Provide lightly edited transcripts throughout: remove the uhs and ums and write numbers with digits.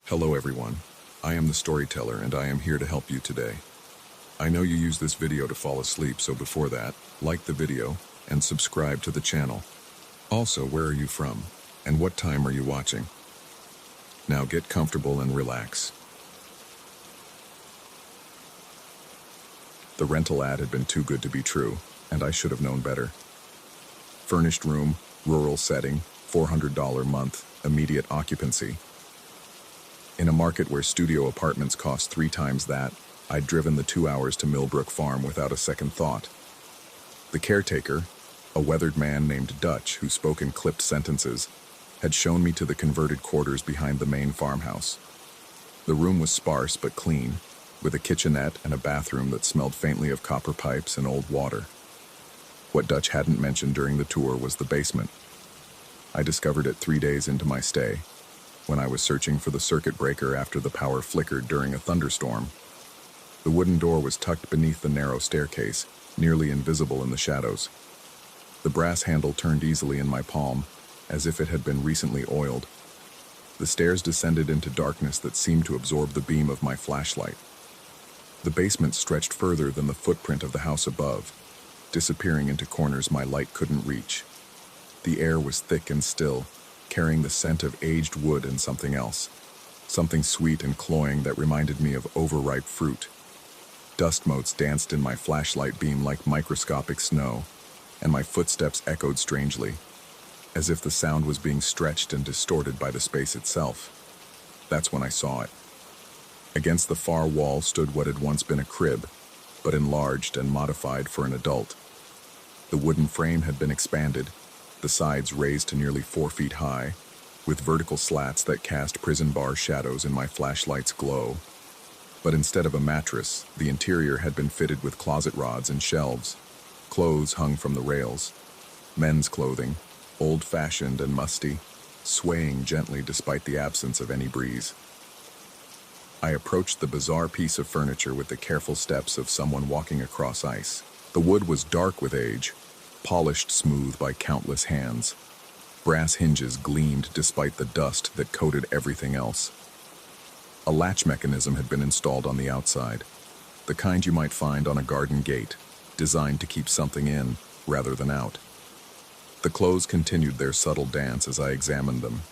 Hello everyone, I am the storyteller and I am here to help you today. I know you use this video to fall asleep, so before that, like the video and subscribe to the channel. Also, where are you from and what time are you watching? Now get comfortable and relax. The rental ad had been too good to be true, and I should have known better. Furnished room, rural setting, $400 month, immediate occupancy. In a market where studio apartments cost 3 times that, I'd driven the 2 hours to Millbrook Farm without a second thought. The caretaker, a weathered man named Dutch who spoke in clipped sentences, had shown me to the converted quarters behind the main farmhouse. The room was sparse but clean, with a kitchenette and a bathroom that smelled faintly of copper pipes and old water. What Dutch hadn't mentioned during the tour was the basement. I discovered it 3 days into my stay, when I was searching for the circuit breaker after the power flickered during a thunderstorm. The wooden door was tucked beneath the narrow staircase, nearly invisible in the shadows. The brass handle turned easily in my palm, as if it had been recently oiled. The stairs descended into darkness that seemed to absorb the beam of my flashlight. The basement stretched further than the footprint of the house above, disappearing into corners my light couldn't reach. The air was thick and still, carrying the scent of aged wood and something else, something sweet and cloying that reminded me of overripe fruit. Dust motes danced in my flashlight beam like microscopic snow, and my footsteps echoed strangely, as if the sound was being stretched and distorted by the space itself. That's when I saw it. Against the far wall stood what had once been a crib, but enlarged and modified for an adult. The wooden frame had been expanded, the sides raised to nearly 4 feet high, with vertical slats that cast prison bar shadows in my flashlight's glow. But instead of a mattress, the interior had been fitted with closet rods and shelves. Clothes hung from the rails. Men's clothing, old-fashioned and musty, swaying gently despite the absence of any breeze. I approached the bizarre piece of furniture with the careful steps of someone walking across ice. The wood was dark with age, polished smooth by countless hands. Brass hinges gleamed despite the dust that coated everything else. A latch mechanism had been installed on the outside, the kind you might find on a garden gate, designed to keep something in rather than out. The clothes continued their subtle dance as I examined them.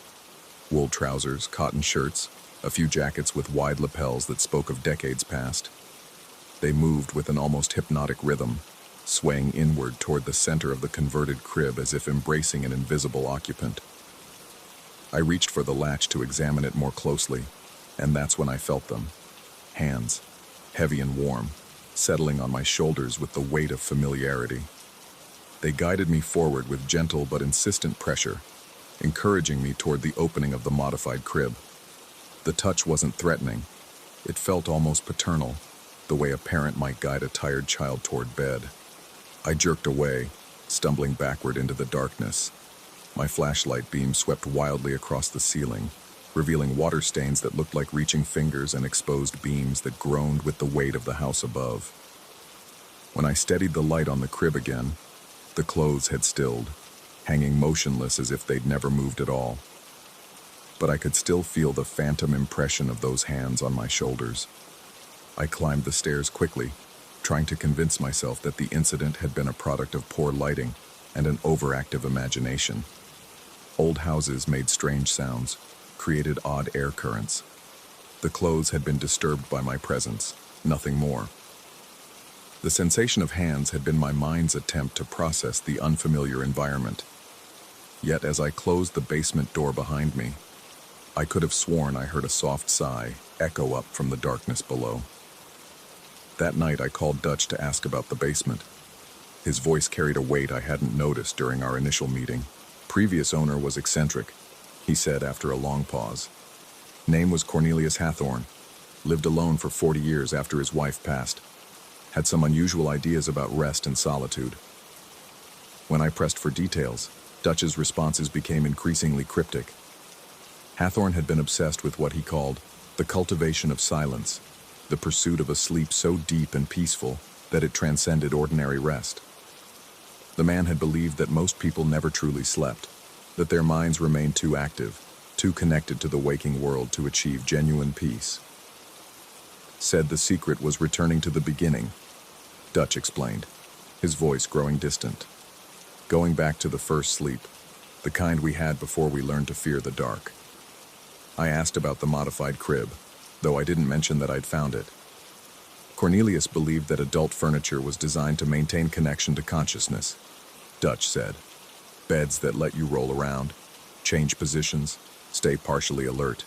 Wool trousers, cotton shirts, a few jackets with wide lapels that spoke of decades past. They moved with an almost hypnotic rhythm, swaying inward toward the center of the converted crib as if embracing an invisible occupant. I reached for the latch to examine it more closely, and that's when I felt them. Hands, heavy and warm, settling on my shoulders with the weight of familiarity. They guided me forward with gentle but insistent pressure, encouraging me toward the opening of the modified crib. The touch wasn't threatening. It felt almost paternal, the way a parent might guide a tired child toward bed. I jerked away, stumbling backward into the darkness. My flashlight beam swept wildly across the ceiling, revealing water stains that looked like reaching fingers and exposed beams that groaned with the weight of the house above. When I steadied the light on the crib again, the clothes had stilled, hanging motionless as if they'd never moved at all. But I could still feel the phantom impression of those hands on my shoulders. I climbed the stairs quickly, trying to convince myself that the incident had been a product of poor lighting and an overactive imagination. Old houses made strange sounds, created odd air currents. The clothes had been disturbed by my presence, nothing more. The sensation of hands had been my mind's attempt to process the unfamiliar environment. Yet as I closed the basement door behind me, I could have sworn I heard a soft sigh echo up from the darkness below. That night I called Dutch to ask about the basement. His voice carried a weight I hadn't noticed during our initial meeting. Previous owner was eccentric, he said after a long pause. Name was Cornelius Hathorne. Lived alone for 40 years after his wife passed. Had some unusual ideas about rest and solitude. When I pressed for details, Dutch's responses became increasingly cryptic. Hathorne had been obsessed with what he called the cultivation of silence, the pursuit of a sleep so deep and peaceful that it transcended ordinary rest. The man had believed that most people never truly slept, that their minds remained too active, too connected to the waking world to achieve genuine peace. Said the secret was returning to the beginning, Dutch explained, his voice growing distant. Going back to the first sleep, the kind we had before we learned to fear the dark. I asked about the modified crib, though I didn't mention that I'd found it. Cornelius believed that adult furniture was designed to maintain connection to consciousness, Dutch said. Beds that let you roll around, change positions, stay partially alert.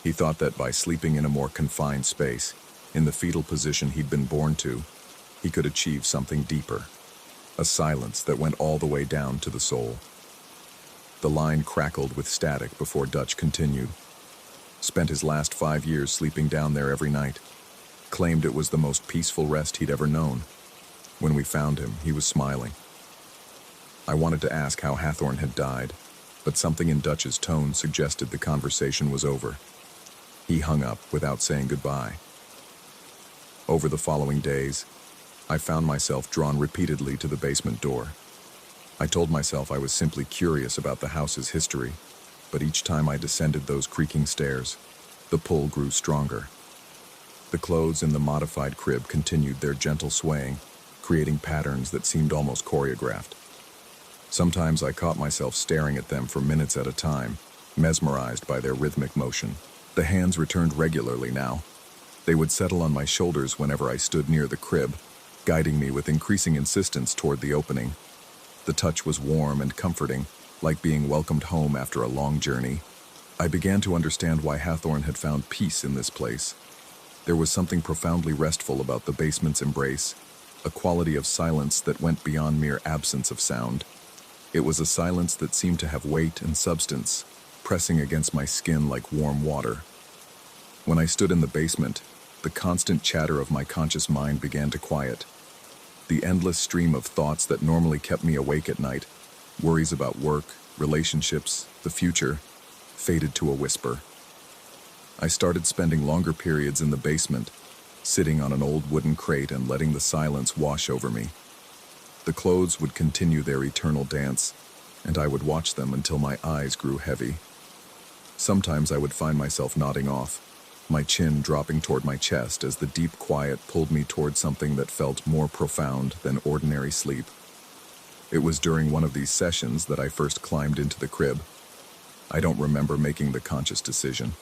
He thought that by sleeping in a more confined space, in the fetal position he'd been born to, he could achieve something deeper. A silence that went all the way down to the soul. The line crackled with static before Dutch continued. Spent his last 5 years sleeping down there every night. Claimed it was the most peaceful rest he'd ever known. When we found him, he was smiling. I wanted to ask how Hathorn had died, but something in Dutch's tone suggested the conversation was over. He hung up without saying goodbye. Over the following days, I found myself drawn repeatedly to the basement door. I told myself I was simply curious about the house's history, but each time I descended those creaking stairs, the pull grew stronger. The clothes in the modified crib continued their gentle swaying, creating patterns that seemed almost choreographed. Sometimes I caught myself staring at them for minutes at a time, mesmerized by their rhythmic motion. The hands returned regularly now. They would settle on my shoulders whenever I stood near the crib, guiding me with increasing insistence toward the opening. The touch was warm and comforting, like being welcomed home after a long journey. I began to understand why Hathorn had found peace in this place. There was something profoundly restful about the basement's embrace, a quality of silence that went beyond mere absence of sound. It was a silence that seemed to have weight and substance, pressing against my skin like warm water. When I stood in the basement, the constant chatter of my conscious mind began to quiet. The endless stream of thoughts that normally kept me awake at night, worries about work, relationships, the future, faded to a whisper. I started spending longer periods in the basement, sitting on an old wooden crate and letting the silence wash over me. The clothes would continue their eternal dance, and I would watch them until my eyes grew heavy. Sometimes I would find myself nodding off, my chin dropping toward my chest as the deep quiet pulled me toward something that felt more profound than ordinary sleep. It was during one of these sessions that I first climbed into the crib. I don't remember making the conscious decision.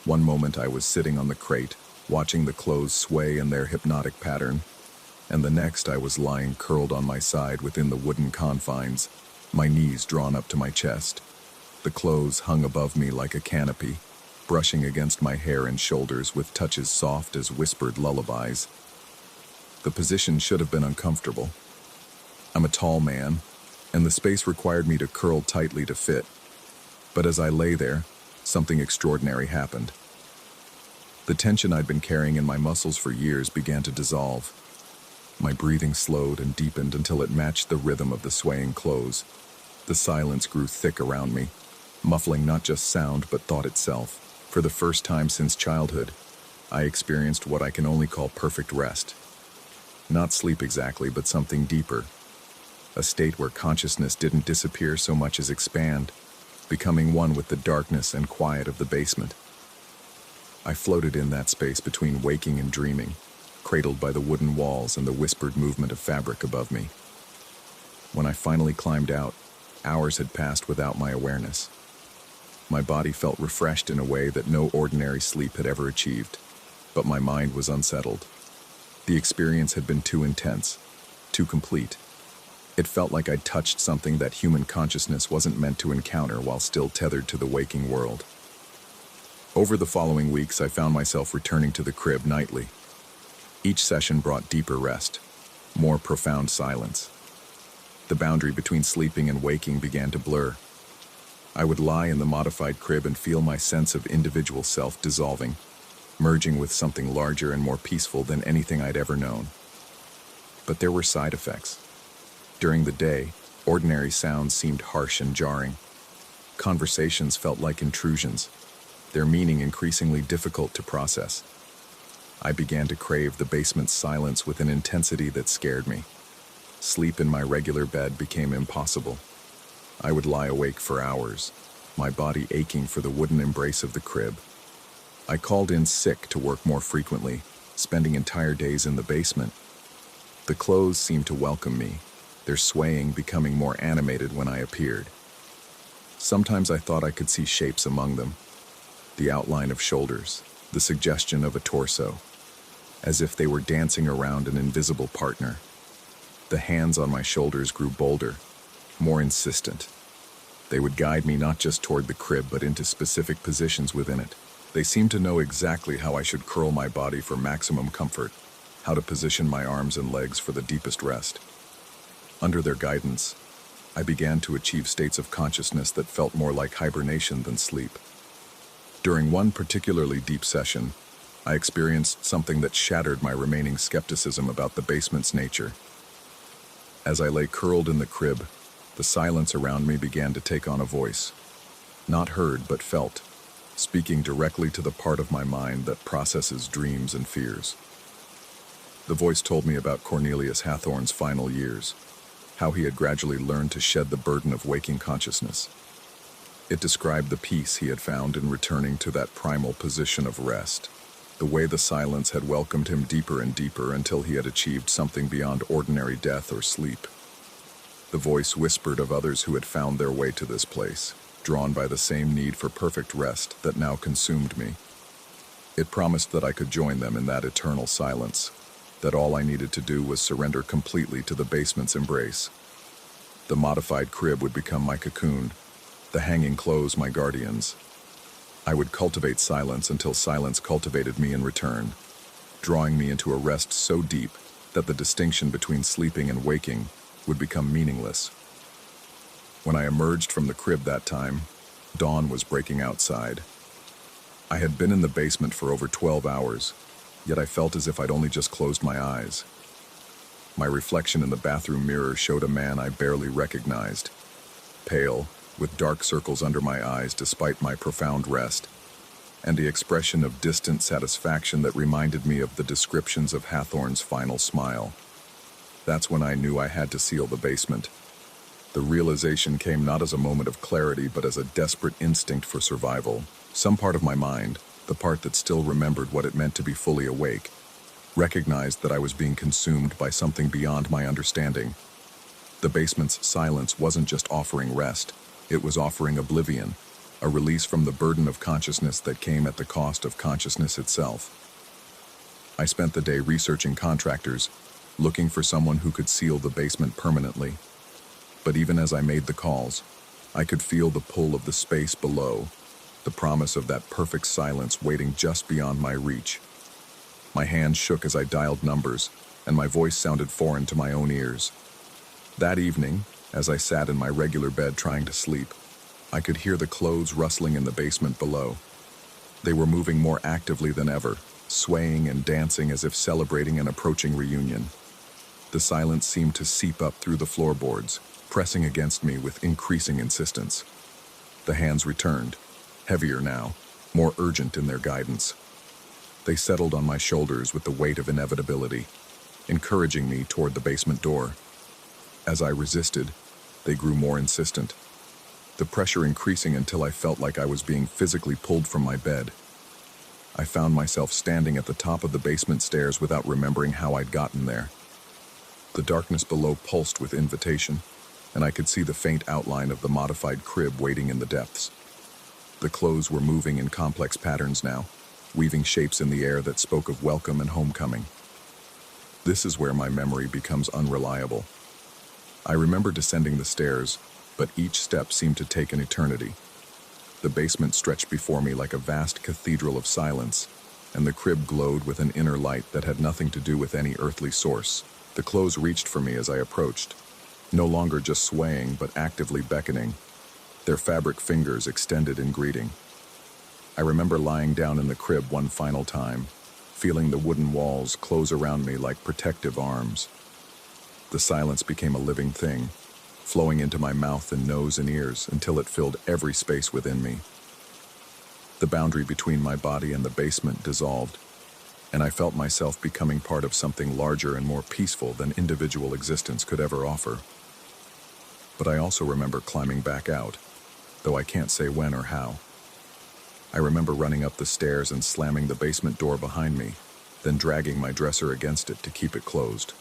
One moment I was sitting on the crate, watching the clothes sway in their hypnotic pattern, and the next I was lying curled on my side within the wooden confines, my knees drawn up to my chest. The clothes hung above me like a canopy, brushing against my hair and shoulders with touches soft as whispered lullabies. The position should have been uncomfortable. I'm a tall man, and the space required me to curl tightly to fit. But as I lay there, something extraordinary happened. The tension I'd been carrying in my muscles for years began to dissolve. My breathing slowed and deepened until it matched the rhythm of the swaying clothes. The silence grew thick around me, muffling not just sound but thought itself. For the first time since childhood, I experienced what I can only call perfect rest. Not sleep exactly, but something deeper. A state where consciousness didn't disappear so much as expand, becoming one with the darkness and quiet of the basement. I floated in that space between waking and dreaming, cradled by the wooden walls and the whispered movement of fabric above me. When I finally climbed out, hours had passed without my awareness. My body felt refreshed in a way that no ordinary sleep had ever achieved, but my mind was unsettled. The experience had been too intense, too complete. It felt like I'd touched something that human consciousness wasn't meant to encounter while still tethered to the waking world. Over the following weeks, I found myself returning to the crib nightly. Each session brought deeper rest, more profound silence. The boundary between sleeping and waking began to blur. I would lie in the modified crib and feel my sense of individual self dissolving, merging with something larger and more peaceful than anything I'd ever known. But there were side effects. During the day, ordinary sounds seemed harsh and jarring. Conversations felt like intrusions, their meaning increasingly difficult to process. I began to crave the basement's silence with an intensity that scared me. Sleep in my regular bed became impossible. I would lie awake for hours, my body aching for the wooden embrace of the crib. I called in sick to work more frequently, spending entire days in the basement. The clothes seemed to welcome me, their swaying becoming more animated when I appeared. Sometimes I thought I could see shapes among them, the outline of shoulders, the suggestion of a torso, as if they were dancing around an invisible partner. The hands on my shoulders grew bolder, more insistent. They would guide me not just toward the crib, but into specific positions within it. They seemed to know exactly how I should curl my body for maximum comfort, how to position my arms and legs for the deepest rest. Under their guidance, I began to achieve states of consciousness that felt more like hibernation than sleep. During one particularly deep session, I experienced something that shattered my remaining skepticism about the basement's nature. As I lay curled in the crib, the silence around me began to take on a voice. Not heard, but felt, speaking directly to the part of my mind that processes dreams and fears. The voice told me about Cornelius Hathorne's final years, how he had gradually learned to shed the burden of waking consciousness. It described the peace he had found in returning to that primal position of rest, the way the silence had welcomed him deeper and deeper until he had achieved something beyond ordinary death or sleep. The voice whispered of others who had found their way to this place, drawn by the same need for perfect rest that now consumed me. It promised that I could join them in that eternal silence, that all I needed to do was surrender completely to the basement's embrace. The modified crib would become my cocoon, the hanging clothes my guardians. I would cultivate silence until silence cultivated me in return, drawing me into a rest so deep that the distinction between sleeping and waking would become meaningless. When I emerged from the crib that time, dawn was breaking outside. I had been in the basement for over 12 hours, yet I felt as if I'd only just closed my eyes. My reflection in the bathroom mirror showed a man I barely recognized, pale, with dark circles under my eyes despite my profound rest, and the expression of distant satisfaction that reminded me of the descriptions of Hathorne's final smile. That's when I knew I had to seal the basement. The realization came not as a moment of clarity, but as a desperate instinct for survival. Some part of my mind, the part that still remembered what it meant to be fully awake, recognized that I was being consumed by something beyond my understanding. The basement's silence wasn't just offering rest, it was offering oblivion, a release from the burden of consciousness that came at the cost of consciousness itself. I spent the day researching contractors, looking for someone who could seal the basement permanently. But even as I made the calls, I could feel the pull of the space below, the promise of that perfect silence waiting just beyond my reach. My hands shook as I dialed numbers, and my voice sounded foreign to my own ears. That evening, as I sat in my regular bed trying to sleep, I could hear the clothes rustling in the basement below. They were moving more actively than ever, swaying and dancing as if celebrating an approaching reunion. The silence seemed to seep up through the floorboards, pressing against me with increasing insistence. The hands returned, heavier now, more urgent in their guidance. They settled on my shoulders with the weight of inevitability, encouraging me toward the basement door. As I resisted, they grew more insistent, the pressure increasing until I felt like I was being physically pulled from my bed. I found myself standing at the top of the basement stairs without remembering how I'd gotten there. The darkness below pulsed with invitation, and I could see the faint outline of the modified crib waiting in the depths. The clothes were moving in complex patterns now, weaving shapes in the air that spoke of welcome and homecoming. This is where my memory becomes unreliable. I remember descending the stairs, but each step seemed to take an eternity. The basement stretched before me like a vast cathedral of silence, and the crib glowed with an inner light that had nothing to do with any earthly source. The clothes reached for me as I approached, no longer just swaying but actively beckoning, their fabric fingers extended in greeting. I remember lying down in the crib one final time, feeling the wooden walls close around me like protective arms. The silence became a living thing, flowing into my mouth and nose and ears until it filled every space within me. The boundary between my body and the basement dissolved, and I felt myself becoming part of something larger and more peaceful than individual existence could ever offer. But I also remember climbing back out, though I can't say when or how. I remember running up the stairs and slamming the basement door behind me, then dragging my dresser against it to keep it closed.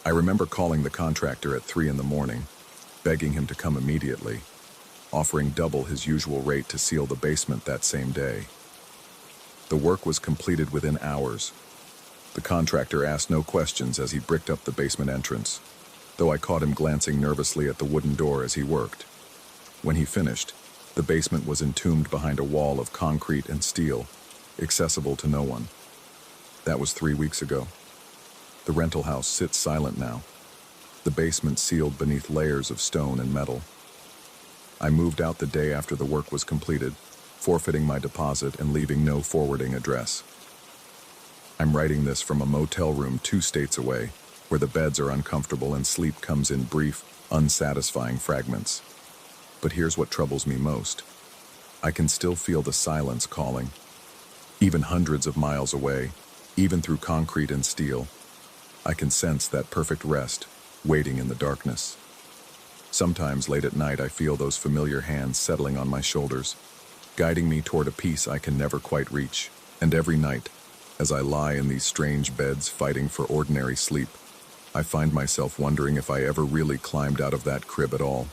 I remember calling the contractor at 3 in the morning, begging him to come immediately, offering double his usual rate to seal the basement that same day. The work was completed within hours. The contractor asked no questions as he bricked up the basement entrance, though I caught him glancing nervously at the wooden door as he worked. When he finished, the basement was entombed behind a wall of concrete and steel, accessible to no one. That was 3 weeks ago. The rental house sits silent now, the basement sealed beneath layers of stone and metal. I moved out the day after the work was completed, forfeiting my deposit and leaving no forwarding address. I'm writing this from a motel room 2 states away, where the beds are uncomfortable and sleep comes in brief, unsatisfying fragments. But here's what troubles me most. I can still feel the silence calling. Even hundreds of miles away, even through concrete and steel, I can sense that perfect rest, waiting in the darkness. Sometimes late at night I feel those familiar hands settling on my shoulders, guiding me toward a peace I can never quite reach. And every night, as I lie in these strange beds fighting for ordinary sleep, I find myself wondering if I ever really climbed out of that crib at all.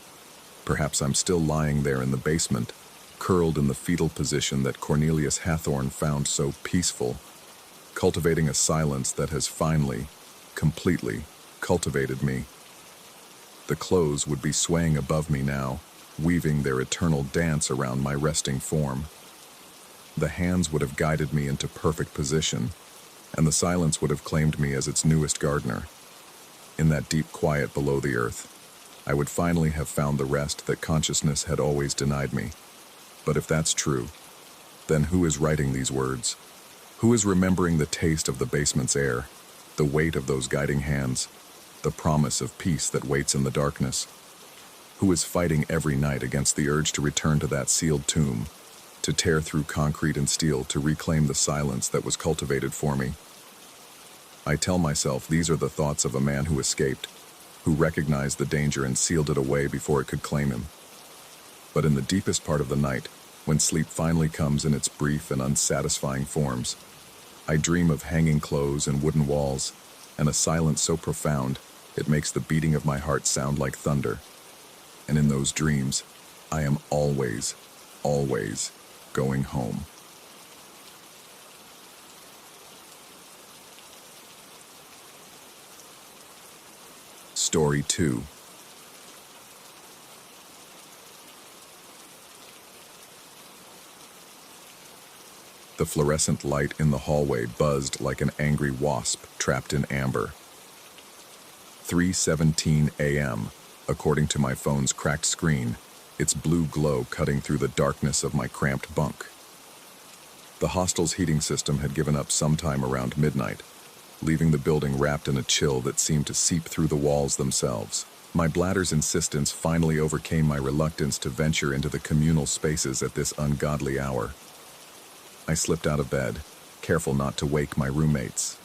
Perhaps I'm still lying there in the basement, curled in the fetal position that Cornelius Hathorne found so peaceful, cultivating a silence that has finally, completely, cultivated me. The clothes would be swaying above me now, weaving their eternal dance around my resting form. The hands would have guided me into perfect position, and the silence would have claimed me as its newest gardener. In that deep quiet below the earth, I would finally have found the rest that consciousness had always denied me. But if that's true, then who is writing these words? Who is remembering the taste of the basement's air, the weight of those guiding hands, the promise of peace that waits in the darkness? Who is fighting every night against the urge to return to that sealed tomb, to tear through concrete and steel to reclaim the silence that was cultivated for me? I tell myself these are the thoughts of a man who escaped, who recognized the danger and sealed it away before it could claim him. But in the deepest part of the night, when sleep finally comes in its brief and unsatisfying forms, I dream of hanging clothes and wooden walls, and a silence so profound it makes the beating of my heart sound like thunder. And in those dreams, I am always, always going home. Story 2. The fluorescent light in the hallway buzzed like an angry wasp trapped in amber. 3:17 a.m., according to my phone's cracked screen, its blue glow cutting through the darkness of my cramped bunk. The hostel's heating system had given up sometime around midnight, leaving the building wrapped in a chill that seemed to seep through the walls themselves. My bladder's insistence finally overcame my reluctance to venture into the communal spaces at this ungodly hour. I slipped out of bed, careful not to wake my roommates,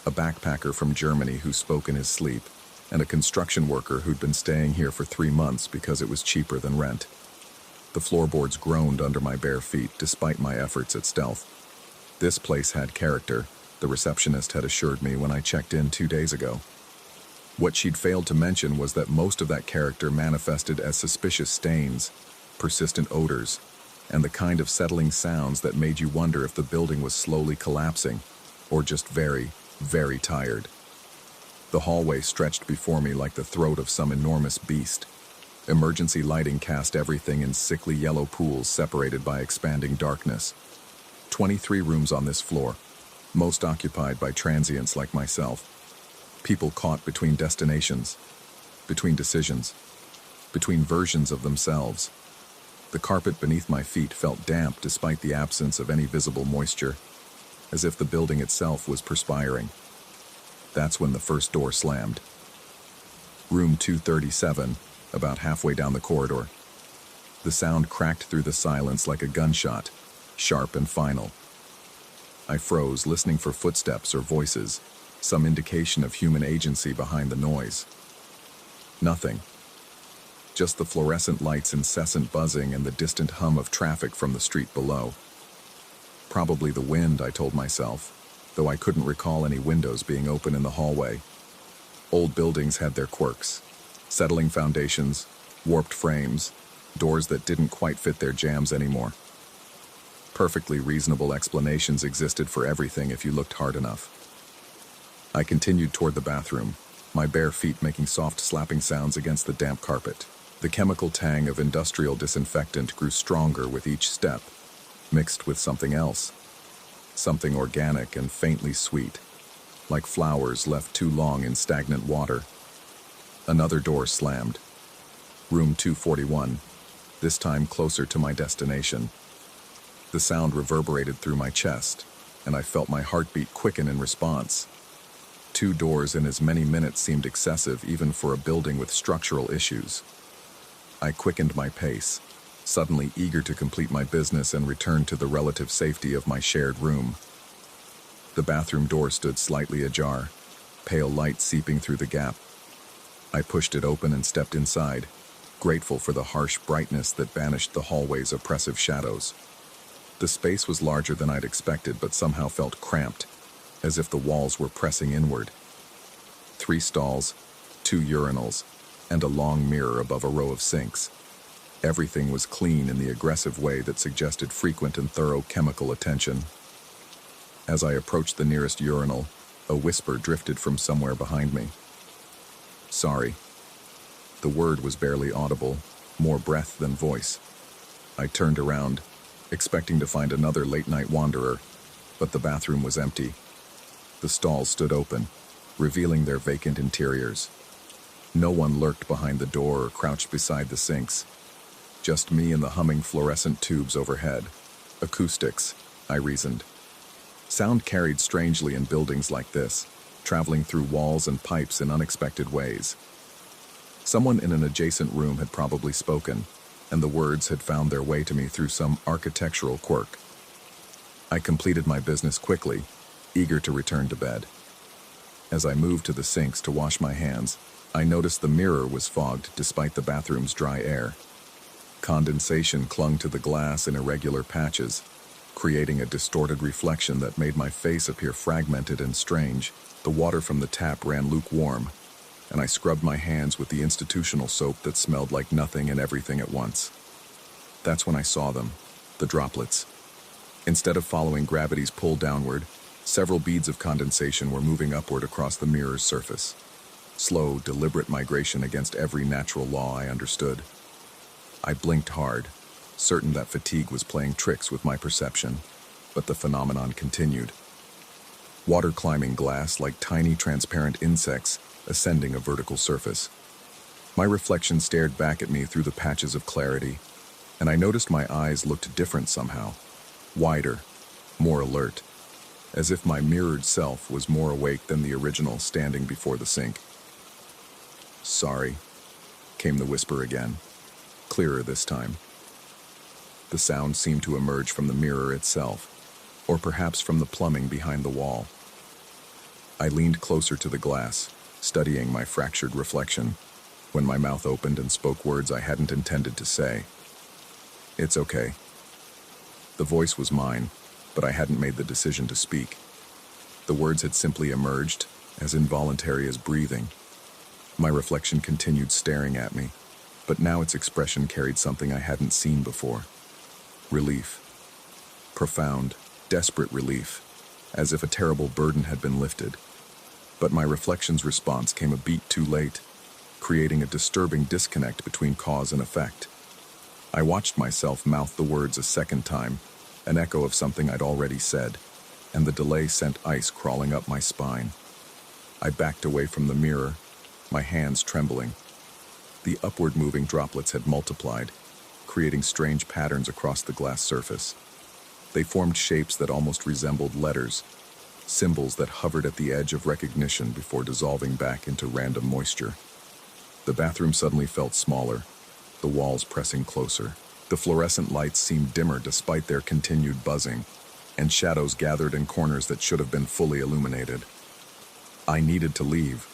a backpacker from Germany who spoke in his sleep, and a construction worker who'd been staying here for 3 months because it was cheaper than rent. The floorboards groaned under my bare feet despite my efforts at stealth. This place had character, the receptionist had assured me when I checked in 2 days ago. What she'd failed to mention was that most of that character manifested as suspicious stains, persistent odors, and the kind of settling sounds that made you wonder if the building was slowly collapsing, or just very, very tired. The hallway stretched before me like the throat of some enormous beast. Emergency lighting cast everything in sickly yellow pools separated by expanding darkness. 23 rooms on this floor, most occupied by transients like myself. People caught between destinations, between decisions, between versions of themselves. The carpet beneath my feet felt damp despite the absence of any visible moisture, as if the building itself was perspiring. That's when the first door slammed. Room 237, about halfway down the corridor. The sound cracked through the silence like a gunshot, sharp and final. I froze, listening for footsteps or voices, some indication of human agency behind the noise. Nothing. just the fluorescent light's incessant buzzing and the distant hum of traffic from the street below. Probably the wind, I told myself, though I couldn't recall any windows being open in the hallway. Old buildings had their quirks. Settling foundations, warped frames, doors that didn't quite fit their jambs anymore. Perfectly reasonable explanations existed for everything if you looked hard enough. I continued toward the bathroom, my bare feet making soft slapping sounds against the damp carpet. The chemical tang of industrial disinfectant grew stronger with each step, mixed with something else. Something organic and faintly sweet, like flowers left too long in stagnant water. Another door slammed. Room 241, this time closer to my destination. The sound reverberated through my chest, and I felt my heartbeat quicken in response. 2 doors in as many minutes seemed excessive even for a building with structural issues. I quickened my pace, suddenly eager to complete my business and return to the relative safety of my shared room. The bathroom door stood slightly ajar, pale light seeping through the gap. I pushed it open and stepped inside, grateful for the harsh brightness that banished the hallway's oppressive shadows. The space was larger than I'd expected, but somehow felt cramped, as if the walls were pressing inward. 3 stalls, 2 urinals, and a long mirror above a row of sinks. Everything was clean in the aggressive way that suggested frequent and thorough chemical attention. As I approached the nearest urinal, a whisper drifted from somewhere behind me. "Sorry." The word was barely audible, more breath than voice. I turned around, expecting to find another late-night wanderer, but the bathroom was empty. The stalls stood open, revealing their vacant interiors. No one lurked behind the door or crouched beside the sinks. Just me and the humming fluorescent tubes overhead. Acoustics, I reasoned. Sound carried strangely in buildings like this, traveling through walls and pipes in unexpected ways. Someone in an adjacent room had probably spoken, and the words had found their way to me through some architectural quirk. I completed my business quickly, eager to return to bed. As I moved to the sinks to wash my hands, I noticed the mirror was fogged despite the bathroom's dry air. Condensation clung to the glass in irregular patches, creating a distorted reflection that made my face appear fragmented and strange. The water from the tap ran lukewarm, and I scrubbed my hands with the institutional soap that smelled like nothing and everything at once. That's when I saw them, the droplets. Instead of following gravity's pull downward, several beads of condensation were moving upward across the mirror's surface. Slow, deliberate migration against every natural law I understood. I blinked hard, certain that fatigue was playing tricks with my perception, but the phenomenon continued. Water climbing glass like tiny transparent insects ascending a vertical surface. My reflection stared back at me through the patches of clarity, and I noticed my eyes looked different somehow, wider, more alert, as if my mirrored self was more awake than the original standing before the sink. "Sorry," came the whisper again, clearer this time. The sound seemed to emerge from the mirror itself, or perhaps from the plumbing behind the wall. I leaned closer to the glass, studying my fractured reflection, when my mouth opened and spoke words I hadn't intended to say. "It's okay." The voice was mine, but I hadn't made the decision to speak. The words had simply emerged, as involuntary as breathing. My reflection continued staring at me, but now its expression carried something I hadn't seen before. Relief. Profound, desperate relief, as if a terrible burden had been lifted. But my reflection's response came a beat too late, creating a disturbing disconnect between cause and effect. I watched myself mouth the words a second time, an echo of something I'd already said, and the delay sent ice crawling up my spine. I backed away from the mirror, my hands trembling. The upward-moving droplets had multiplied, creating strange patterns across the glass surface. They formed shapes that almost resembled letters, symbols that hovered at the edge of recognition before dissolving back into random moisture. The bathroom suddenly felt smaller, the walls pressing closer. The fluorescent lights seemed dimmer despite their continued buzzing, and shadows gathered in corners that should have been fully illuminated. I needed to leave,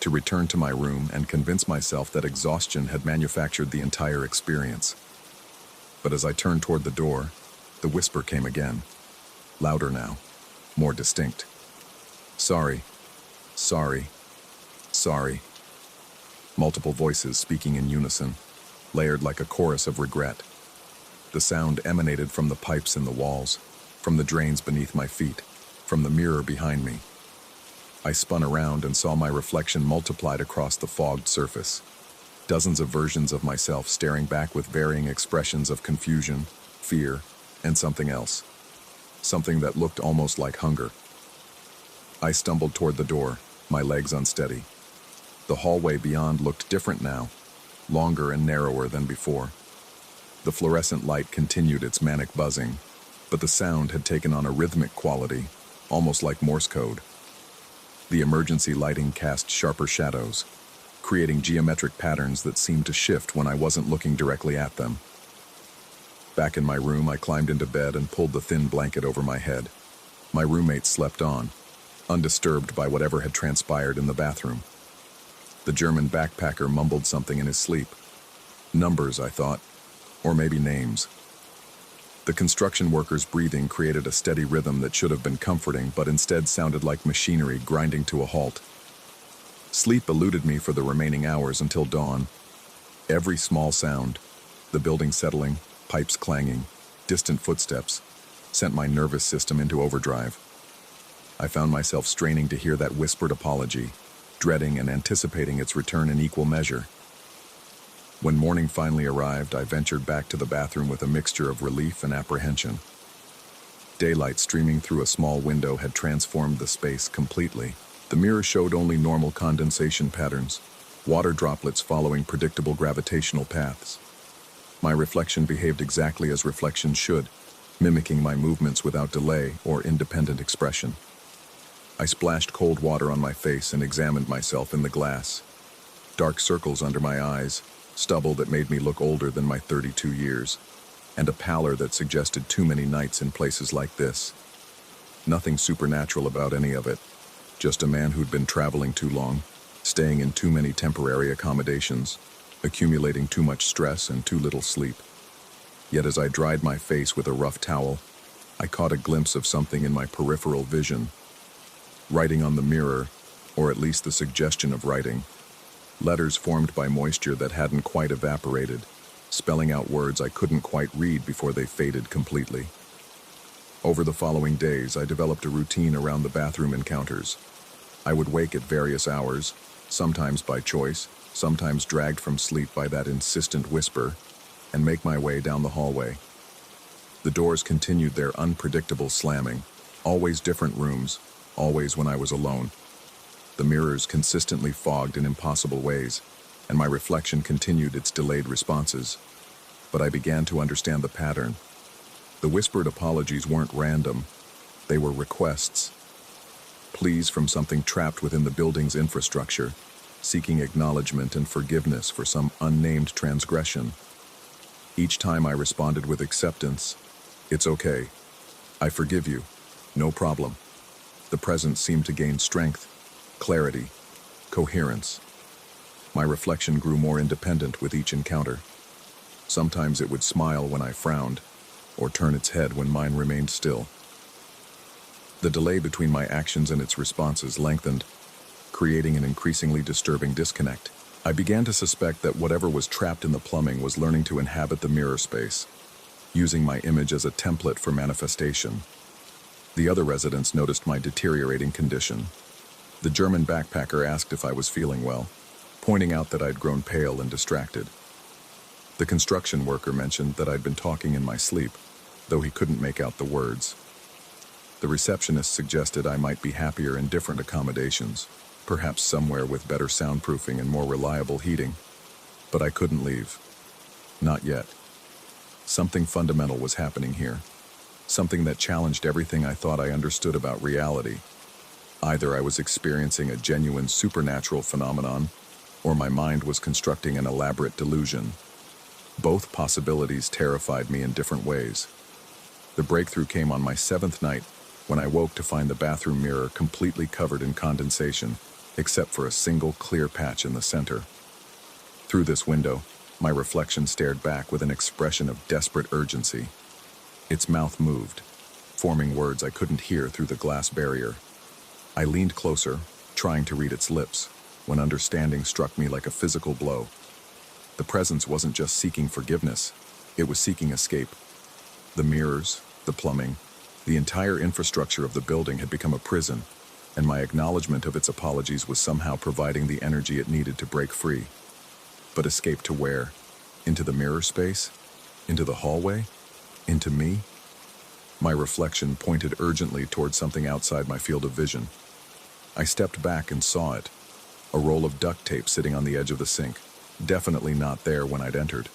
to return to my room and convince myself that exhaustion had manufactured the entire experience. But as I turned toward the door, the whisper came again, louder now, more distinct. Sorry, sorry, sorry. Multiple voices speaking in unison, layered like a chorus of regret. The sound emanated from the pipes in the walls, from the drains beneath my feet, from the mirror behind me. I spun around and saw my reflection multiplied across the fogged surface. Dozens of versions of myself staring back with varying expressions of confusion, fear, and something else. Something that looked almost like hunger. I stumbled toward the door, my legs unsteady. The hallway beyond looked different now, longer and narrower than before. The fluorescent light continued its manic buzzing, but the sound had taken on a rhythmic quality, almost like Morse code. The emergency lighting cast sharper shadows, creating geometric patterns that seemed to shift when I wasn't looking directly at them. Back in my room, I climbed into bed and pulled the thin blanket over my head. My roommate slept on, undisturbed by whatever had transpired in the bathroom. The German backpacker mumbled something in his sleep. Numbers, I thought, or maybe names. The construction worker's breathing created a steady rhythm that should have been comforting, but instead sounded like machinery grinding to a halt. Sleep eluded me for the remaining hours until dawn. Every small sound, the building settling, pipes clanging, distant footsteps, sent my nervous system into overdrive. I found myself straining to hear that whispered apology, dreading and anticipating its return in equal measure. When morning finally arrived, I ventured back to the bathroom with a mixture of relief and apprehension. Daylight streaming through a small window had transformed the space completely. The mirror showed only normal condensation patterns, water droplets following predictable gravitational paths. My reflection behaved exactly as reflection should, mimicking my movements without delay or independent expression. I splashed cold water on my face and examined myself in the glass. Dark circles under my eyes, stubble that made me look older than my 32 years, and a pallor that suggested too many nights in places like this. Nothing supernatural about any of it, just a man who'd been traveling too long, staying in too many temporary accommodations, accumulating too much stress and too little sleep. Yet as I dried my face with a rough towel, I caught a glimpse of something in my peripheral vision. Writing on the mirror, or at least the suggestion of writing. Letters formed by moisture that hadn't quite evaporated, spelling out words I couldn't quite read before they faded completely. Over the following days, I developed a routine around the bathroom encounters. I would wake at various hours, sometimes by choice, sometimes dragged from sleep by that insistent whisper, and make my way down the hallway. The doors continued their unpredictable slamming, always different rooms, always when I was alone. The mirrors consistently fogged in impossible ways, and my reflection continued its delayed responses. But I began to understand the pattern. The whispered apologies weren't random. They were requests. Pleas from something trapped within the building's infrastructure, seeking acknowledgement and forgiveness for some unnamed transgression. Each time I responded with acceptance. It's okay. I forgive you. No problem. The presence seemed to gain strength, clarity, coherence. My reflection grew more independent with each encounter. Sometimes it would smile when I frowned, or turn its head when mine remained still. The delay between my actions and its responses lengthened, creating an increasingly disturbing disconnect. I began to suspect that whatever was trapped in the plumbing was learning to inhabit the mirror space, using my image as a template for manifestation. The other residents noticed my deteriorating condition. The German backpacker asked if I was feeling well, pointing out that I'd grown pale and distracted. The construction worker mentioned that I'd been talking in my sleep, though he couldn't make out the words. The receptionist suggested I might be happier in different accommodations, perhaps somewhere with better soundproofing and more reliable heating. But I couldn't leave. Not yet. Something fundamental was happening here. Something that challenged everything I thought I understood about reality. Either I was experiencing a genuine supernatural phenomenon, or my mind was constructing an elaborate delusion. Both possibilities terrified me in different ways. The breakthrough came on my 7th night, when I woke to find the bathroom mirror completely covered in condensation, except for a single clear patch in the center. Through this window, my reflection stared back with an expression of desperate urgency. Its mouth moved, forming words I couldn't hear through the glass barrier. I leaned closer, trying to read its lips, when understanding struck me like a physical blow. The presence wasn't just seeking forgiveness, it was seeking escape. The mirrors, the plumbing, the entire infrastructure of the building had become a prison, and my acknowledgement of its apologies was somehow providing the energy it needed to break free. But escape to where? Into the mirror space? Into the hallway? Into me? My reflection pointed urgently toward something outside my field of vision. I stepped back and saw it. A roll of duct tape sitting on the edge of the sink, definitely not there when I'd entered.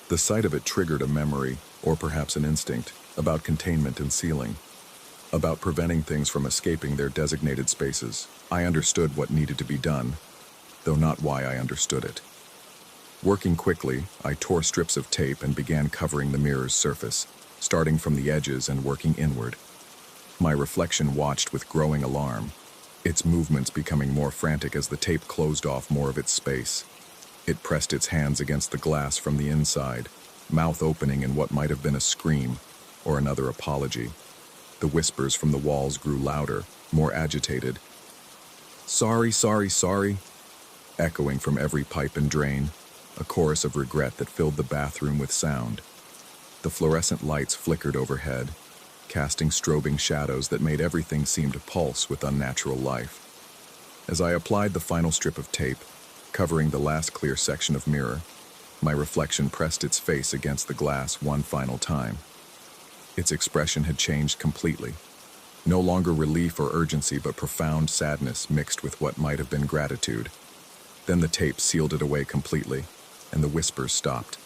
The sight of it triggered a memory, or perhaps an instinct, about containment and sealing, about preventing things from escaping their designated spaces. I understood what needed to be done, though not why I understood it. Working quickly, I tore strips of tape and began covering the mirror's surface, starting from the edges and working inward. My reflection watched with growing alarm, its movements becoming more frantic as the tape closed off more of its space. It pressed its hands against the glass from the inside, mouth opening in what might have been a scream or another apology. The whispers from the walls grew louder, more agitated. "Sorry, sorry, sorry," echoing from every pipe and drain, a chorus of regret that filled the bathroom with sound. The fluorescent lights flickered overhead, casting strobing shadows that made everything seem to pulse with unnatural life. As I applied the final strip of tape, covering the last clear section of mirror, my reflection pressed its face against the glass one final time. Its expression had changed completely. No longer relief or urgency, but profound sadness mixed with what might have been gratitude. Then the tape sealed it away completely, and the whispers stopped.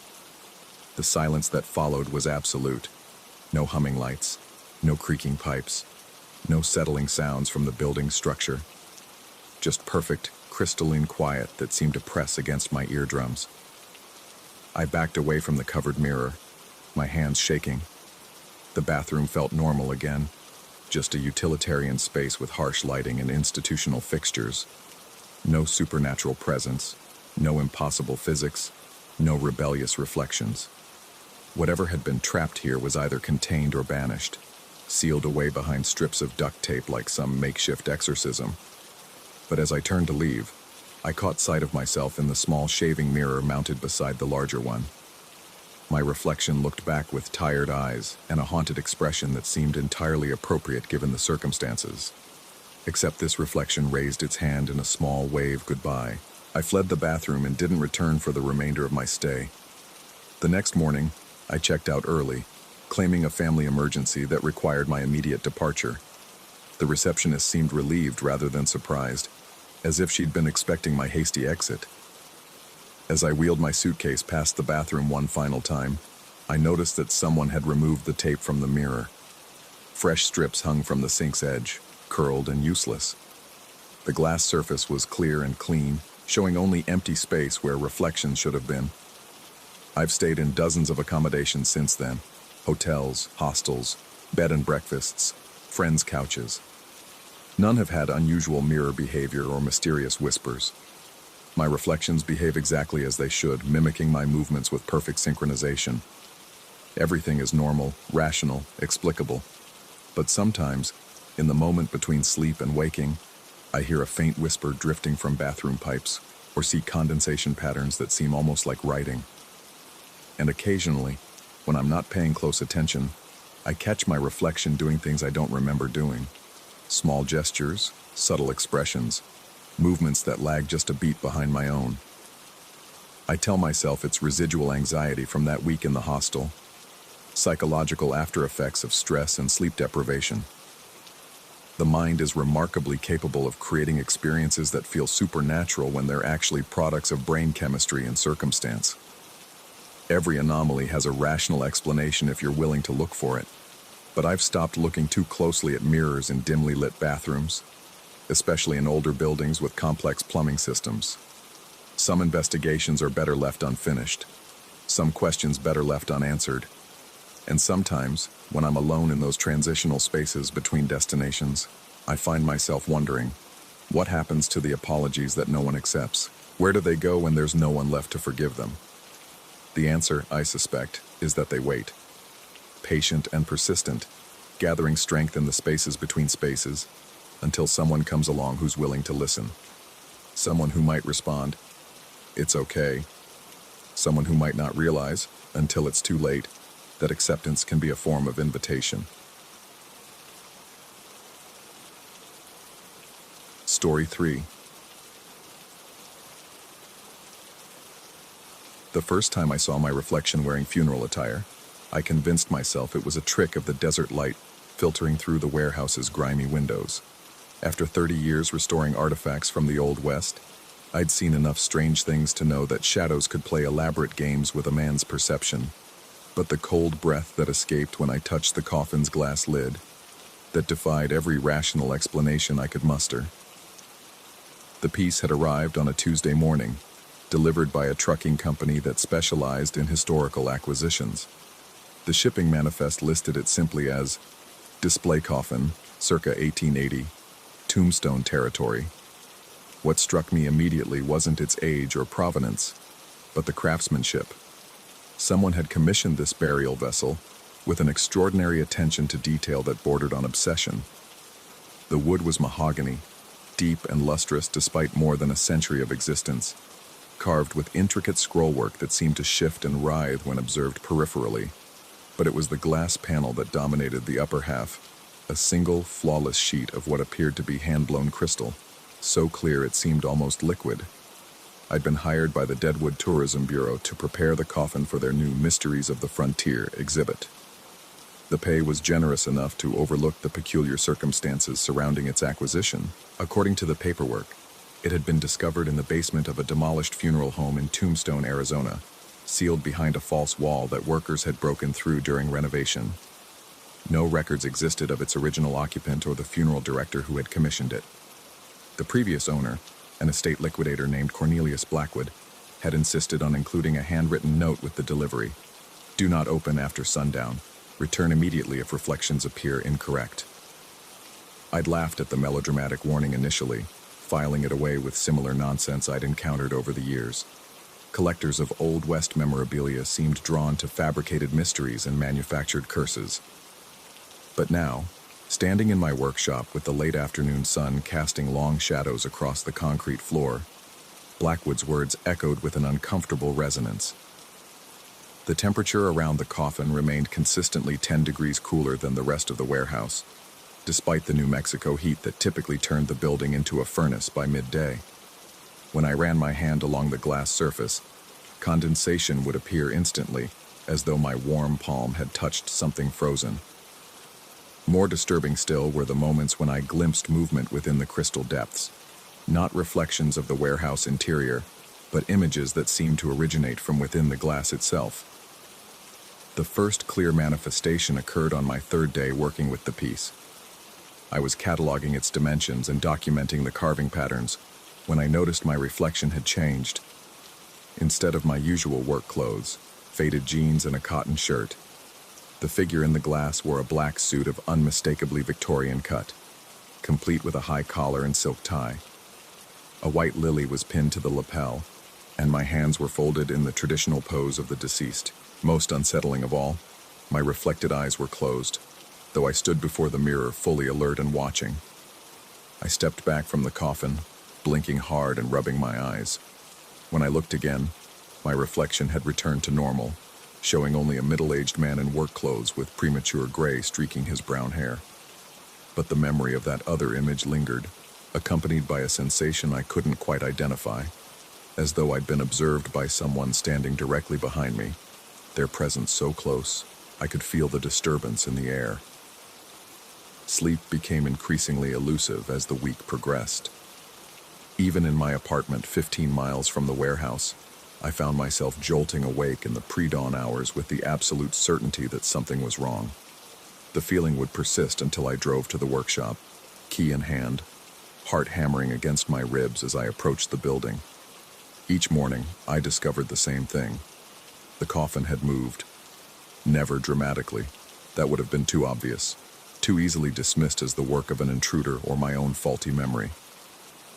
The silence that followed was absolute. No humming lights, no creaking pipes, no settling sounds from the building's structure. Just perfect, crystalline quiet that seemed to press against my eardrums. I backed away from the covered mirror, my hands shaking. The bathroom felt normal again, just a utilitarian space with harsh lighting and institutional fixtures. No supernatural presence, no impossible physics, no rebellious reflections. Whatever had been trapped here was either contained or banished, sealed away behind strips of duct tape like some makeshift exorcism. But as I turned to leave, I caught sight of myself in the small shaving mirror mounted beside the larger one. My reflection looked back with tired eyes and a haunted expression that seemed entirely appropriate given the circumstances. Except this reflection raised its hand in a small wave goodbye. I fled the bathroom and didn't return for the remainder of my stay. The next morning, I checked out early, claiming a family emergency that required my immediate departure. The receptionist seemed relieved rather than surprised, as if she'd been expecting my hasty exit. As I wheeled my suitcase past the bathroom one final time, I noticed that someone had removed the tape from the mirror. Fresh strips hung from the sink's edge, curled and useless. The glass surface was clear and clean, showing only empty space where reflections should have been. I've stayed in dozens of accommodations since then: hotels, hostels, bed and breakfasts, friends' couches. None have had unusual mirror behavior or mysterious whispers. My reflections behave exactly as they should, mimicking my movements with perfect synchronization. Everything is normal, rational, explicable. But sometimes, in the moment between sleep and waking, I hear a faint whisper drifting from bathroom pipes, or see condensation patterns that seem almost like writing. And occasionally, when I'm not paying close attention, I catch my reflection doing things I don't remember doing. Small gestures, subtle expressions, movements that lag just a beat behind my own. I tell myself it's residual anxiety from that week in the hostel, psychological after effects of stress and sleep deprivation. The mind is remarkably capable of creating experiences that feel supernatural when they're actually products of brain chemistry and circumstance. Every anomaly has a rational explanation if you're willing to look for it, but I've stopped looking too closely at mirrors in dimly lit bathrooms, especially in older buildings with complex plumbing systems. Some investigations are better left unfinished, some questions better left unanswered, and sometimes, when I'm alone in those transitional spaces between destinations, I find myself wondering, What happens to the apologies that no one accepts? Where do they go when there's no one left to forgive them? The answer, I suspect, is that they wait. Patient and persistent, gathering strength in the spaces between spaces, until someone comes along who's willing to listen. Someone who might respond, "It's okay." Someone who might not realize, until it's too late, that acceptance can be a form of invitation. Story 3. The first time I saw my reflection wearing funeral attire, I convinced myself it was a trick of the desert light filtering through the warehouse's grimy windows. After 30 years restoring artifacts from the Old West, I'd seen enough strange things to know that shadows could play elaborate games with a man's perception. But the cold breath that escaped when I touched the coffin's glass lid, that defied every rational explanation I could muster. The piece had arrived on a Tuesday morning, delivered by a trucking company that specialized in historical acquisitions. The shipping manifest listed it simply as display coffin, circa 1880, tombstone territory. What struck me immediately wasn't its age or provenance, but the craftsmanship. Someone had commissioned this burial vessel with an extraordinary attention to detail that bordered on obsession. The wood was mahogany, deep and lustrous despite more than a century of existence, carved with intricate scrollwork that seemed to shift and writhe when observed peripherally. But it was the glass panel that dominated the upper half, a single, flawless sheet of what appeared to be hand-blown crystal, so clear it seemed almost liquid. I'd been hired by the Deadwood Tourism Bureau to prepare the coffin for their new Mysteries of the Frontier exhibit. The pay was generous enough to overlook the peculiar circumstances surrounding its acquisition. According to the paperwork, it had been discovered in the basement of a demolished funeral home in Tombstone, Arizona, sealed behind a false wall that workers had broken through during renovation. No records existed of its original occupant or the funeral director who had commissioned it. The previous owner, an estate liquidator named Cornelius Blackwood, had insisted on including a handwritten note with the delivery. "Do not open after sundown. Return immediately if reflections appear incorrect." I'd laughed at the melodramatic warning initially, filing it away with similar nonsense I'd encountered over the years. Collectors of Old West memorabilia seemed drawn to fabricated mysteries and manufactured curses. But now, standing in my workshop with the late afternoon sun casting long shadows across the concrete floor, Blackwood's words echoed with an uncomfortable resonance. The temperature around the coffin remained consistently 10 degrees cooler than the rest of the warehouse, despite the New Mexico heat that typically turned the building into a furnace by midday. When I ran my hand along the glass surface, condensation would appear instantly, as though my warm palm had touched something frozen. More disturbing still were the moments when I glimpsed movement within the crystal depths, not reflections of the warehouse interior, but images that seemed to originate from within the glass itself. The first clear manifestation occurred on my third day working with the piece. I was cataloging its dimensions and documenting the carving patterns when I noticed my reflection had changed. Instead of my usual work clothes, faded jeans and a cotton shirt, the figure in the glass wore a black suit of unmistakably Victorian cut, complete with a high collar and silk tie. A white lily was pinned to the lapel, and my hands were folded in the traditional pose of the deceased. Most unsettling of all, my reflected eyes were closed, though I stood before the mirror fully alert and watching. I stepped back from the coffin, blinking hard and rubbing my eyes. When I looked again, my reflection had returned to normal, showing only a middle-aged man in work clothes with premature gray streaking his brown hair. But the memory of that other image lingered, accompanied by a sensation I couldn't quite identify, as though I'd been observed by someone standing directly behind me, their presence so close I could feel the disturbance in the air. Sleep became increasingly elusive as the week progressed. Even in my apartment 15 miles from the warehouse, I found myself jolting awake in the pre-dawn hours with the absolute certainty that something was wrong. The feeling would persist until I drove to the workshop, key in hand, heart hammering against my ribs as I approached the building. Each morning, I discovered the same thing. The coffin had moved. Never dramatically. That would have been too obvious, too easily dismissed as the work of an intruder or my own faulty memory.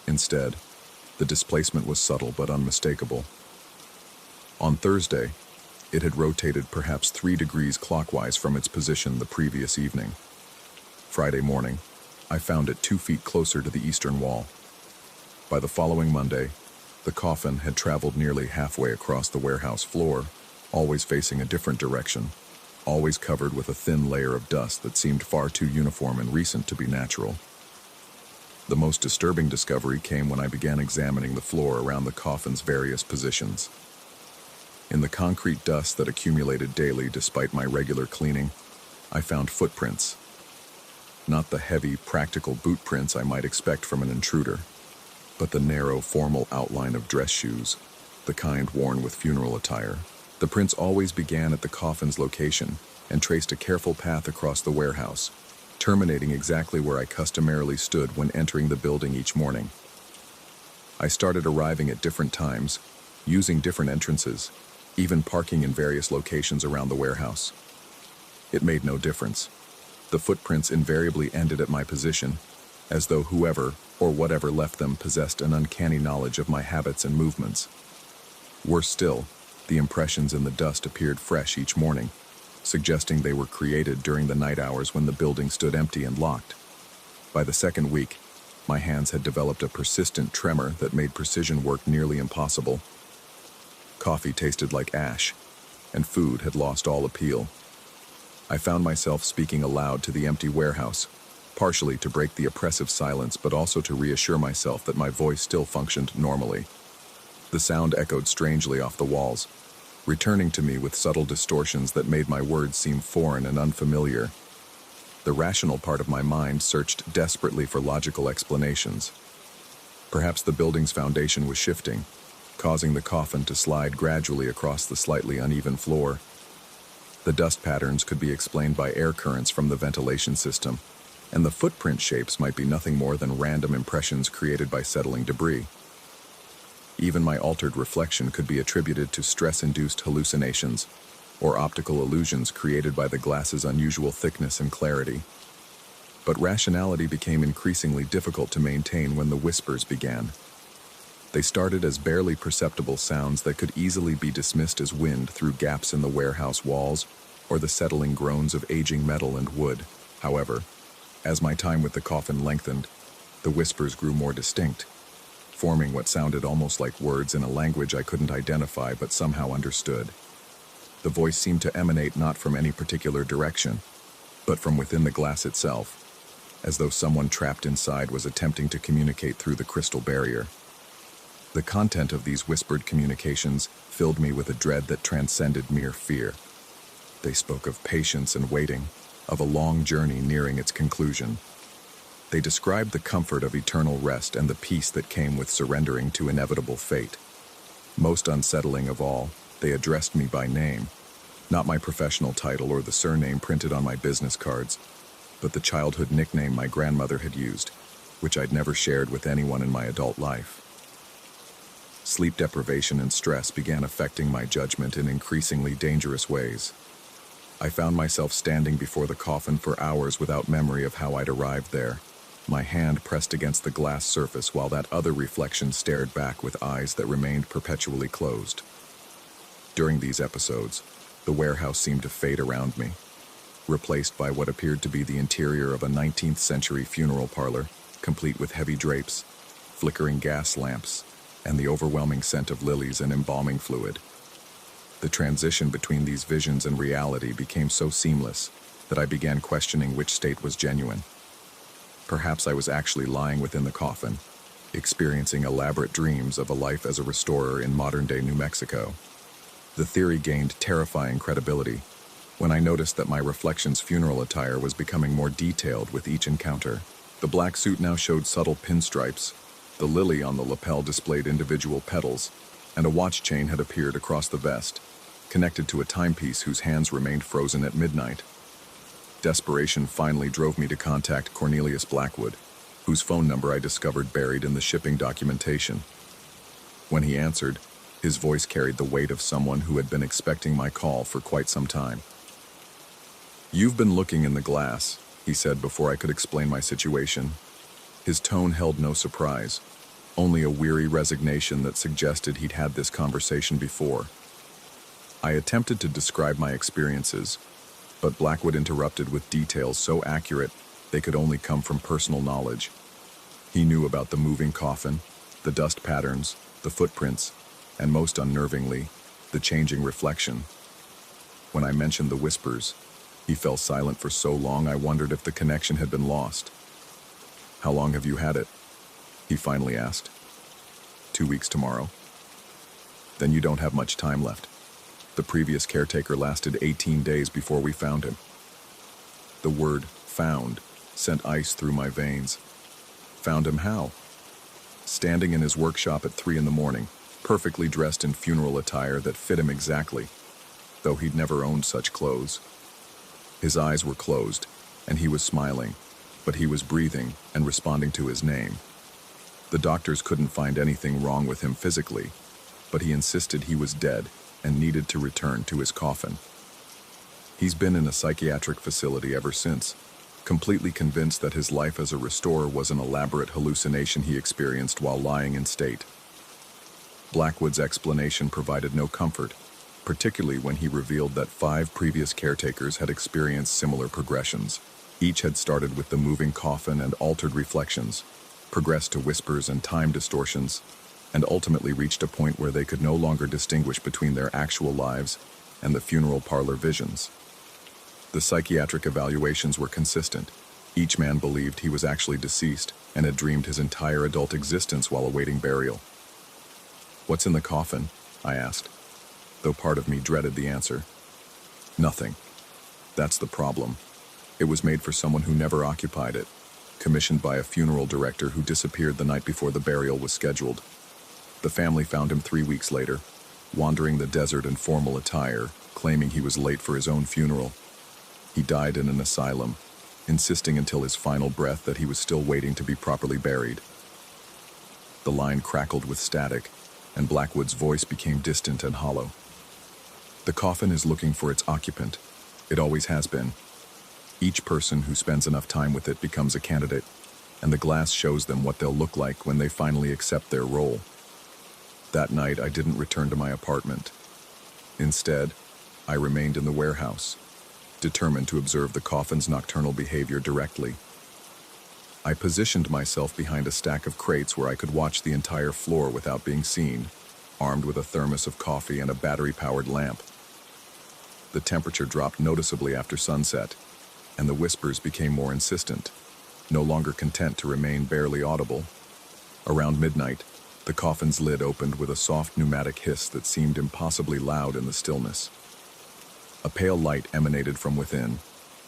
Instead, the displacement was subtle but unmistakable. On Thursday, it had rotated perhaps 3 degrees clockwise from its position the previous evening. Friday morning, I found it 2 feet closer to the eastern wall. By the following Monday, the coffin had traveled nearly halfway across the warehouse floor, always facing a different direction, always covered with a thin layer of dust that seemed far too uniform and recent to be natural. The most disturbing discovery came when I began examining the floor around the coffin's various positions. In the concrete dust that accumulated daily despite my regular cleaning, I found footprints. Not the heavy, practical boot prints I might expect from an intruder, but the narrow, formal outline of dress shoes, the kind worn with funeral attire. The prints always began at the coffin's location and traced a careful path across the warehouse, terminating exactly where I customarily stood when entering the building each morning. I started arriving at different times, using different entrances, even parking in various locations around the warehouse. It made no difference. The footprints invariably ended at my position, as though whoever or whatever left them possessed an uncanny knowledge of my habits and movements. Worse still, the impressions in the dust appeared fresh each morning, suggesting they were created during the night hours when the building stood empty and locked. By the second week, my hands had developed a persistent tremor that made precision work nearly impossible. Coffee tasted like ash, and food had lost all appeal. I found myself speaking aloud to the empty warehouse, partially to break the oppressive silence, but also to reassure myself that my voice still functioned normally. The sound echoed strangely off the walls, returning to me with subtle distortions that made my words seem foreign and unfamiliar. The rational part of my mind searched desperately for logical explanations. Perhaps the building's foundation was shifting, causing the coffin to slide gradually across the slightly uneven floor. The dust patterns could be explained by air currents from the ventilation system, and the footprint shapes might be nothing more than random impressions created by settling debris. Even my altered reflection could be attributed to stress-induced hallucinations, or optical illusions created by the glass's unusual thickness and clarity. But rationality became increasingly difficult to maintain when the whispers began. They started as barely perceptible sounds that could easily be dismissed as wind through gaps in the warehouse walls or the settling groans of aging metal and wood. However, as my time with the coffin lengthened, the whispers grew more distinct, forming what sounded almost like words in a language I couldn't identify but somehow understood. The voice seemed to emanate not from any particular direction, but from within the glass itself, as though someone trapped inside was attempting to communicate through the crystal barrier. The content of these whispered communications filled me with a dread that transcended mere fear. They spoke of patience and waiting, of a long journey nearing its conclusion. They described the comfort of eternal rest and the peace that came with surrendering to inevitable fate. Most unsettling of all, they addressed me by name, not my professional title or the surname printed on my business cards, but the childhood nickname my grandmother had used, which I'd never shared with anyone in my adult life. Sleep deprivation and stress began affecting my judgment in increasingly dangerous ways. I found myself standing before the coffin for hours without memory of how I'd arrived there, my hand pressed against the glass surface while that other reflection stared back with eyes that remained perpetually closed. During these episodes, the warehouse seemed to fade around me, replaced by what appeared to be the interior of a 19th century funeral parlor, complete with heavy drapes, flickering gas lamps, and the overwhelming scent of lilies and embalming fluid. The transition between these visions and reality became so seamless that I began questioning which state was genuine. Perhaps I was actually lying within the coffin, experiencing elaborate dreams of a life as a restorer in modern-day New Mexico. The theory gained terrifying credibility when I noticed that my reflection's funeral attire was becoming more detailed with each encounter. The black suit now showed subtle pinstripes, the lily on the lapel displayed individual petals, and a watch chain had appeared across the vest, connected to a timepiece whose hands remained frozen at midnight. Desperation finally drove me to contact Cornelius Blackwood, whose phone number I discovered buried in the shipping documentation. When he answered, his voice carried the weight of someone who had been expecting my call for quite some time. "You've been looking in the glass," he said before I could explain my situation. His tone held no surprise, only a weary resignation that suggested he'd had this conversation before. I attempted to describe my experiences, but Blackwood interrupted with details so accurate they could only come from personal knowledge. He knew about the moving coffin, the dust patterns, the footprints, and most unnervingly, the changing reflection. When I mentioned the whispers, he fell silent for so long I wondered if the connection had been lost. "How long have you had it?" he finally asked. 2 weeks tomorrow." "Then you don't have much time left. The previous caretaker lasted 18 days before we found him." The word "found" sent ice through my veins. Found him how? Standing in his workshop at 3 in the morning, perfectly dressed in funeral attire that fit him exactly, though he'd never owned such clothes. His eyes were closed, and he was smiling, but he was breathing and responding to his name. The doctors couldn't find anything wrong with him physically, but he insisted he was dead and needed to return to his coffin. He's been in a psychiatric facility ever since, completely convinced that his life as a restorer was an elaborate hallucination he experienced while lying in state. Blackwood's explanation provided no comfort, particularly when he revealed that 5 previous caretakers had experienced similar progressions. Each had started with the moving coffin and altered reflections, progressed to whispers and time distortions, and ultimately reached a point where they could no longer distinguish between their actual lives and the funeral parlor visions. The psychiatric evaluations were consistent. Each man believed he was actually deceased and had dreamed his entire adult existence while awaiting burial. "What's in the coffin?" I asked, though part of me dreaded the answer. "Nothing. That's the problem. It was made for someone who never occupied it, commissioned by a funeral director who disappeared the night before the burial was scheduled. The family found him 3 weeks later, wandering the desert in formal attire, claiming he was late for his own funeral. He died in an asylum, insisting until his final breath that he was still waiting to be properly buried." The line crackled with static, and Blackwood's voice became distant and hollow. "The coffin is looking for its occupant. It always has been. Each person who spends enough time with it becomes a candidate, and the glass shows them what they'll look like when they finally accept their role. That night, I didn't return to my apartment. Instead, I remained in the warehouse, determined to observe the coffin's nocturnal behavior directly. I positioned myself behind a stack of crates where I could watch the entire floor without being seen, armed with a thermos of coffee and a battery-powered lamp. The temperature dropped noticeably after sunset, and the whispers became more insistent, no longer content to remain barely audible. Around midnight, the coffin's lid opened with a soft pneumatic hiss that seemed impossibly loud in the stillness. A pale light emanated from within,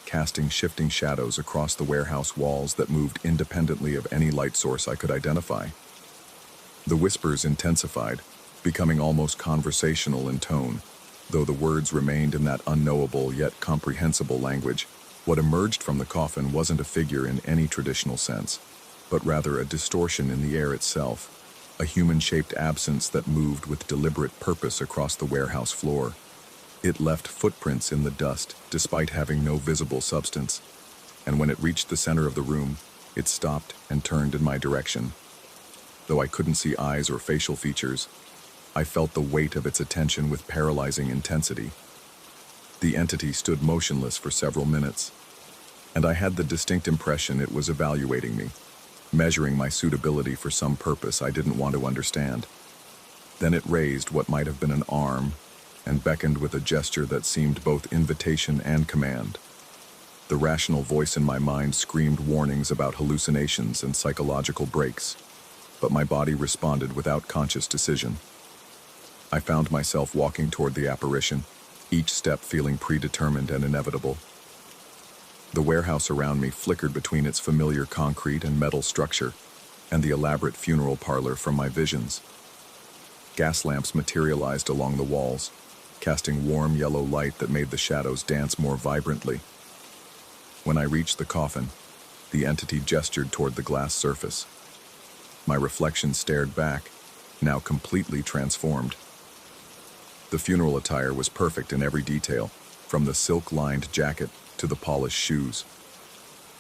casting shifting shadows across the warehouse walls that moved independently of any light source I could identify. The whispers intensified, becoming almost conversational in tone, though the words remained in that unknowable yet comprehensible language. What emerged from the coffin wasn't a figure in any traditional sense, but rather a distortion in the air itself, a human-shaped absence that moved with deliberate purpose across the warehouse floor. It left footprints in the dust, despite having no visible substance, and when it reached the center of the room, it stopped and turned in my direction. Though I couldn't see eyes or facial features, I felt the weight of its attention with paralyzing intensity. The entity stood motionless for several minutes, and I had the distinct impression it was evaluating me, measuring my suitability for some purpose I didn't want to understand. Then it raised what might have been an arm and beckoned with a gesture that seemed both invitation and command. The rational voice in my mind screamed warnings about hallucinations and psychological breaks, but my body responded without conscious decision. I found myself walking toward the apparition, each step feeling predetermined and inevitable. The warehouse around me flickered between its familiar concrete and metal structure and the elaborate funeral parlor from my visions. Gas lamps materialized along the walls, casting warm yellow light that made the shadows dance more vibrantly. When I reached the coffin, the entity gestured toward the glass surface. My reflection stared back, now completely transformed. The funeral attire was perfect in every detail, from the silk-lined jacket to the polished shoes.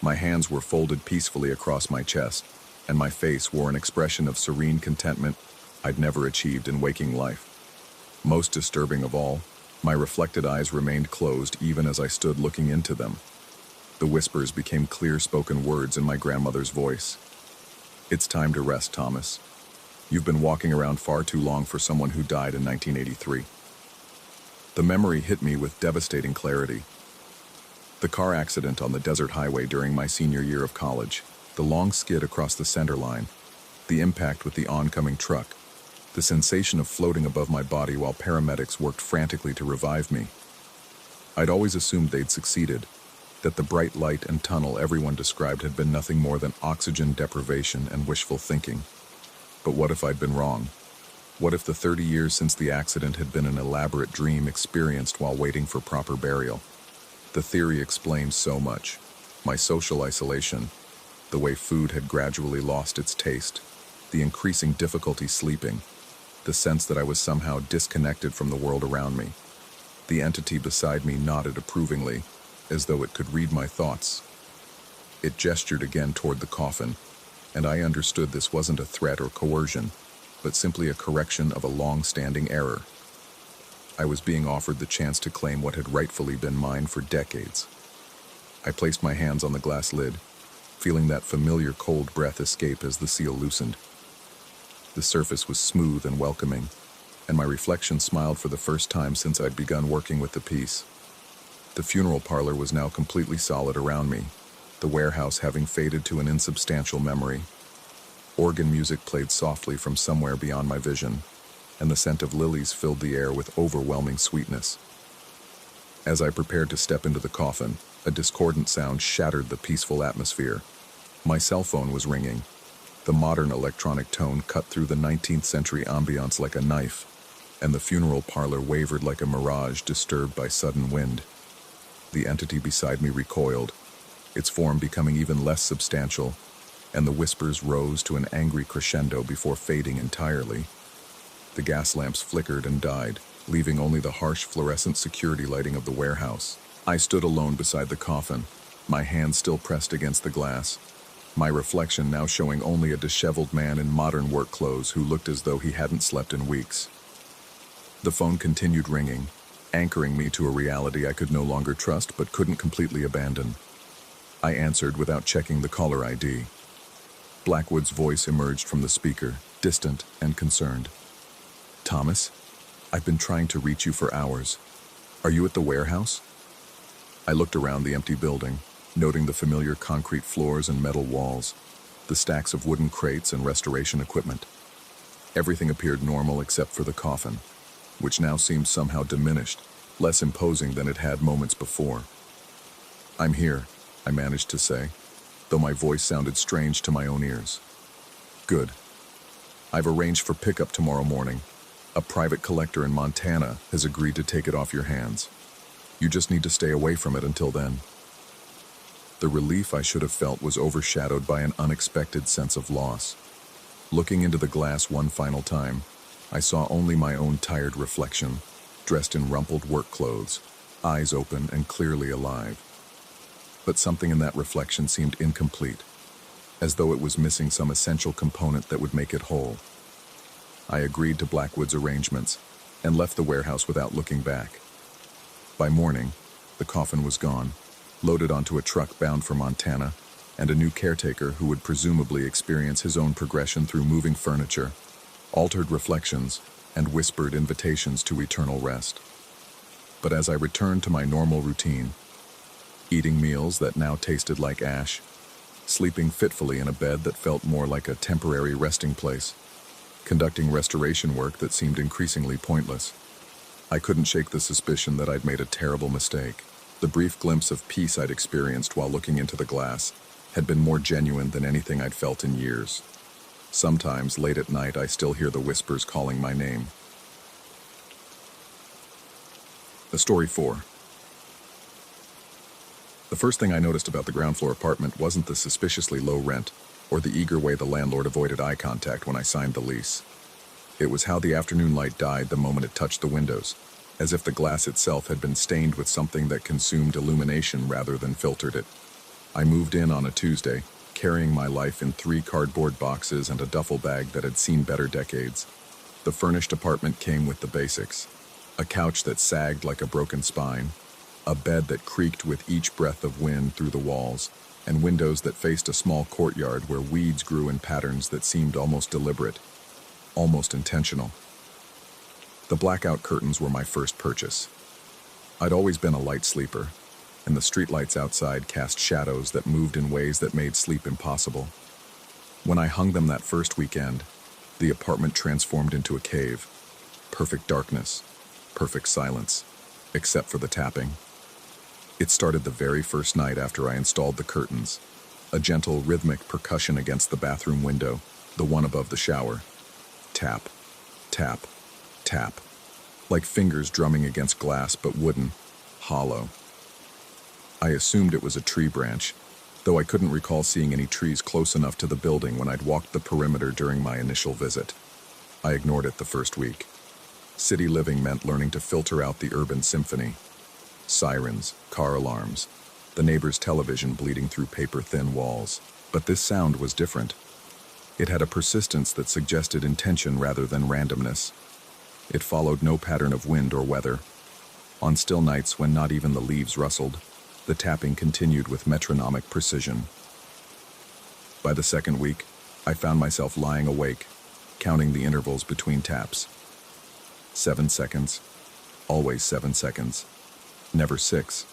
My hands were folded peacefully across my chest, and my face wore an expression of serene contentment I'd never achieved in waking life. Most disturbing of all, my reflected eyes remained closed even as I stood looking into them. The whispers became clear-spoken words in my grandmother's voice. "It's time to rest, Thomas. You've been walking around far too long for someone who died in 1983. The memory hit me with devastating clarity. The car accident on the desert highway during my senior year of college, the long skid across the center line, the impact with the oncoming truck, the sensation of floating above my body while paramedics worked frantically to revive me. I'd always assumed they'd succeeded, that the bright light and tunnel everyone described had been nothing more than oxygen deprivation and wishful thinking. But what if I'd been wrong? What if the 30 years since the accident had been an elaborate dream experienced while waiting for proper burial? The theory explained so much. My social isolation, the way food had gradually lost its taste, the increasing difficulty sleeping, the sense that I was somehow disconnected from the world around me. The entity beside me nodded approvingly, as though it could read my thoughts. It gestured again toward the coffin, and I understood this wasn't a threat or coercion, but simply a correction of a long-standing error. I was being offered the chance to claim what had rightfully been mine for decades. I placed my hands on the glass lid, feeling that familiar cold breath escape as the seal loosened. The surface was smooth and welcoming, and my reflection smiled for the first time since I'd begun working with the piece. The funeral parlor was now completely solid around me, the warehouse having faded to an insubstantial memory. Organ music played softly from somewhere beyond my vision, and the scent of lilies filled the air with overwhelming sweetness. As I prepared to step into the coffin, a discordant sound shattered the peaceful atmosphere. My cell phone was ringing. The modern electronic tone cut through the 19th century ambiance like a knife, and the funeral parlor wavered like a mirage disturbed by sudden wind. The entity beside me recoiled, its form becoming even less substantial, and the whispers rose to an angry crescendo before fading entirely. The gas lamps flickered and died, leaving only the harsh fluorescent security lighting of the warehouse. I stood alone beside the coffin, my hand still pressed against the glass, my reflection now showing only a disheveled man in modern work clothes who looked as though he hadn't slept in weeks. The phone continued ringing, anchoring me to a reality I could no longer trust but couldn't completely abandon. I answered without checking the caller ID. Blackwood's voice emerged from the speaker, distant and concerned. "Thomas, I've been trying to reach you for hours. Are you at the warehouse?" I looked around the empty building, noting the familiar concrete floors and metal walls, the stacks of wooden crates and restoration equipment. Everything appeared normal except for the coffin, which now seemed somehow diminished, less imposing than it had moments before. "I'm here," I managed to say, though my voice sounded strange to my own ears. "Good. I've arranged for pickup tomorrow morning. A private collector in Montana has agreed to take it off your hands. You just need to stay away from it until then." The relief I should have felt was overshadowed by an unexpected sense of loss. Looking into the glass one final time, I saw only my own tired reflection, dressed in rumpled work clothes, eyes open and clearly alive. But something in that reflection seemed incomplete, as though it was missing some essential component that would make it whole. I agreed to Blackwood's arrangements and left the warehouse without looking back. By morning, the coffin was gone, loaded onto a truck bound for Montana, and a new caretaker who would presumably experience his own progression through moving furniture, altered reflections, and whispered invitations to eternal rest. But as I returned to my normal routine, eating meals that now tasted like ash, sleeping fitfully in a bed that felt more like a temporary resting place, conducting restoration work that seemed increasingly pointless, I couldn't shake the suspicion that I'd made a terrible mistake. The brief glimpse of peace I'd experienced while looking into the glass had been more genuine than anything I'd felt in years. Sometimes, late at night, I still hear the whispers calling my name. The Story 4. The first thing I noticed about the ground floor apartment wasn't the suspiciously low rent or the eager way the landlord avoided eye contact when I signed the lease. It was how the afternoon light died the moment it touched the windows, as if the glass itself had been stained with something that consumed illumination rather than filtered it. I moved in on a Tuesday, carrying my life in 3 cardboard boxes and a duffel bag that had seen better decades. The furnished apartment came with the basics: a couch that sagged like a broken spine, a bed that creaked with each breath of wind through the walls, and windows that faced a small courtyard where weeds grew in patterns that seemed almost deliberate, almost intentional. The blackout curtains were my first purchase. I'd always been a light sleeper, and the streetlights outside cast shadows that moved in ways that made sleep impossible. When I hung them that first weekend, the apartment transformed into a cave. Perfect darkness, perfect silence, except for the tapping. It started the very first night after I installed the curtains, a gentle rhythmic percussion against the bathroom window, the one above the shower. Tap, tap, tap, like fingers drumming against glass but wooden, hollow. I assumed it was a tree branch, though I couldn't recall seeing any trees close enough to the building when I'd walked the perimeter during my initial visit. I ignored it the first week. City living meant learning to filter out the urban symphony. Sirens, car alarms, the neighbor's television bleeding through paper-thin walls. But this sound was different. It had a persistence that suggested intention rather than randomness. It followed no pattern of wind or weather. On still nights when not even the leaves rustled, the tapping continued with metronomic precision. By the second week, I found myself lying awake, counting the intervals between taps. 7 seconds, always 7 seconds. Never 6,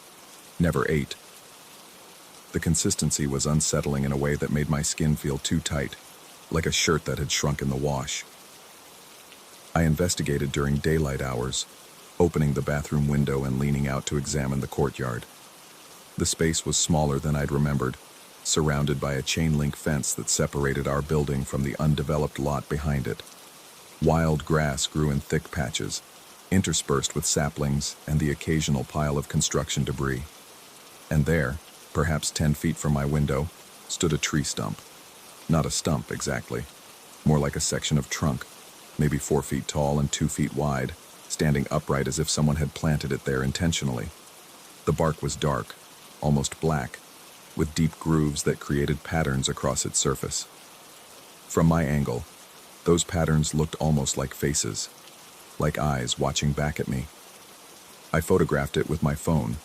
never 8. The consistency was unsettling in a way that made my skin feel too tight, like a shirt that had shrunk in the wash. I investigated during daylight hours, opening the bathroom window and leaning out to examine the courtyard. The space was smaller than I'd remembered, surrounded by a chain-link fence that separated our building from the undeveloped lot behind it. Wild grass grew in thick patches, interspersed with saplings and the occasional pile of construction debris. And there, perhaps 10 feet from my window, stood a tree stump. Not a stump, exactly. More like a section of trunk, maybe 4 feet tall and 2 feet wide, standing upright as if someone had planted it there intentionally. The bark was dark, almost black, with deep grooves that created patterns across its surface. From my angle, those patterns looked almost like faces, like eyes watching back at me. I photographed it with my phone,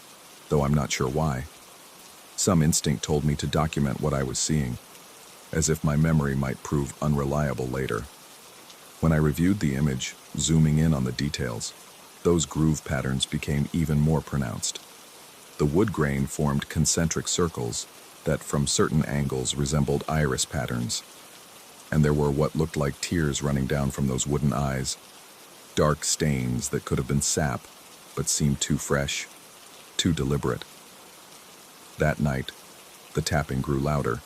though I'm not sure why. Some instinct told me to document what I was seeing, as if my memory might prove unreliable later. When I reviewed the image, zooming in on the details, those groove patterns became even more pronounced. The wood grain formed concentric circles that from certain angles resembled iris patterns, and there were what looked like tears running down from those wooden eyes, dark stains that could have been sap, but seemed too fresh, too deliberate. That night, the tapping grew louder.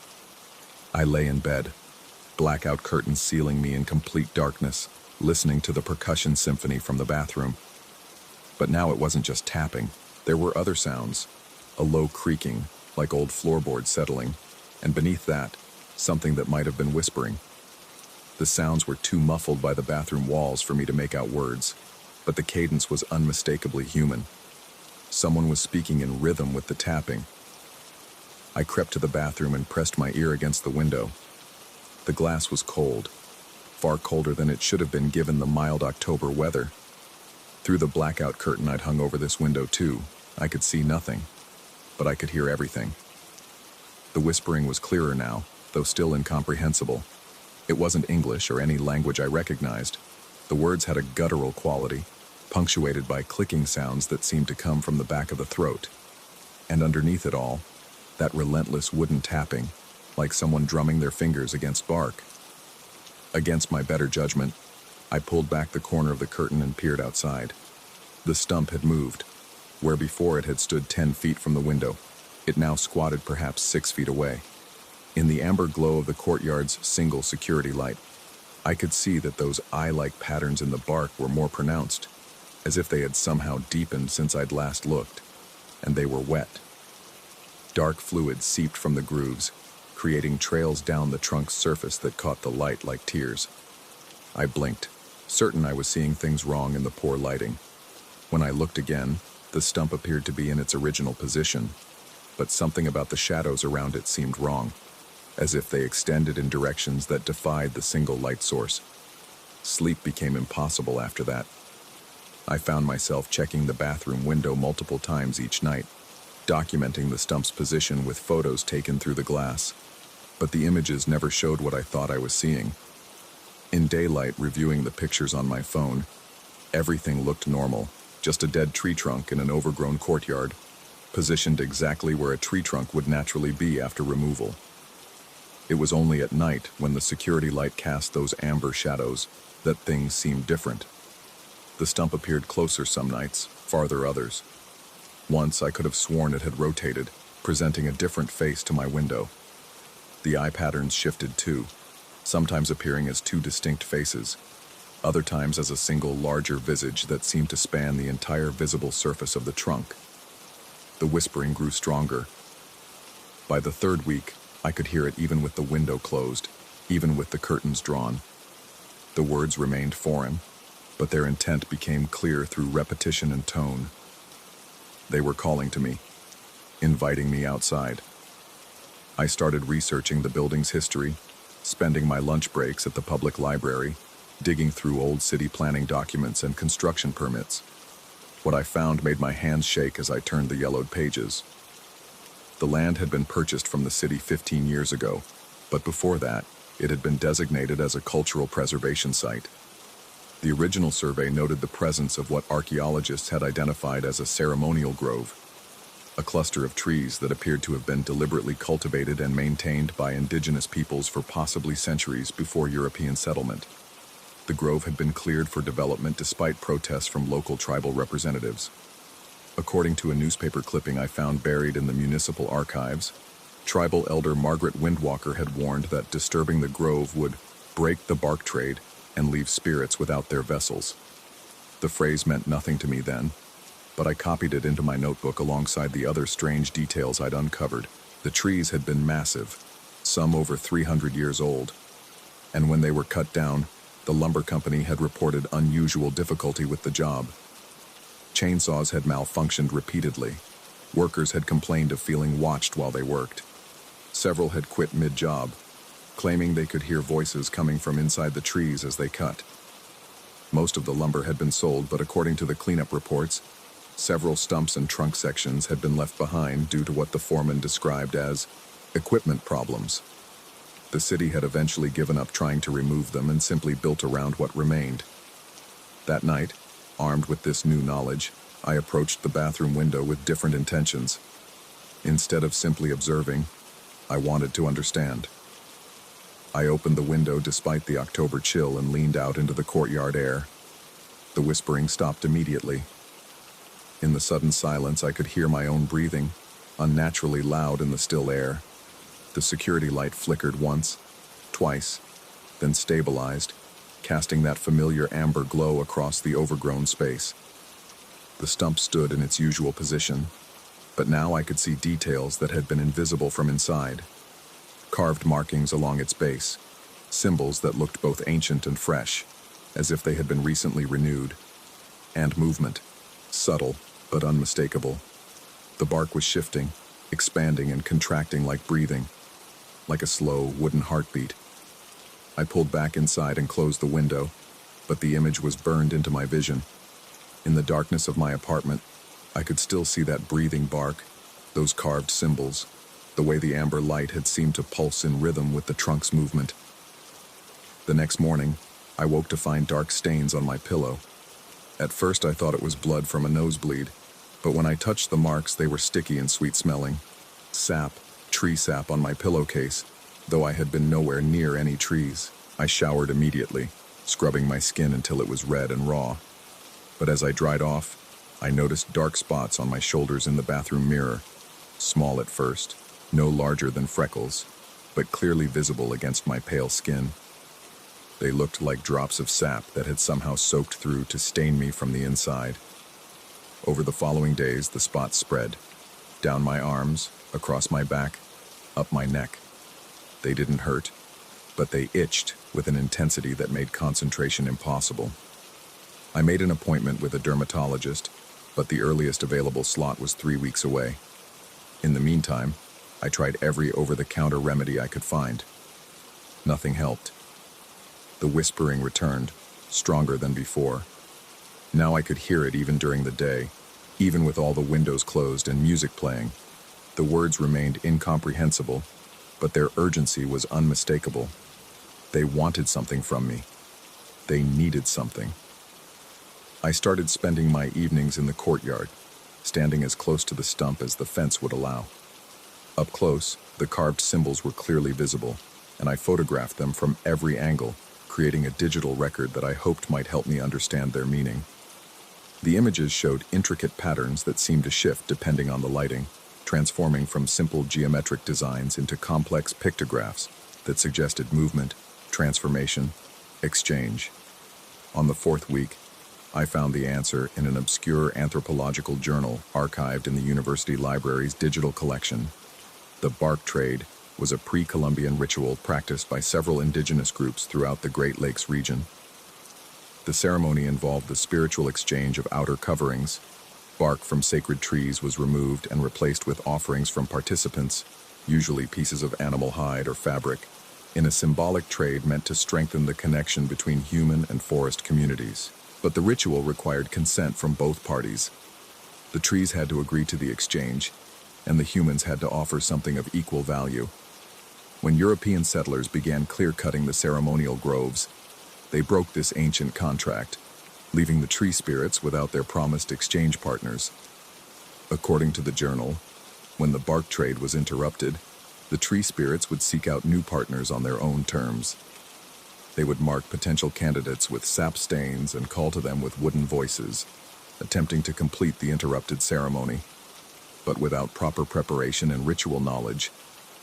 I lay in bed, blackout curtains sealing me in complete darkness, listening to the percussion symphony from the bathroom. But now it wasn't just tapping. There were other sounds, a low creaking, like old floorboards settling, and beneath that, something that might have been whispering. The sounds were too muffled by the bathroom walls for me to make out words, but the cadence was unmistakably human. Someone was speaking in rhythm with the tapping. I crept to the bathroom and pressed my ear against the window. The glass was cold, far colder than it should have been given the mild October weather. Through the blackout curtain I'd hung over this window too, I could see nothing, but I could hear everything. The whispering was clearer now, though still incomprehensible. It wasn't English or any language I recognized. The words had a guttural quality, punctuated by clicking sounds that seemed to come from the back of the throat. And underneath it all, that relentless wooden tapping, like someone drumming their fingers against bark. Against my better judgment, I pulled back the corner of the curtain and peered outside. The stump had moved. Where before it had stood 10 feet from the window, it now squatted perhaps 6 feet away. In the amber glow of the courtyard's single security light, I could see that those eye-like patterns in the bark were more pronounced, as if they had somehow deepened since I'd last looked, and they were wet. Dark fluid seeped from the grooves, creating trails down the trunk's surface that caught the light like tears. I blinked, certain I was seeing things wrong in the poor lighting. When I looked again, the stump appeared to be in its original position, but something about the shadows around it seemed wrong, as if they extended in directions that defied the single light source. Sleep became impossible after that. I found myself checking the bathroom window multiple times each night, documenting the stump's position with photos taken through the glass. But the images never showed what I thought I was seeing. In daylight, reviewing the pictures on my phone, everything looked normal, just a dead tree trunk in an overgrown courtyard, positioned exactly where a tree trunk would naturally be after removal. It was only at night, when the security light cast those amber shadows, that things seemed different. The stump appeared closer some nights, farther others. Once I could have sworn it had rotated, presenting a different face to my window. The eye patterns shifted too, sometimes appearing as two distinct faces, other times as a single larger visage that seemed to span the entire visible surface of the trunk. The whispering grew stronger. By the third week, I could hear it even with the window closed, even with the curtains drawn. The words remained foreign, but their intent became clear through repetition and tone. They were calling to me, inviting me outside. I started researching the building's history, spending my lunch breaks at the public library, digging through old city planning documents and construction permits. What I found made my hands shake as I turned the yellowed pages. The land had been purchased from the city 15 years ago, but before that, it had been designated as a cultural preservation site. The original survey noted the presence of what archaeologists had identified as a ceremonial grove, a cluster of trees that appeared to have been deliberately cultivated and maintained by indigenous peoples for possibly centuries before European settlement. The grove had been cleared for development despite protests from local tribal representatives. According to a newspaper clipping I found buried in the municipal archives, tribal elder Margaret Windwalker had warned that disturbing the grove would break the bark trade and leave spirits without their vessels. The phrase meant nothing to me then, but I copied it into my notebook alongside the other strange details I'd uncovered. The trees had been massive, some over 300 years old, and when they were cut down, the lumber company had reported unusual difficulty with the job. Chainsaws had malfunctioned repeatedly. Workers had complained of feeling watched while they worked. Several had quit mid-job, claiming they could hear voices coming from inside the trees as they cut. Most of the lumber had been sold, but according to the cleanup reports, several stumps and trunk sections had been left behind due to what the foreman described as equipment problems. The city had eventually given up trying to remove them and simply built around what remained. That night, armed with this new knowledge, I approached the bathroom window with different intentions. Instead of simply observing, I wanted to understand. I opened the window despite the October chill and leaned out into the courtyard air. The whispering stopped immediately. In the sudden silence, I could hear my own breathing, unnaturally loud in the still air. The security light flickered once, twice, then stabilized, casting that familiar amber glow across the overgrown space. The stump stood in its usual position, but now I could see details that had been invisible from inside. Carved markings along its base, symbols that looked both ancient and fresh, as if they had been recently renewed. And movement, subtle but unmistakable. The bark was shifting, expanding and contracting like breathing, like a slow, wooden heartbeat. I pulled back inside and closed the window, but the image was burned into my vision. In the darkness of my apartment, I could still see that breathing bark, those carved symbols, the way the amber light had seemed to pulse in rhythm with the trunk's movement. The next morning, I woke to find dark stains on my pillow. At first I thought it was blood from a nosebleed, but when I touched the marks, they were sticky and sweet-smelling. Sap, tree sap on my pillowcase, though I had been nowhere near any trees. I showered immediately, scrubbing my skin until it was red and raw. But as I dried off, I noticed dark spots on my shoulders in the bathroom mirror, small at first, no larger than freckles, but clearly visible against my pale skin. They looked like drops of sap that had somehow soaked through to stain me from the inside. Over the following days, the spots spread, down my arms, across my back, up my neck. They didn't hurt, but they itched with an intensity that made concentration impossible. I made an appointment with a dermatologist, but the earliest available slot was 3 weeks away. In the meantime, I tried every over-the-counter remedy I could find. Nothing helped. The whispering returned, stronger than before. Now I could hear it even during the day, even with all the windows closed and music playing. The words remained incomprehensible, but their urgency was unmistakable. They wanted something from me. They needed something. I started spending my evenings in the courtyard, standing as close to the stump as the fence would allow. Up close, the carved symbols were clearly visible, and I photographed them from every angle, creating a digital record that I hoped might help me understand their meaning. The images showed intricate patterns that seemed to shift depending on the lighting, transforming from simple geometric designs into complex pictographs that suggested movement, transformation, exchange. On the fourth week, I found the answer in an obscure anthropological journal archived in the university library's digital collection. The bark trade was a pre-Columbian ritual practiced by several indigenous groups throughout the Great Lakes region. The ceremony involved the spiritual exchange of outer coverings. Bark from sacred trees was removed and replaced with offerings from participants, usually pieces of animal hide or fabric, in a symbolic trade meant to strengthen the connection between human and forest communities. But the ritual required consent from both parties. The trees had to agree to the exchange, and the humans had to offer something of equal value. When European settlers began clear-cutting the ceremonial groves, they broke this ancient contract, leaving the tree spirits without their promised exchange partners. According to the journal, when the bark trade was interrupted, the tree spirits would seek out new partners on their own terms. They would mark potential candidates with sap stains and call to them with wooden voices, attempting to complete the interrupted ceremony. But without proper preparation and ritual knowledge,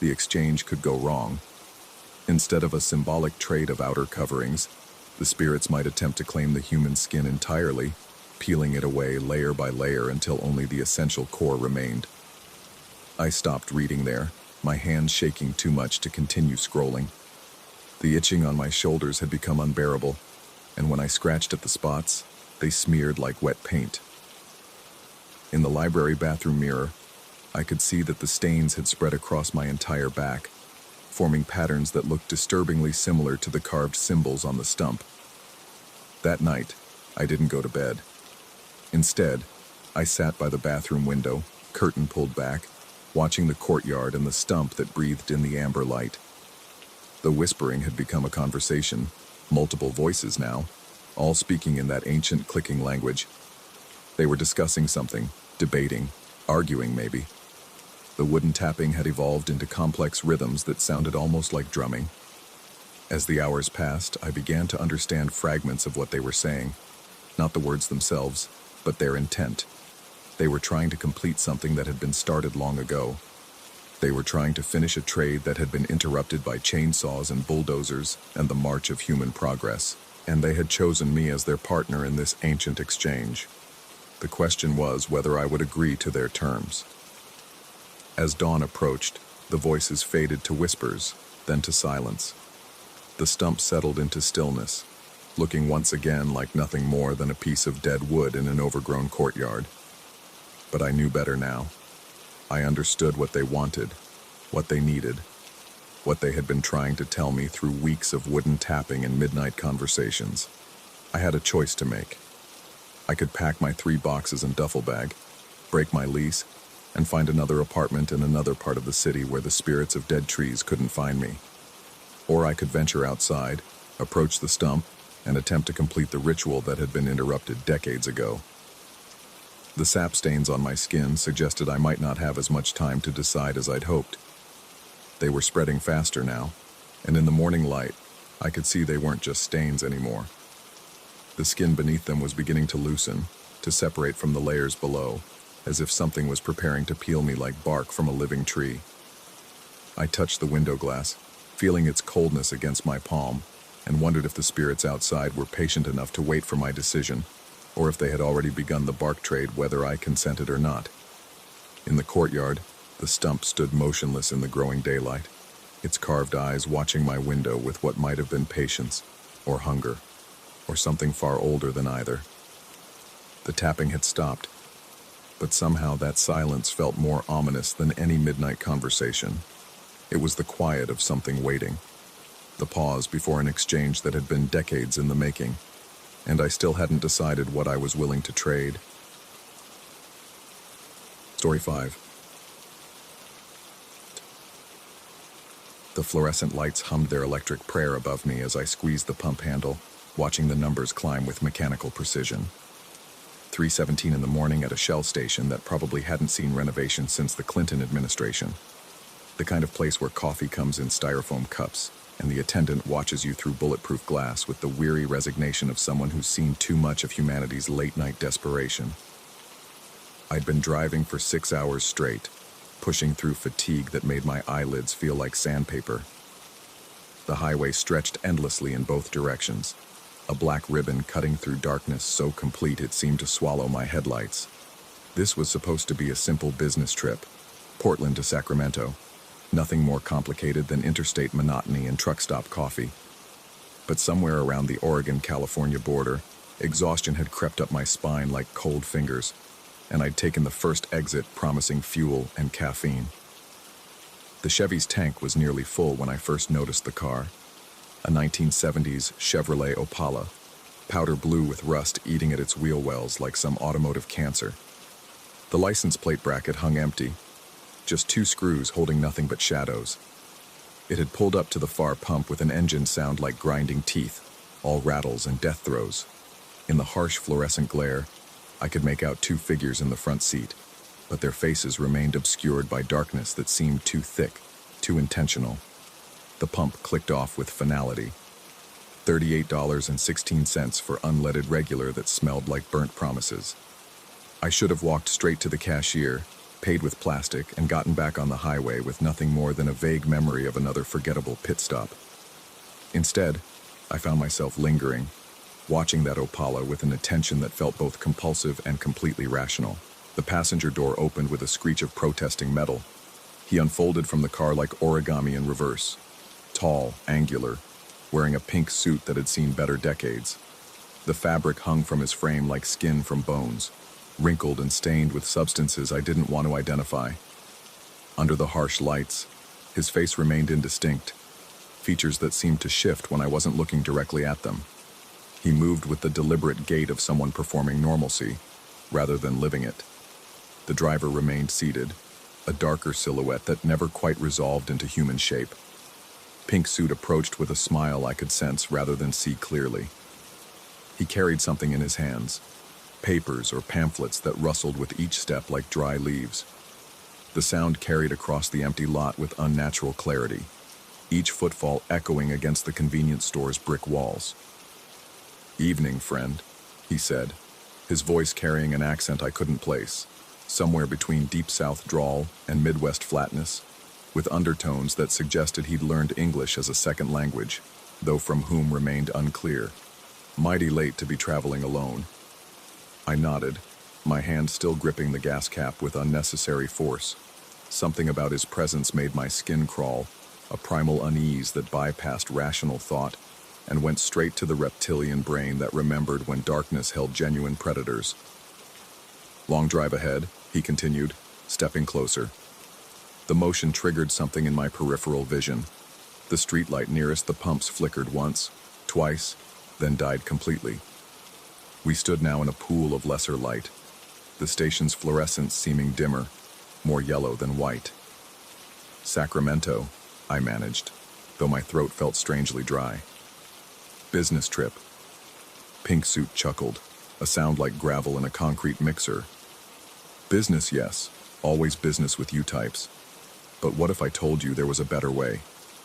the exchange could go wrong. Instead of a symbolic trade of outer coverings, the spirits might attempt to claim the human skin entirely, peeling it away layer by layer until only the essential core remained. I stopped reading there, my hands shaking too much to continue scrolling. The itching on my shoulders had become unbearable, and when I scratched at the spots, they smeared like wet paint. In the library bathroom mirror, I could see that the stains had spread across my entire back, forming patterns that looked disturbingly similar to the carved symbols on the stump. That night, I didn't go to bed. Instead, I sat by the bathroom window, curtain pulled back, watching the courtyard and the stump that breathed in the amber light. The whispering had become a conversation, multiple voices now, all speaking in that ancient clicking language. They were discussing something, debating, arguing maybe. The wooden tapping had evolved into complex rhythms that sounded almost like drumming. As the hours passed, I began to understand fragments of what they were saying, not the words themselves, but their intent. They were trying to complete something that had been started long ago. They were trying to finish a trade that had been interrupted by chainsaws and bulldozers and the march of human progress, and they had chosen me as their partner in this ancient exchange. The question was whether I would agree to their terms. As dawn approached, the voices faded to whispers, then to silence. The stump settled into stillness, looking once again like nothing more than a piece of dead wood in an overgrown courtyard. But I knew better now. I understood what they wanted, what they needed, what they had been trying to tell me through weeks of wooden tapping and midnight conversations. I had a choice to make. I could pack my 3 boxes and duffel bag, break my lease, and find another apartment in another part of the city where the spirits of dead trees couldn't find me. Or I could venture outside, approach the stump, and attempt to complete the ritual that had been interrupted decades ago. The sap stains on my skin suggested I might not have as much time to decide as I'd hoped. They were spreading faster now, and in the morning light, I could see they weren't just stains anymore. The skin beneath them was beginning to loosen, to separate from the layers below, as if something was preparing to peel me like bark from a living tree. I touched the window glass, feeling its coldness against my palm, and wondered if the spirits outside were patient enough to wait for my decision, or if they had already begun the bark trade whether I consented or not. In the courtyard, the stump stood motionless in the growing daylight, its carved eyes watching my window with what might have been patience, or hunger, or something far older than either. The tapping had stopped, But somehow that silence felt more ominous than any midnight conversation. It was the quiet of something waiting, the pause before an exchange that had been decades in the making, and I still hadn't decided what I was willing to trade. Story 5. The fluorescent lights hummed their electric prayer above me as I squeezed the pump handle, watching the numbers climb with mechanical precision. 3:17 in the morning at a Shell station that probably hadn't seen renovation since the Clinton administration. The kind of place where coffee comes in styrofoam cups, and the attendant watches you through bulletproof glass with the weary resignation of someone who's seen too much of humanity's late-night desperation. I'd been driving for 6 hours straight, pushing through fatigue that made my eyelids feel like sandpaper. The highway stretched endlessly in both directions, a black ribbon cutting through darkness so complete it seemed to swallow my headlights. This was supposed to be a simple business trip, Portland to Sacramento, nothing more complicated than interstate monotony and truck stop coffee. But somewhere around the Oregon-California border, exhaustion had crept up my spine like cold fingers, and I'd taken the first exit promising fuel and caffeine. The Chevy's tank was nearly full when I first noticed the car, a 1970s Chevrolet Opala, powder blue with rust eating at its wheel wells like some automotive cancer. The license plate bracket hung empty, just 2 screws holding nothing but shadows. It had pulled up to the far pump with an engine sound like grinding teeth, all rattles and death throes. In the harsh fluorescent glare, I could make out 2 figures in the front seat, but their faces remained obscured by darkness that seemed too thick, too intentional. The pump clicked off with finality. $38.16 for unleaded regular that smelled like burnt promises. I should have walked straight to the cashier, paid with plastic, and gotten back on the highway with nothing more than a vague memory of another forgettable pit stop. Instead, I found myself lingering, watching that Opala with an attention that felt both compulsive and completely rational. The passenger door opened with a screech of protesting metal. He unfolded from the car like origami in reverse. Tall, angular, wearing a pink suit that had seen better decades. The fabric hung from his frame like skin from bones, wrinkled and stained with substances I didn't want to identify. Under the harsh lights, his face remained indistinct, features that seemed to shift when I wasn't looking directly at them. He moved with the deliberate gait of someone performing normalcy, rather than living it. The driver remained seated, a darker silhouette that never quite resolved into human shape. Pink suit approached with a smile I could sense rather than see clearly. He carried something in his hands, papers or pamphlets that rustled with each step like dry leaves. The sound carried across the empty lot with unnatural clarity, each footfall echoing against the convenience store's brick walls. "Evening, friend," he said, his voice carrying an accent I couldn't place, somewhere between Deep South drawl and Midwest flatness, with undertones that suggested he'd learned English as a second language, though from whom remained unclear. Mighty late to be traveling alone. I nodded, my hand still gripping the gas cap with unnecessary force. Something about his presence made my skin crawl, a primal unease that bypassed rational thought and went straight to the reptilian brain that remembered when darkness held genuine predators. "Long drive ahead," he continued, stepping closer. The motion triggered something in my peripheral vision. The streetlight nearest the pumps flickered once, twice, then died completely. We stood now in a pool of lesser light, the station's fluorescence seeming dimmer, more yellow than white. "Sacramento," I managed, though my throat felt strangely dry. "Business trip." Pink suit chuckled, a sound like gravel in a concrete mixer. "Business, yes. Always business with you types. But what if I told you there was a better way?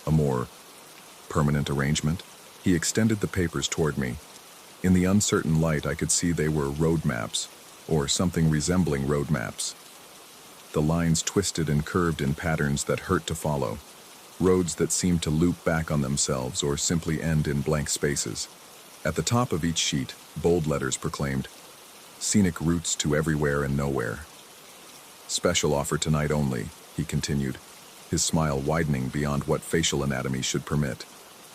A more permanent arrangement?" He extended the papers toward me. In the uncertain light, I could see they were road maps, or something resembling road maps. The lines twisted and curved in patterns that hurt to follow, roads that seemed to loop back on themselves or simply end in blank spaces. At the top of each sheet, bold letters proclaimed, "Scenic routes to everywhere and nowhere." "Special offer tonight only," he continued, his smile widening beyond what facial anatomy should permit.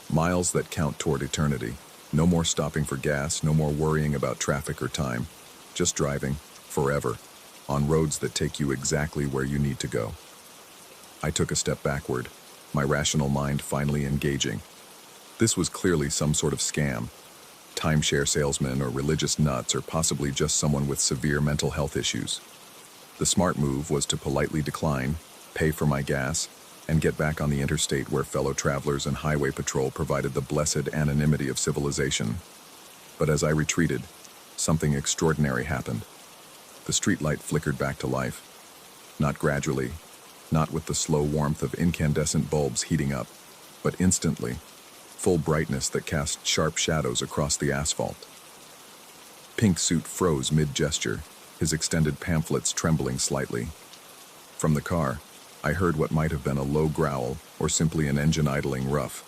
"Miles that count toward eternity. No more stopping for gas, no more worrying about traffic or time. Just driving, forever." on roads that take you exactly where you need to go. I took a step backward, my rational mind finally engaging. This was clearly some sort of scam. Timeshare salesman or religious nuts, or possibly just someone with severe mental health issues. The smart move was to politely decline, pay for my gas, and get back on the interstate where fellow travelers and highway patrol provided the blessed anonymity of civilization. But as I retreated, something extraordinary happened. The streetlight flickered back to life. Not gradually, not with the slow warmth of incandescent bulbs heating up, but instantly, full brightness that cast sharp shadows across the asphalt. Pink Suit froze mid-gesture, his extended pamphlets trembling slightly. From the car, I heard what might have been a low growl or simply an engine idling rough.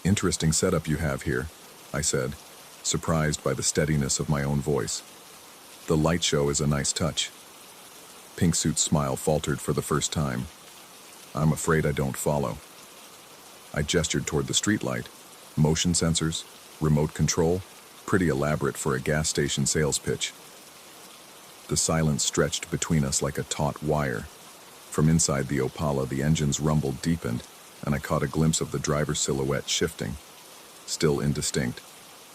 "Interesting setup you have here," I said, surprised by the steadiness of my own voice. "The light show is a nice touch." Pink Suit's smile faltered for the first time. "I'm afraid I don't follow." I gestured toward the streetlight. Motion sensors, remote control, pretty elaborate for a gas station sales pitch. The silence stretched between us like a taut wire. From inside the Opala, the engine's rumble deepened, and I caught a glimpse of the driver's silhouette shifting. Still indistinct,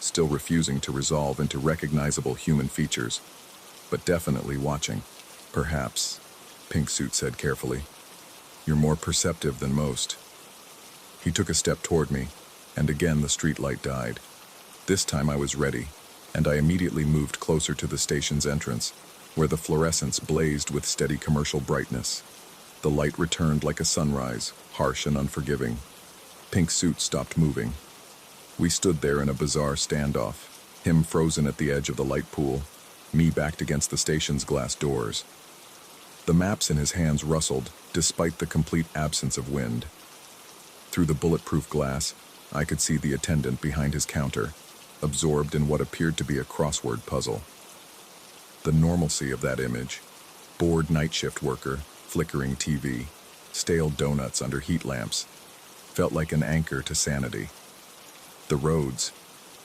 still refusing to resolve into recognizable human features, but definitely watching. "Perhaps," Pink Suit said carefully. "You're more perceptive than most." He took a step toward me, and again the streetlight died. This time I was ready, and I immediately moved closer to the station's entrance, where the fluorescents blazed with steady commercial brightness. The light returned like a sunrise, harsh and unforgiving. Pink Suit stopped moving. We stood there in a bizarre standoff, him frozen at the edge of the light pool, me backed against the station's glass doors. The maps in his hands rustled, despite the complete absence of wind. Through the bulletproof glass, I could see the attendant behind his counter, absorbed in what appeared to be a crossword puzzle. The normalcy of that image, bored night shift worker, flickering TV, stale donuts under heat lamps, felt like an anchor to sanity. "The roads,"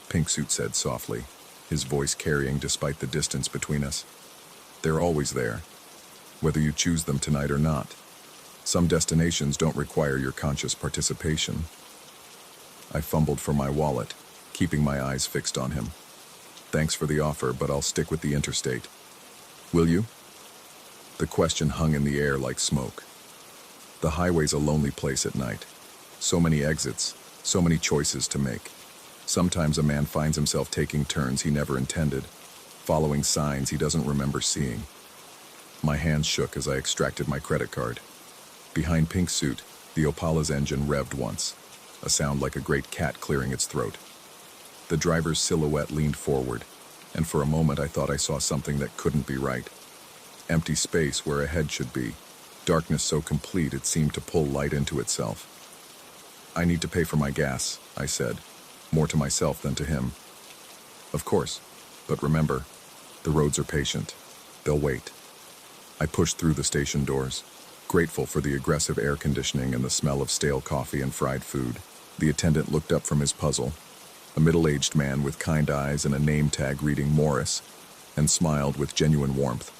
Pink Suit said softly, his voice carrying despite the distance between us. "They're always there, whether you choose them tonight or not. Some destinations don't require your conscious participation." I fumbled for my wallet, keeping my eyes fixed on him. "Thanks for the offer, but I'll stick with the interstate." "Will you?" The question hung in the air like smoke. The highway's a lonely place at night. So many exits, so many choices to make. Sometimes a man finds himself taking turns he never intended, following signs he doesn't remember seeing. My hands shook as I extracted my credit card. Behind Pink Suit, the Opala's engine revved once, a sound like a great cat clearing its throat. The driver's silhouette leaned forward, and for a moment I thought I saw something that couldn't be right. Empty space where a head should be, darkness so complete it seemed to pull light into itself. "I need to pay for my gas," I said, more to myself than to him. "Of course, but remember, the roads are patient. They'll wait." I pushed through the station doors, grateful for the aggressive air conditioning and the smell of stale coffee and fried food. The attendant looked up from his puzzle, a middle-aged man with kind eyes and a name tag reading Morris, and smiled with genuine warmth.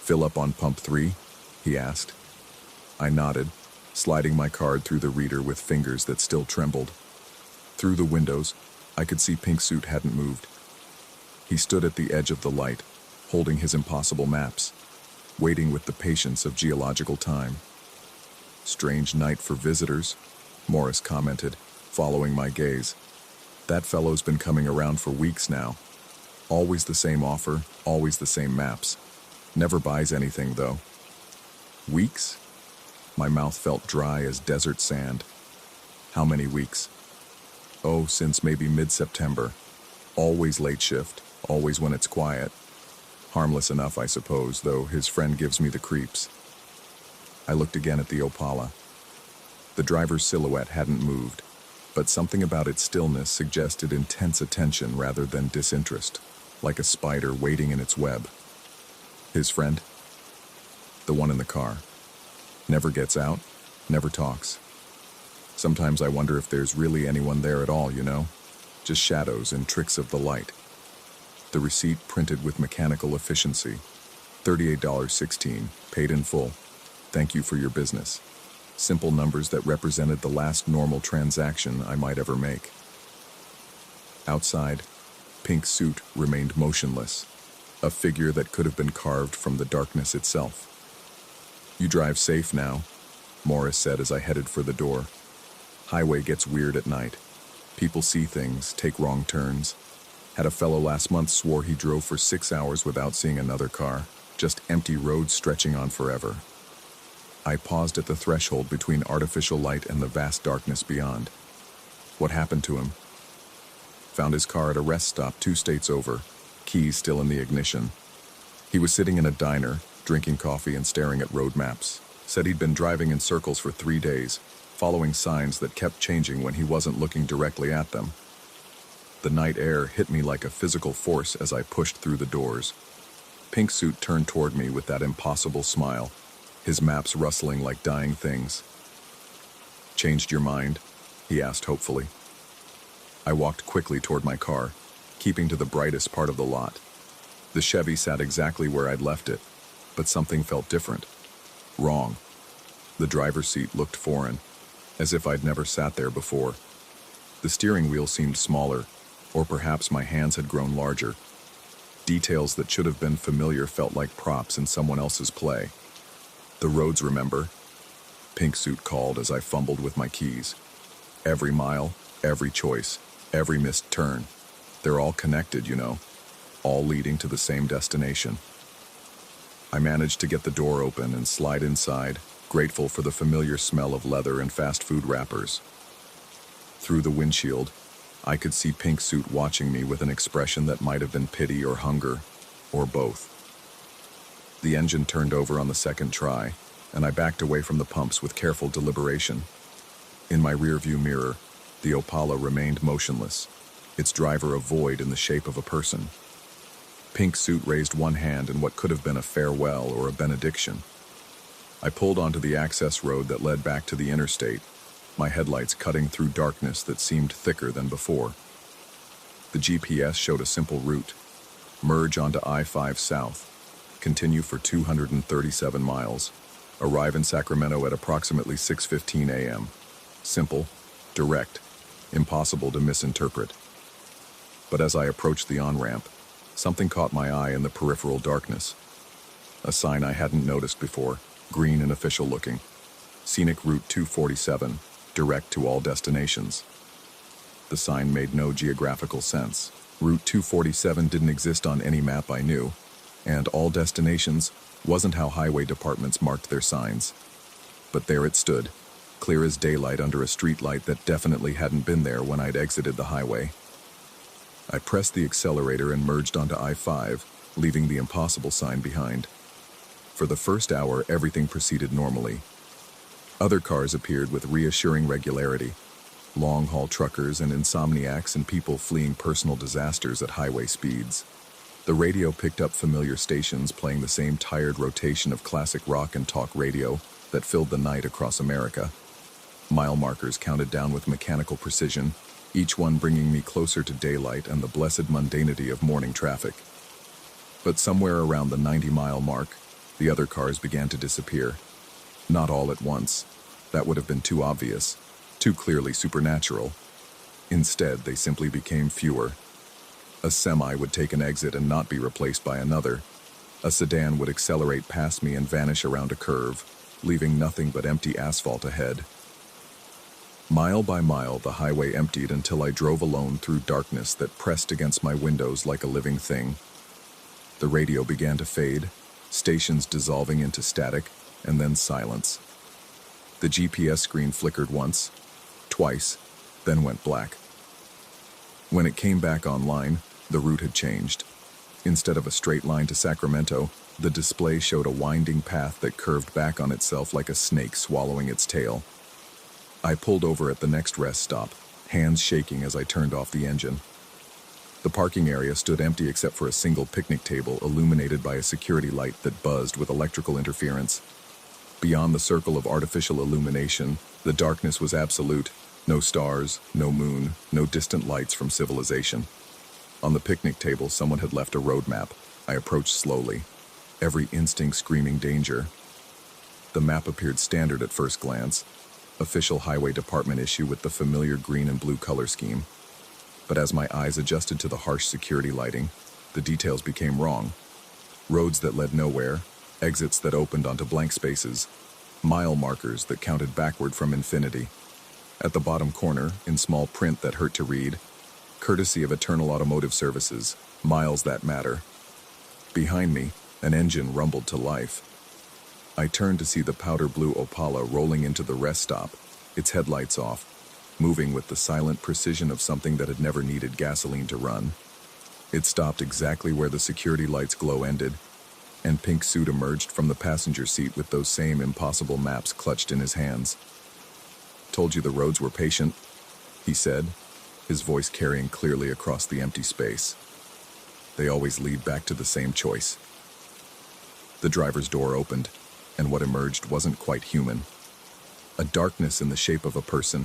"Fill up on pump 3? He asked. I nodded, sliding my card through the reader with fingers that still trembled. Through the windows, I could see Pink Suit hadn't moved. He stood at the edge of the light, holding his impossible maps, waiting with the patience of geological time. "Strange night for visitors," Morris commented, following my gaze. "That fellow's been coming around for weeks now. Always the same offer, always the same maps. Never buys anything, though." "Weeks?" My mouth felt dry as desert sand. "How many weeks?" "Oh, since maybe mid-September. Always late shift, always when it's quiet. Harmless enough, I suppose, though his friend gives me the creeps." I looked again at the Opala. The driver's silhouette hadn't moved, but something about its stillness suggested intense attention rather than disinterest, like a spider waiting in its web. "His friend?" "The one in the car. Never gets out, never talks. Sometimes I wonder if there's really anyone there at all, you know? Just shadows and tricks of the light." The receipt printed with mechanical efficiency. $38.16, paid in full. Thank you for your business. Simple numbers that represented the last normal transaction I might ever make. Outside, Pink Suit remained motionless, a figure that could have been carved from the darkness itself. You drive safe now, Morris said as I headed for the door. Highway gets weird at night. People see things, take wrong turns. Had a fellow last month swore he drove for 6 hours without seeing another car, just empty roads stretching on forever. I paused at the threshold between artificial light and the vast darkness beyond. What happened to him? Found his car at a rest stop 2 states over, keys still in the ignition. He was sitting in a diner, drinking coffee and staring at road maps. Said he'd been driving in circles for 3 days, following signs that kept changing when he wasn't looking directly at them. The night air hit me like a physical force as I pushed through the doors. Pink Suit turned toward me with that impossible smile, his maps rustling like dying things. Changed your mind? He asked hopefully. I walked quickly toward my car, keeping to the brightest part of the lot. The Chevy sat exactly where I'd left it, but something felt different. Wrong. The driver's seat looked foreign, as if I'd never sat there before. The steering wheel seemed smaller, or perhaps my hands had grown larger. Details that should have been familiar felt like props in someone else's play. The roads, remember? Pink Suit called as I fumbled with my keys. Every mile, every choice, every missed turn. They're all connected, you know, all leading to the same destination. I managed to get the door open and slide inside, grateful for the familiar smell of leather and fast food wrappers. Through the windshield, I could see Pink Suit watching me with an expression that might have been pity or hunger, or both. The engine turned over on the second try, and I backed away from the pumps with careful deliberation. In my rearview mirror, the Opala remained motionless, its driver a void in the shape of a person. Pink Suit raised one hand in what could have been a farewell or a benediction. I pulled onto the access road that led back to the interstate, my headlights cutting through darkness that seemed thicker than before. The GPS showed a simple route. Merge onto I-5 south, continue for 237 miles, arrive in Sacramento at approximately 6:15 a.m. Simple, direct, impossible to misinterpret. But as I approached the on-ramp, something caught my eye in the peripheral darkness. A sign I hadn't noticed before, green and official looking. Scenic Route 247, direct to all destinations. The sign made no geographical sense. Route 247 didn't exist on any map I knew, and all destinations wasn't how highway departments marked their signs. But there it stood, clear as daylight under a streetlight that definitely hadn't been there when I'd exited the highway. I pressed the accelerator and merged onto I-5, leaving the impossible sign behind. For the first hour, everything proceeded normally. Other cars appeared with reassuring regularity. Long-haul truckers and insomniacs and people fleeing personal disasters at highway speeds. The radio picked up familiar stations playing the same tired rotation of classic rock and talk radio that filled the night across America. Mile markers counted down with mechanical precision, each one bringing me closer to daylight and the blessed mundanity of morning traffic. But somewhere around the 90-mile mark, the other cars began to disappear. Not all at once. That would have been too obvious, too clearly supernatural. Instead, they simply became fewer. A semi would take an exit and not be replaced by another. A sedan would accelerate past me and vanish around a curve, leaving nothing but empty asphalt ahead. Mile by mile, the highway emptied until I drove alone through darkness that pressed against my windows like a living thing. The radio began to fade, stations dissolving into static, and then silence. The GPS screen flickered once, twice, then went black. When it came back online, the route had changed. Instead of a straight line to Sacramento, the display showed a winding path that curved back on itself like a snake swallowing its tail. I pulled over at the next rest stop, hands shaking as I turned off the engine. The parking area stood empty except for a single picnic table illuminated by a security light that buzzed with electrical interference. Beyond the circle of artificial illumination, the darkness was absolute. No stars, no moon, no distant lights from civilization. On the picnic table, someone had left a road map. I approached slowly. every instinct screaming danger. The map appeared standard at first glance, official highway department issue with the familiar green and blue color scheme. But as my eyes adjusted to the harsh security lighting, the details became wrong. Roads that led nowhere, exits that opened onto blank spaces, mile markers that counted backward from infinity. At the bottom corner, in small print that hurt to read, courtesy of Eternal Automotive Services, miles that matter. Behind me, an engine rumbled to life. I turned to see the powder blue Opala rolling into the rest stop, its headlights off, moving with the silent precision of something that had never needed gasoline to run. It stopped exactly where the security light's glow ended, and Pink Suit emerged from the passenger seat with those same impossible maps clutched in his hands. "Told you the roads were patient," he said, his voice carrying clearly across the empty space. "They always lead back to the same choice." The driver's door opened, and what emerged wasn't quite human. A darkness in the shape of a person,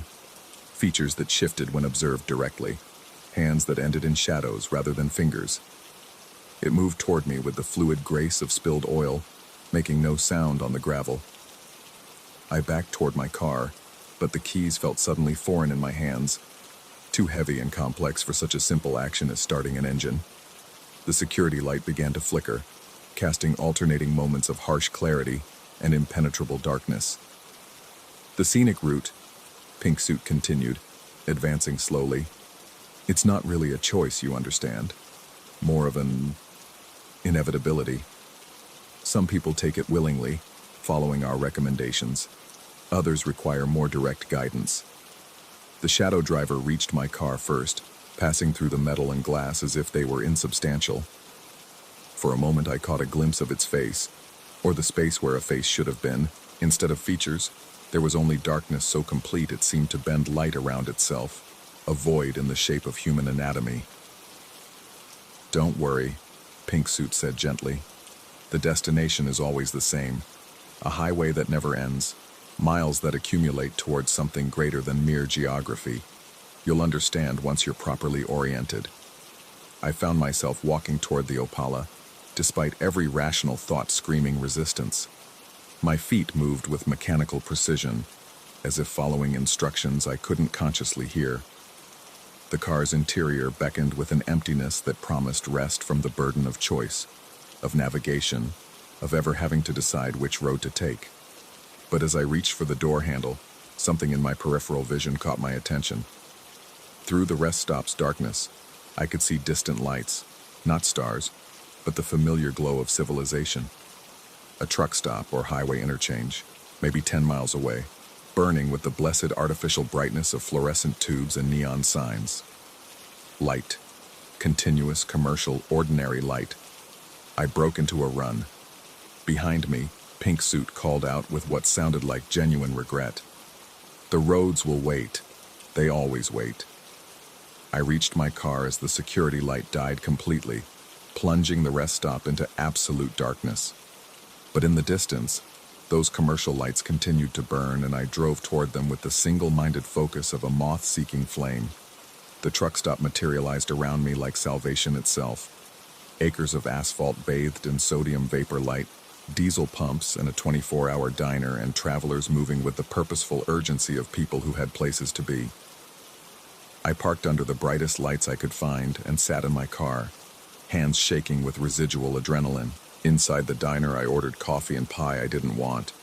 features that shifted when observed directly, hands that ended in shadows rather than fingers. It moved toward me with the fluid grace of spilled oil, making no sound on the gravel. I backed toward my car, but the keys felt suddenly foreign in my hands, too heavy and complex for such a simple action as starting an engine. The security light began to flicker, casting alternating moments of harsh clarity and impenetrable darkness. "The scenic route," Pink Suit continued, advancing slowly. "It's not really a choice, you understand. More of an inevitability. Some people take it willingly, following our recommendations. Others require more direct guidance." The shadow driver reached my car first, passing through the metal and glass as if they were insubstantial. For a moment I caught a glimpse of its face, or the space where a face should have been. Instead of features, there was only darkness so complete it seemed to bend light around itself, a void in the shape of human anatomy. "Don't worry," Pink Suit said gently. "The destination is always the same, a highway that never ends, miles that accumulate towards something greater than mere geography. You'll understand once you're properly oriented." I found myself walking toward the Opala, despite every rational thought screaming resistance. My feet moved with mechanical precision, as if following instructions I couldn't consciously hear. The car's interior beckoned with an emptiness that promised rest from the burden of choice, of navigation, of ever having to decide which road to take. But as I reached for the door handle, something in my peripheral vision caught my attention. Through the rest stop's darkness, I could see distant lights, not stars, but the familiar glow of civilization. A truck stop or highway interchange, maybe 10 miles away, burning with the blessed artificial brightness of fluorescent tubes and neon signs. Light. Continuous, commercial, ordinary light. I broke into a run. Behind me, Pink Suit called out with what sounded like genuine regret. "The roads will wait. They always wait." I reached my car as the security light died completely, plunging the rest stop into absolute darkness. But in the distance, those commercial lights continued to burn, and I drove toward them with the single-minded focus of a moth-seeking flame. The truck stop materialized around me like salvation itself. Acres of asphalt bathed in sodium vapor light, diesel pumps, and a 24-hour diner, and travelers moving with the purposeful urgency of people who had places to be. I parked under the brightest lights I could find and sat in my car, hands shaking with residual adrenaline. Inside the diner, I ordered coffee and pie I didn't want,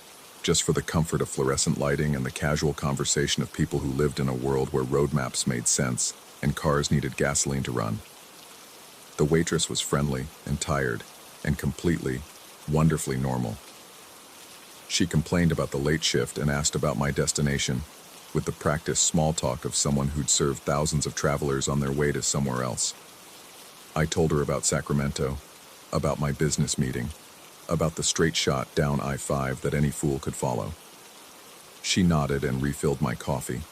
just for the comfort of fluorescent lighting and the casual conversation of people who lived in a world where road maps made sense and cars needed gasoline to run. The waitress was friendly and tired and completely, wonderfully normal. She complained about the late shift and asked about my destination, with the practiced small talk of someone who'd served thousands of travelers on their way to somewhere else. I told her about Sacramento, about my business meeting, about the straight shot down I-5 that any fool could follow. She nodded and refilled my coffee,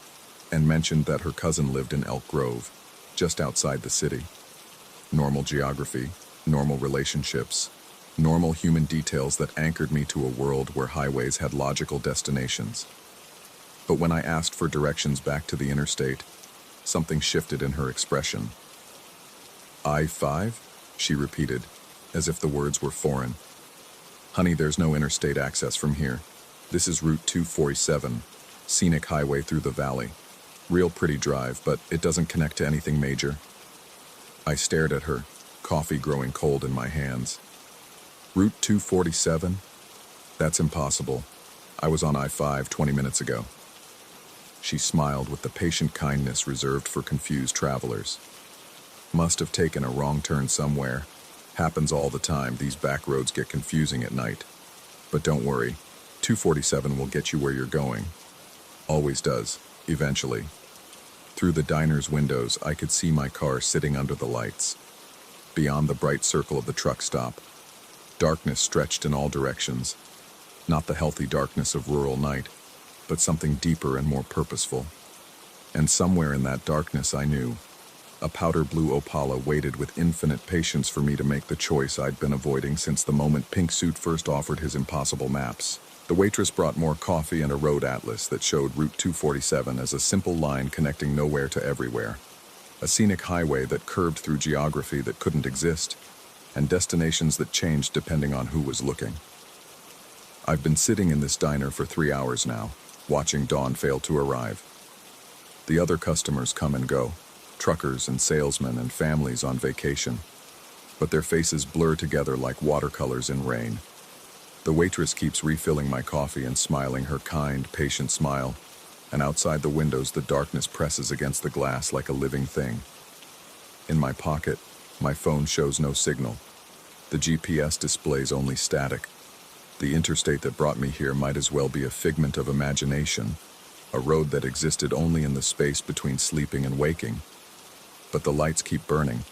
and mentioned that her cousin lived in Elk Grove, just outside the city. Normal geography, normal relationships, normal human details that anchored me to a world where highways had logical destinations. But when I asked for directions back to the interstate, something shifted in her expression. "I-5?" she repeated, as if the words were foreign. Honey, there's no interstate access from here. This is Route 247, scenic highway through the valley. Real pretty drive, but it doesn't connect to anything major. I stared at her, coffee growing cold in my hands. Route 247? That's impossible. I was on I-5 20 minutes ago. She smiled with the patient kindness reserved for confused travelers. Must have taken a wrong turn somewhere. Happens all the time, these back roads get confusing at night. But don't worry, 247 will get you where you're going. Always does, eventually. Through the diner's windows, I could see my car sitting under the lights. Beyond the bright circle of the truck stop, darkness stretched in all directions. Not the healthy darkness of rural night, but something deeper and more purposeful. And somewhere in that darkness I knew, a powder blue Opala waited with infinite patience for me to make the choice I'd been avoiding since the moment Pink Suit first offered his impossible maps. The waitress brought more coffee and a road atlas that showed Route 247 as a simple line connecting nowhere to everywhere. A scenic highway that curved through geography that couldn't exist, and destinations that changed depending on who was looking. I've been sitting in this diner for 3 hours now, watching dawn fail to arrive. The other customers come and go, truckers and salesmen and families on vacation, but their faces blur together like watercolors in rain. The waitress keeps refilling my coffee and smiling her kind, patient smile, and outside the windows the darkness presses against the glass like a living thing. In my pocket, my phone shows no signal. The GPS displays only static. The interstate that brought me here might as well be a figment of imagination, a road that existed only in the space between sleeping and waking. But the lights keep burning,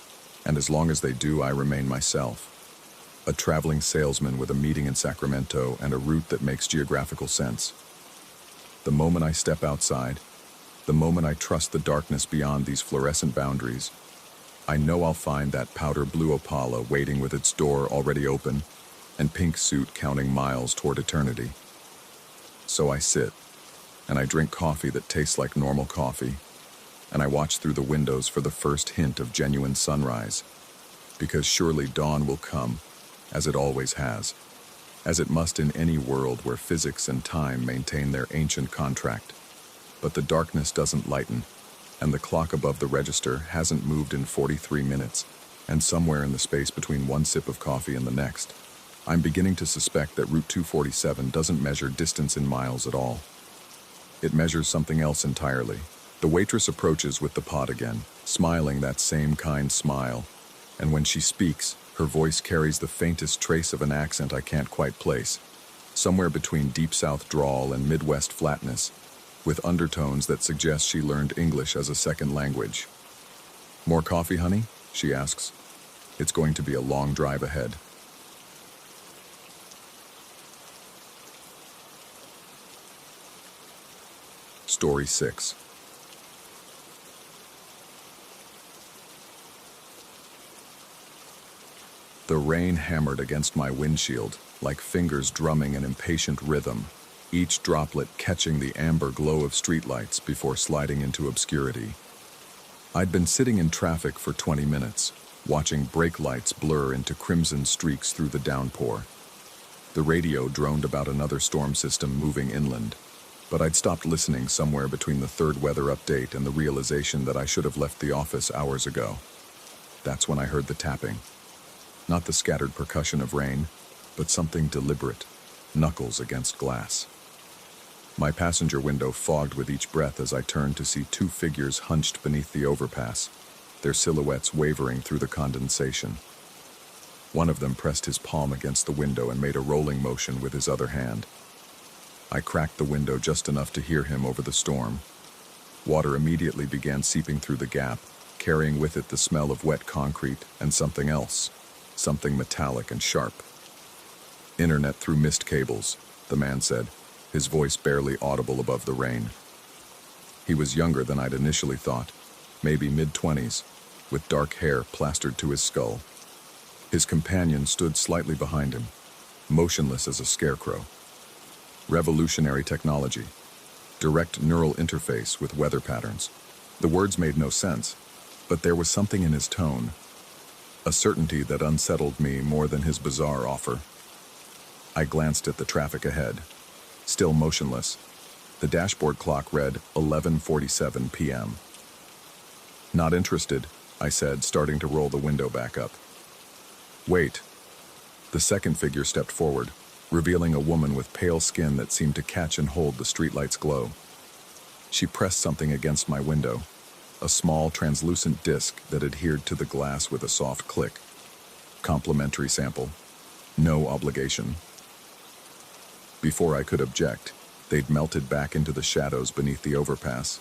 and as long as they do, I remain myself. A traveling salesman with a meeting in Sacramento and a route that makes geographical sense. The moment I step outside, the moment I trust the darkness beyond these fluorescent boundaries, I know I'll find that powder blue Opala waiting with its door already open and Pink Suit counting miles toward eternity. So I sit, and I drink coffee that tastes like normal coffee, and I watch through the windows for the first hint of genuine sunrise, because surely dawn will come, as it always has, as it must in any world where physics and time maintain their ancient contract. But the darkness doesn't lighten, and the clock above the register hasn't moved in 43 minutes, and somewhere in the space between one sip of coffee and the next, I'm beginning to suspect that Route 247 doesn't measure distance in miles at all. It measures something else entirely. The waitress approaches with the pot again, smiling that same kind smile, and when she speaks, her voice carries the faintest trace of an accent I can't quite place, somewhere between deep South drawl and Midwest flatness, with undertones that suggest she learned English as a second language. "More coffee, honey?" she asks. "It's going to be a long drive ahead." Story 6. The rain hammered against my windshield, like fingers drumming an impatient rhythm, each droplet catching the amber glow of streetlights before sliding into obscurity. I'd been sitting in traffic for 20 minutes, watching brake lights blur into crimson streaks through the downpour. The radio droned about another storm system moving inland, but I'd stopped listening somewhere between the third weather update and the realization that I should have left the office hours ago. That's when I heard the tapping. Not the scattered percussion of rain, but something deliberate, knuckles against glass. My passenger window fogged with each breath as I turned to see two figures hunched beneath the overpass, their silhouettes wavering through the condensation. One of them pressed his palm against the window and made a rolling motion with his other hand. I cracked the window just enough to hear him over the storm. Water immediately began seeping through the gap, carrying with it the smell of wet concrete and something else. Something metallic and sharp. "Internet through missed cables," the man said, his voice barely audible above the rain. He was younger than I'd initially thought, maybe mid-20s, with dark hair plastered to his skull. His companion stood slightly behind him, motionless as a scarecrow. Revolutionary technology. Direct neural interface with weather patterns. The words made no sense, but there was something in his tone, a certainty that unsettled me more than his bizarre offer. I glanced at the traffic ahead. Still motionless. The dashboard clock read 11:47 p.m. "Not interested," I said, starting to roll the window back up. "Wait." The second figure stepped forward, revealing a woman with pale skin that seemed to catch and hold the streetlight's glow. She pressed something against my window, a small, translucent disc that adhered to the glass with a soft click. Complimentary sample. No obligation. Before I could object, they'd melted back into the shadows beneath the overpass.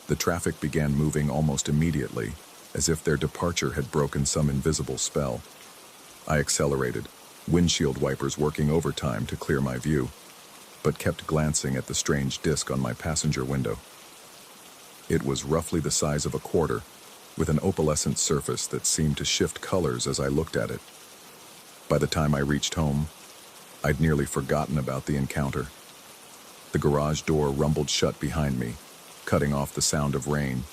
The traffic began moving almost immediately, as if their departure had broken some invisible spell. I accelerated, windshield wipers working overtime to clear my view, but kept glancing at the strange disc on my passenger window. It was roughly the size of a quarter, with an opalescent surface that seemed to shift colors as I looked at it. By the time I reached home, I'd nearly forgotten about the encounter. The garage door rumbled shut behind me, cutting off the sound of rain,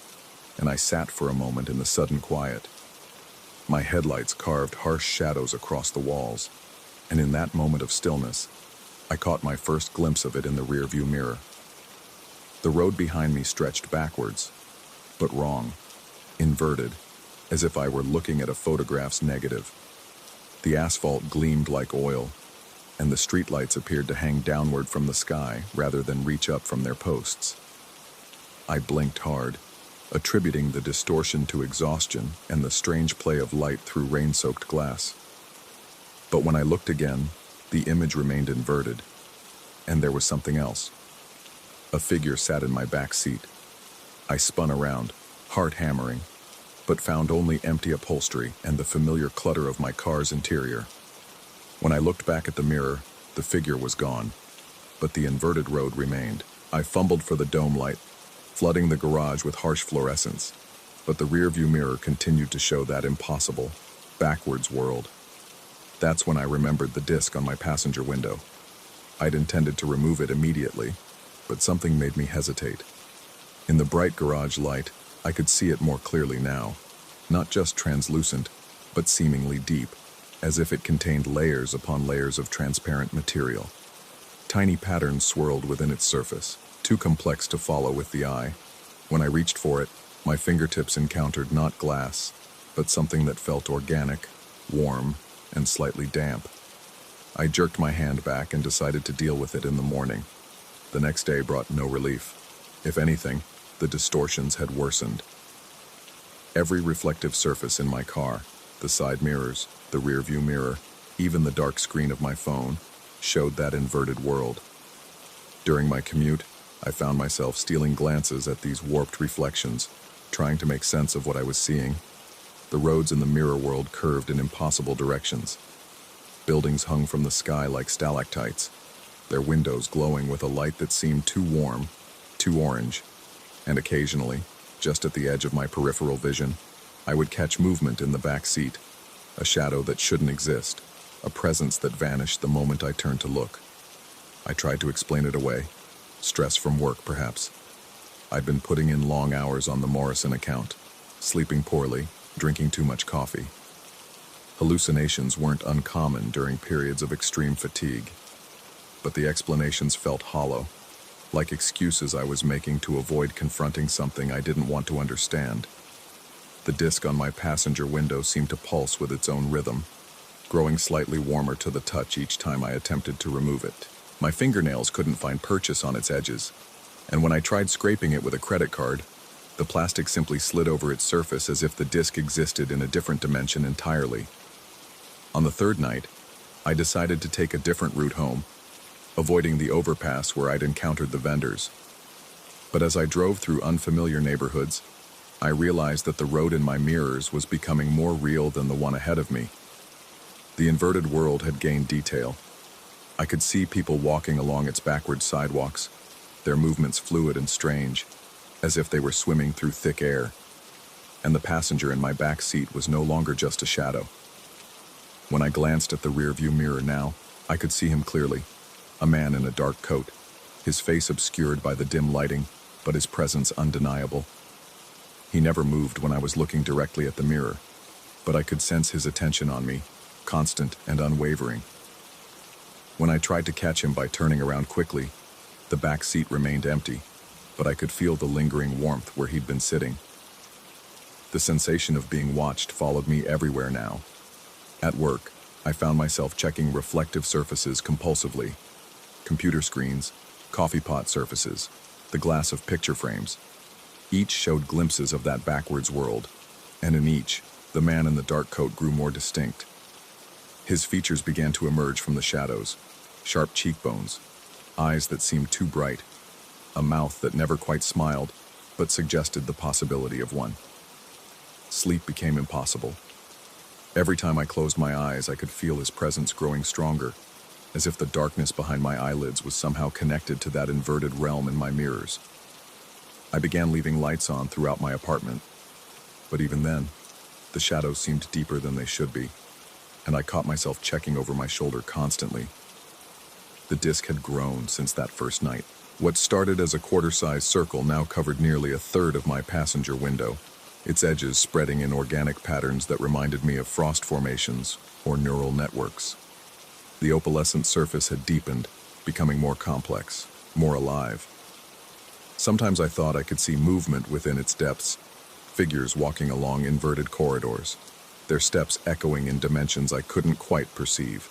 and I sat for a moment in the sudden quiet. My headlights carved harsh shadows across the walls, and in that moment of stillness, I caught my first glimpse of it in the rearview mirror. The road behind me stretched backwards, but wrong, inverted, as if I were looking at a photograph's negative. The asphalt gleamed like oil, and the streetlights appeared to hang downward from the sky rather than reach up from their posts. I blinked hard, attributing the distortion to exhaustion and the strange play of light through rain-soaked glass. But when I looked again, the image remained inverted, and there was something else. A figure sat in my back seat. I spun around, heart hammering, but found only empty upholstery and the familiar clutter of my car's interior. When I looked back at the mirror, the figure was gone, but the inverted road remained. I fumbled for the dome light, flooding the garage with harsh fluorescence, but the rearview mirror continued to show that impossible, backwards world. That's when I remembered the disc on my passenger window. I'd intended to remove it immediately, but something made me hesitate. In the bright garage light, I could see it more clearly now, not just translucent, but seemingly deep, as if it contained layers upon layers of transparent material. Tiny patterns swirled within its surface, too complex to follow with the eye. When I reached for it, my fingertips encountered not glass, but something that felt organic, warm, and slightly damp. I jerked my hand back and decided to deal with it in the morning. The next day brought no relief. If anything, the distortions had worsened. Every reflective surface in my car, the side mirrors, the rearview mirror, even the dark screen of my phone, showed that inverted world. During my commute, I found myself stealing glances at these warped reflections, trying to make sense of what I was seeing. The roads in the mirror world curved in impossible directions. Buildings hung from the sky like stalactites, their windows glowing with a light that seemed too warm, too orange, and occasionally, just at the edge of my peripheral vision, I would catch movement in the back seat, a shadow that shouldn't exist, a presence that vanished the moment I turned to look. I tried to explain it away. Stress from work, perhaps. I'd been putting in long hours on the Morrison account, sleeping poorly, drinking too much coffee. Hallucinations weren't uncommon during periods of extreme fatigue, but the explanations felt hollow, like excuses I was making to avoid confronting something I didn't want to understand. The disc on my passenger window seemed to pulse with its own rhythm, growing slightly warmer to the touch each time I attempted to remove it. My fingernails couldn't find purchase on its edges, and when I tried scraping it with a credit card, the plastic simply slid over its surface as if the disc existed in a different dimension entirely. On the third night, I decided to take a different route home, avoiding the overpass where I'd encountered the vendors. But as I drove through unfamiliar neighborhoods, I realized that the road in my mirrors was becoming more real than the one ahead of me. The inverted world had gained detail. I could see people walking along its backward sidewalks, their movements fluid and strange, as if they were swimming through thick air. And the passenger in my back seat was no longer just a shadow. When I glanced at the rearview mirror now, I could see him clearly. A man in a dark coat, his face obscured by the dim lighting, but his presence undeniable. He never moved when I was looking directly at the mirror, but I could sense his attention on me, constant and unwavering. When I tried to catch him by turning around quickly, the back seat remained empty, but I could feel the lingering warmth where he'd been sitting. The sensation of being watched followed me everywhere now. At work, I found myself checking reflective surfaces compulsively. Computer screens, coffee pot surfaces, the glass of picture frames. Each showed glimpses of that backwards world, and in each, the man in the dark coat grew more distinct. His features began to emerge from the shadows, sharp cheekbones, eyes that seemed too bright, a mouth that never quite smiled, but suggested the possibility of one. Sleep became impossible. Every time I closed my eyes, I could feel his presence growing stronger, as if the darkness behind my eyelids was somehow connected to that inverted realm in my mirrors. I began leaving lights on throughout my apartment, but even then, the shadows seemed deeper than they should be, and I caught myself checking over my shoulder constantly. The disc had grown since that first night. What started as a quarter-sized circle now covered nearly a third of my passenger window, its edges spreading in organic patterns that reminded me of frost formations or neural networks. The opalescent surface had deepened, becoming more complex, more alive. Sometimes I thought I could see movement within its depths, figures walking along inverted corridors, their steps echoing in dimensions I couldn't quite perceive.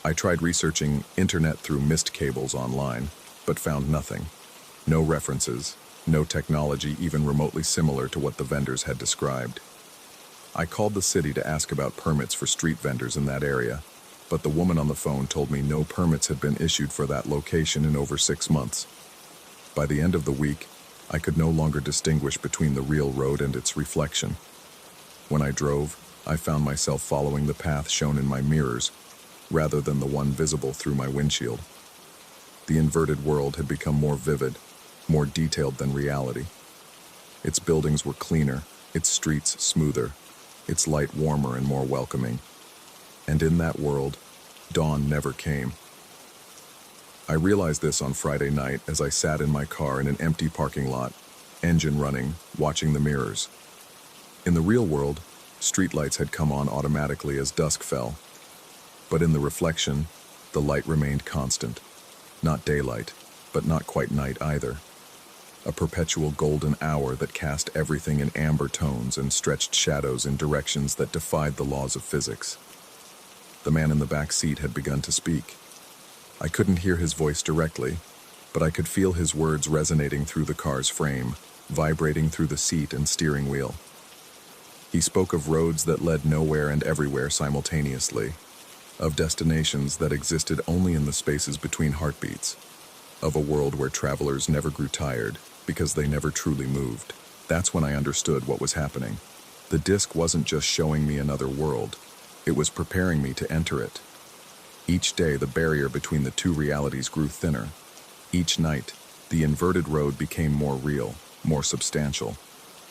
I tried researching internet through mist cables online, but found nothing. No references, no technology even remotely similar to what the vendors had described. I called the city to ask about permits for street vendors in that area, but the woman on the phone told me no permits had been issued for that location in over 6 months. By the end of the week, I could no longer distinguish between the real road and its reflection. When I drove, I found myself following the path shown in my mirrors, rather than the one visible through my windshield. The inverted world had become more vivid, more detailed than reality. Its buildings were cleaner, its streets smoother, its light warmer and more welcoming. And in that world, dawn never came. I realized this on Friday night as I sat in my car in an empty parking lot, engine running, watching the mirrors. In the real world, streetlights had come on automatically as dusk fell. But in the reflection, the light remained constant. Not daylight, but not quite night either. A perpetual golden hour that cast everything in amber tones and stretched shadows in directions that defied the laws of physics. The man in the back seat had begun to speak. I couldn't hear his voice directly, but I could feel his words resonating through the car's frame, vibrating through the seat and steering wheel. He spoke of roads that led nowhere and everywhere simultaneously, of destinations that existed only in the spaces between heartbeats, of a world where travelers never grew tired because they never truly moved. That's when I understood what was happening. The disc wasn't just showing me another world, it was preparing me to enter it. Each day, the barrier between the two realities grew thinner. Each night, the inverted road became more real, more substantial.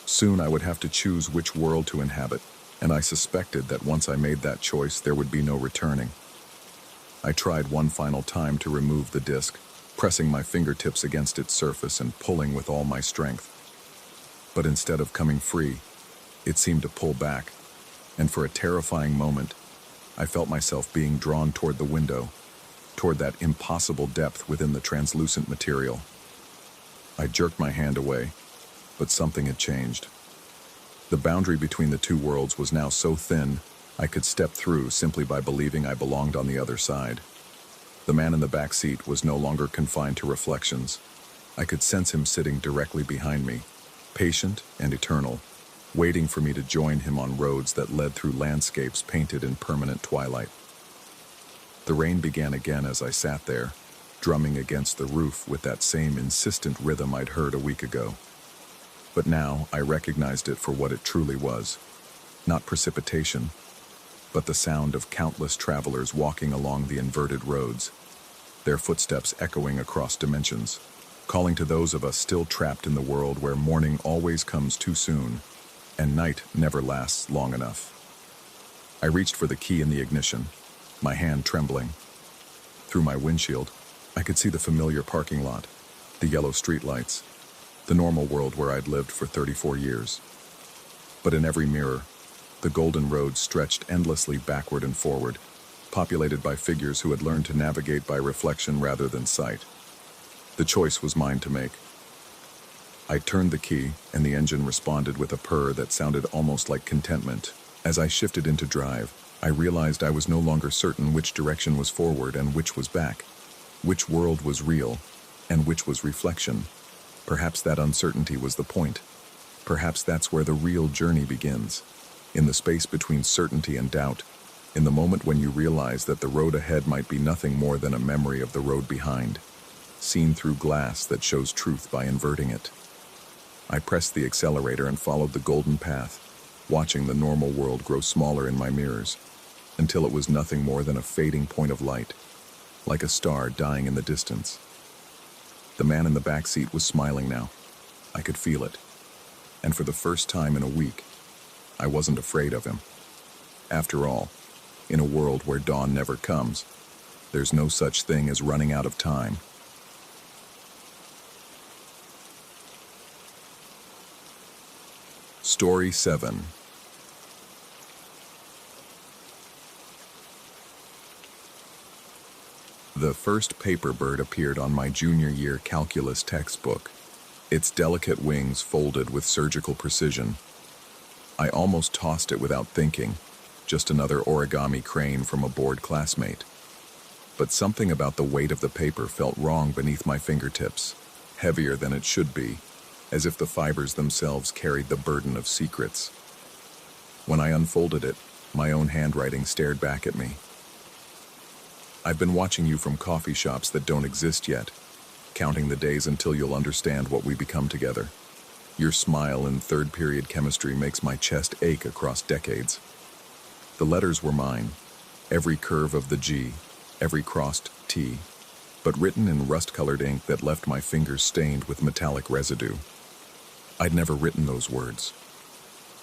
Soon I would have to choose which world to inhabit, and I suspected that once I made that choice, there would be no returning. I tried one final time to remove the disc, pressing my fingertips against its surface and pulling with all my strength. But instead of coming free, it seemed to pull back, and for a terrifying moment, I felt myself being drawn toward the window, toward that impossible depth within the translucent material. I jerked my hand away, but something had changed. The boundary between the two worlds was now so thin, I could step through simply by believing I belonged on the other side. The man in the back seat was no longer confined to reflections. I could sense him sitting directly behind me, patient and eternal, waiting for me to join him on roads that led through landscapes painted in permanent twilight. The rain began again as I sat there, drumming against the roof with that same insistent rhythm I'd heard a week ago. But now I recognized it for what it truly was. Not precipitation, but the sound of countless travelers walking along the inverted roads, their footsteps echoing across dimensions, calling to those of us still trapped in the world where morning always comes too soon and night never lasts long enough. I reached for the key in the ignition, my hand trembling. Through my windshield, I could see the familiar parking lot, the yellow streetlights, the normal world where I'd lived for 34 years. But in every mirror, the golden road stretched endlessly backward and forward, populated by figures who had learned to navigate by reflection rather than sight. The choice was mine to make. I turned the key, and the engine responded with a purr that sounded almost like contentment. As I shifted into drive, I realized I was no longer certain which direction was forward and which was back, which world was real, and which was reflection. Perhaps that uncertainty was the point. Perhaps that's where the real journey begins, in the space between certainty and doubt, in the moment when you realize that the road ahead might be nothing more than a memory of the road behind, seen through glass that shows truth by inverting it. I pressed the accelerator and followed the golden path, watching the normal world grow smaller in my mirrors, until it was nothing more than a fading point of light, like a star dying in the distance. The man in the back seat was smiling now. I could feel it. And for the first time in a week, I wasn't afraid of him. After all, in a world where dawn never comes, there's no such thing as running out of time. Story 7. The first paper bird appeared on my junior year calculus textbook, its delicate wings folded with surgical precision. I almost tossed it without thinking, just another origami crane from a bored classmate. But something about the weight of the paper felt wrong beneath my fingertips, heavier than it should be, as if the fibers themselves carried the burden of secrets. When I unfolded it, my own handwriting stared back at me. I've been watching you from coffee shops that don't exist yet, counting the days until you'll understand what we become together. Your smile in third period chemistry makes my chest ache across decades. The letters were mine, every curve of the G, every crossed T, but written in rust-colored ink that left my fingers stained with metallic residue. I'd never written those words.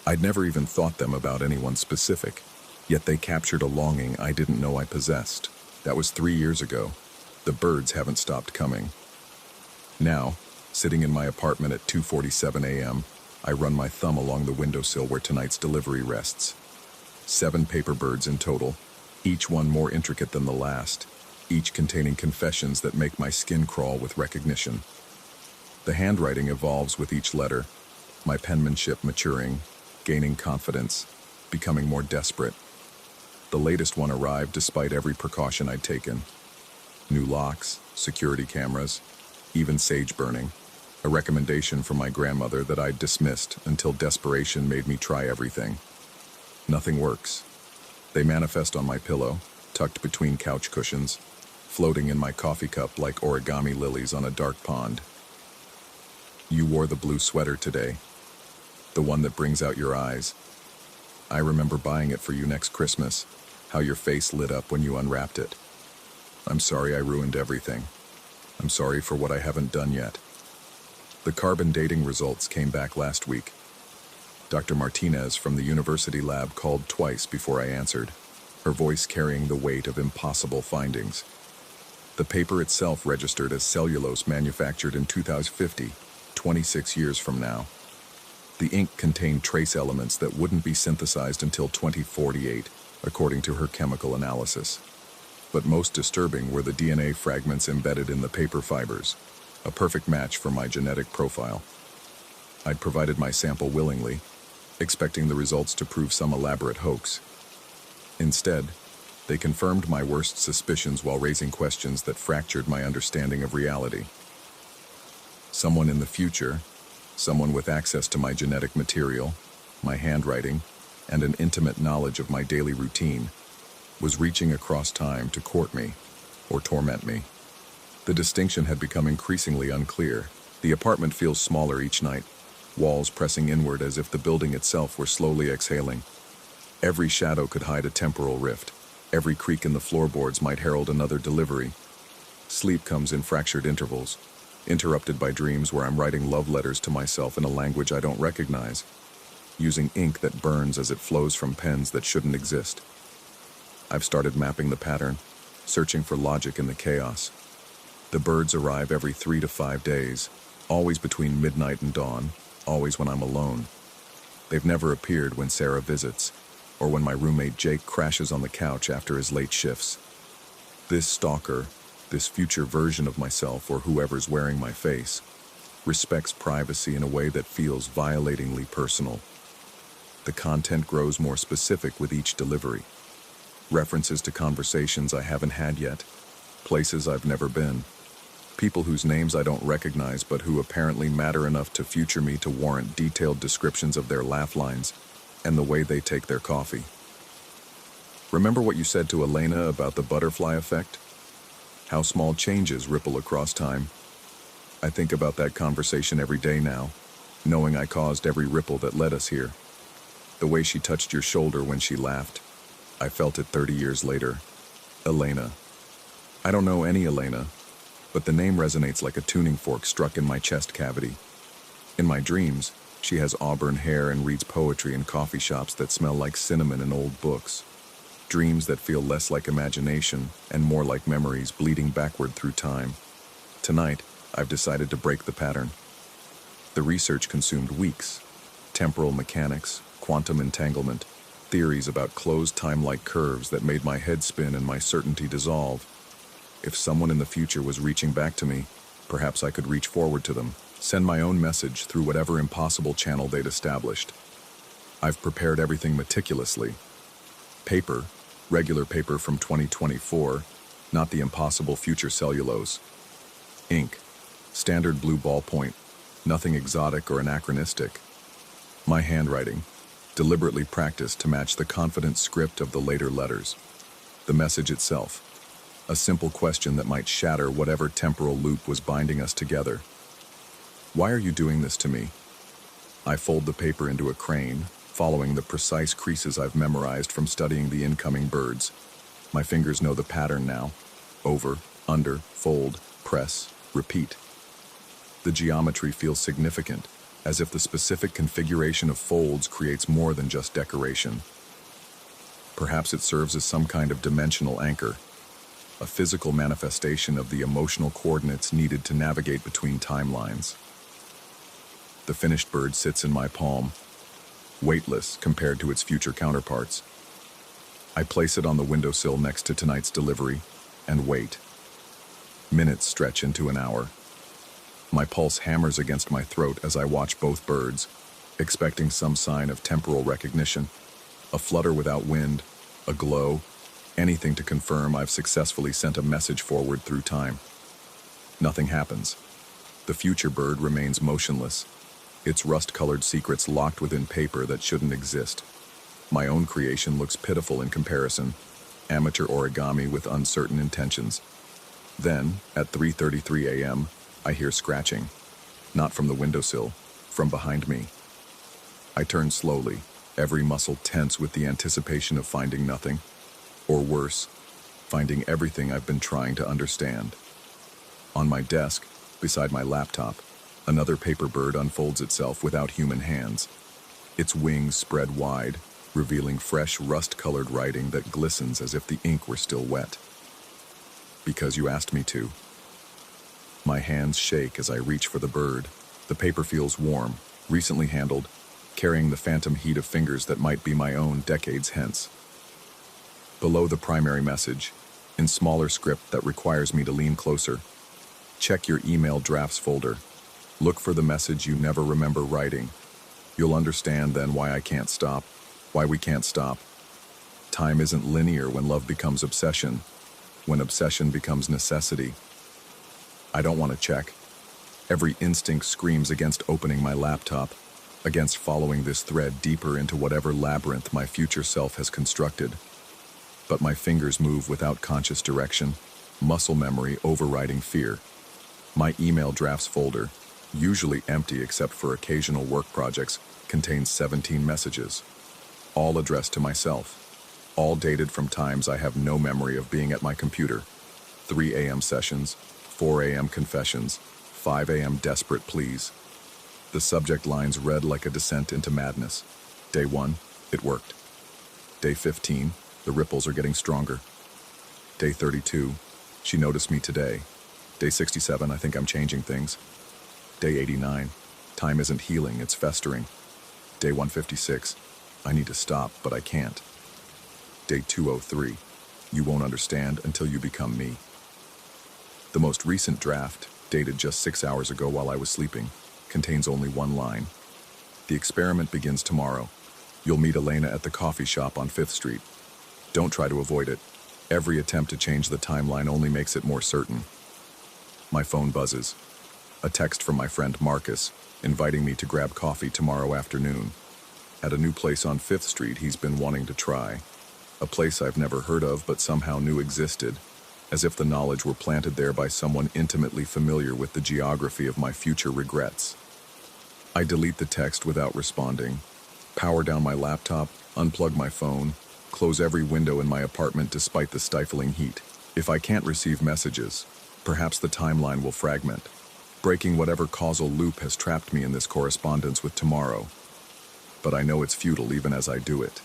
I'd never even thought them about anyone specific, yet they captured a longing I didn't know I possessed. That was 3 years ago. The birds haven't stopped coming. Now, sitting in my apartment at 2:47 a.m., I run my thumb along the windowsill where tonight's delivery rests. 7 paper birds in total, each one more intricate than the last, each containing confessions that make my skin crawl with recognition. The handwriting evolves with each letter, my penmanship maturing, gaining confidence, becoming more desperate. The latest one arrived despite every precaution I'd taken. New locks, security cameras, even sage burning, a recommendation from my grandmother that I'd dismissed until desperation made me try everything. Nothing works. They manifest on my pillow, tucked between couch cushions, floating in my coffee cup like origami lilies on a dark pond. You wore the blue sweater today, the one that brings out your eyes. I remember buying it for you next Christmas, how your face lit up when you unwrapped it. I'm sorry I ruined everything. I'm sorry for what I haven't done yet. The carbon dating results came back last week. Dr. Martinez from the university lab called twice before I answered, her voice carrying the weight of impossible findings. The paper itself registered as cellulose manufactured in 2050, 26 years from now. The ink contained trace elements that wouldn't be synthesized until 2048, according to her chemical analysis. But most disturbing were the DNA fragments embedded in the paper fibers, a perfect match for my genetic profile. I'd provided my sample willingly, expecting the results to prove some elaborate hoax. Instead, they confirmed my worst suspicions while raising questions that fractured my understanding of reality. Someone in the future, someone with access to my genetic material, my handwriting, and an intimate knowledge of my daily routine, was reaching across time to court me, or torment me. The distinction had become increasingly unclear. The apartment feels smaller each night, walls pressing inward as if the building itself were slowly exhaling. Every shadow could hide a temporal rift. Every creak in the floorboards might herald another delivery. Sleep comes in fractured intervals, interrupted by dreams where I'm writing love letters to myself in a language I don't recognize, using ink that burns as it flows from pens that shouldn't exist. I've started mapping the pattern, searching for logic in the chaos. The birds arrive every 3 to 5 days, always between midnight and dawn, always when I'm alone. They've never appeared when Sarah visits, or when my roommate Jake crashes on the couch after his late shifts. This stalker, this future version of myself or whoever's wearing my face, respects privacy in a way that feels violatingly personal. The content grows more specific with each delivery. References to conversations I haven't had yet, places I've never been, people whose names I don't recognize but who apparently matter enough to future me to warrant detailed descriptions of their laugh lines and the way they take their coffee. Remember what you said to Elena about the butterfly effect? How small changes ripple across time. I think about that conversation every day now, knowing I caused every ripple that led us here. The way she touched your shoulder when she laughed. I felt it 30 years later. Elena. I don't know any Elena, but the name resonates like a tuning fork struck in my chest cavity. In my dreams, she has auburn hair and reads poetry in coffee shops that smell like cinnamon and old books. Dreams that feel less like imagination and more like memories bleeding backward through time. Tonight, I've decided to break the pattern. The research consumed weeks. Temporal mechanics, quantum entanglement, theories about closed time-like curves that made my head spin and my certainty dissolve. If someone in the future was reaching back to me, perhaps I could reach forward to them, send my own message through whatever impossible channel they'd established. I've prepared everything meticulously. Paper, regular paper from 2024, not the impossible future cellulose. Ink, standard blue ballpoint, nothing exotic or anachronistic. My handwriting, deliberately practiced to match the confident script of the later letters. The message itself, a simple question that might shatter whatever temporal loop was binding us together. Why are you doing this to me? I fold the paper into a crane, following the precise creases I've memorized from studying the incoming birds. My fingers know the pattern now. Over, under, fold, press, repeat. The geometry feels significant, as if the specific configuration of folds creates more than just decoration. Perhaps it serves as some kind of dimensional anchor, a physical manifestation of the emotional coordinates needed to navigate between timelines. The finished bird sits in my palm, weightless compared to its future counterparts. I place it on the windowsill next to tonight's delivery and wait. Minutes stretch into an hour. My pulse hammers against my throat as I watch both birds, expecting some sign of temporal recognition. A flutter without wind, a glow, anything to confirm I've successfully sent a message forward through time. Nothing happens. The future bird remains motionless, its rust-colored secrets locked within paper that shouldn't exist. My own creation looks pitiful in comparison, amateur origami with uncertain intentions. Then, at 3:33 a.m., I hear scratching, not from the windowsill, from behind me. I turn slowly, every muscle tense with the anticipation of finding nothing, or worse, finding everything I've been trying to understand. On my desk, beside my laptop, another paper bird unfolds itself without human hands. Its wings spread wide, revealing fresh rust-colored writing that glistens as if the ink were still wet. Because you asked me to. My hands shake as I reach for the bird. The paper feels warm, recently handled, carrying the phantom heat of fingers that might be my own decades hence. Below the primary message, in smaller script that requires me to lean closer, check your email drafts folder. Look for the message you never remember writing. You'll understand then why I can't stop, why we can't stop. Time isn't linear when love becomes obsession, when obsession becomes necessity. I don't want to check. Every instinct screams against opening my laptop, against following this thread deeper into whatever labyrinth my future self has constructed. But my fingers move without conscious direction, muscle memory overriding fear. My email drafts folder, usually empty except for occasional work projects, contains 17 messages, all addressed to myself, all dated from times I have no memory of being at my computer. 3 a.m. sessions, 4 a.m. confessions, 5 a.m. desperate pleas. The subject lines read like a descent into madness. Day 1, it worked. Day 15, the ripples are getting stronger. Day 32, she noticed me today. Day 67, I think I'm changing things. Day 89, time isn't healing, it's festering. Day 156, I need to stop, but I can't. Day 203. You won't understand until you become me. The most recent draft, dated just 6 hours ago while I was sleeping, contains only one line. The experiment begins tomorrow. You'll meet Elena at the coffee shop on 5th Street. Don't try to avoid it. Every attempt to change the timeline only makes it more certain. My phone buzzes. A text from my friend Marcus, inviting me to grab coffee tomorrow afternoon. At a new place on 5th Street he's been wanting to try. A place I've never heard of but somehow knew existed, as if the knowledge were planted there by someone intimately familiar with the geography of my future regrets. I delete the text without responding, power down my laptop, unplug my phone, close every window in my apartment despite the stifling heat. If I can't receive messages, perhaps the timeline will fragment, breaking whatever causal loop has trapped me in this correspondence with tomorrow. But I know it's futile even as I do it.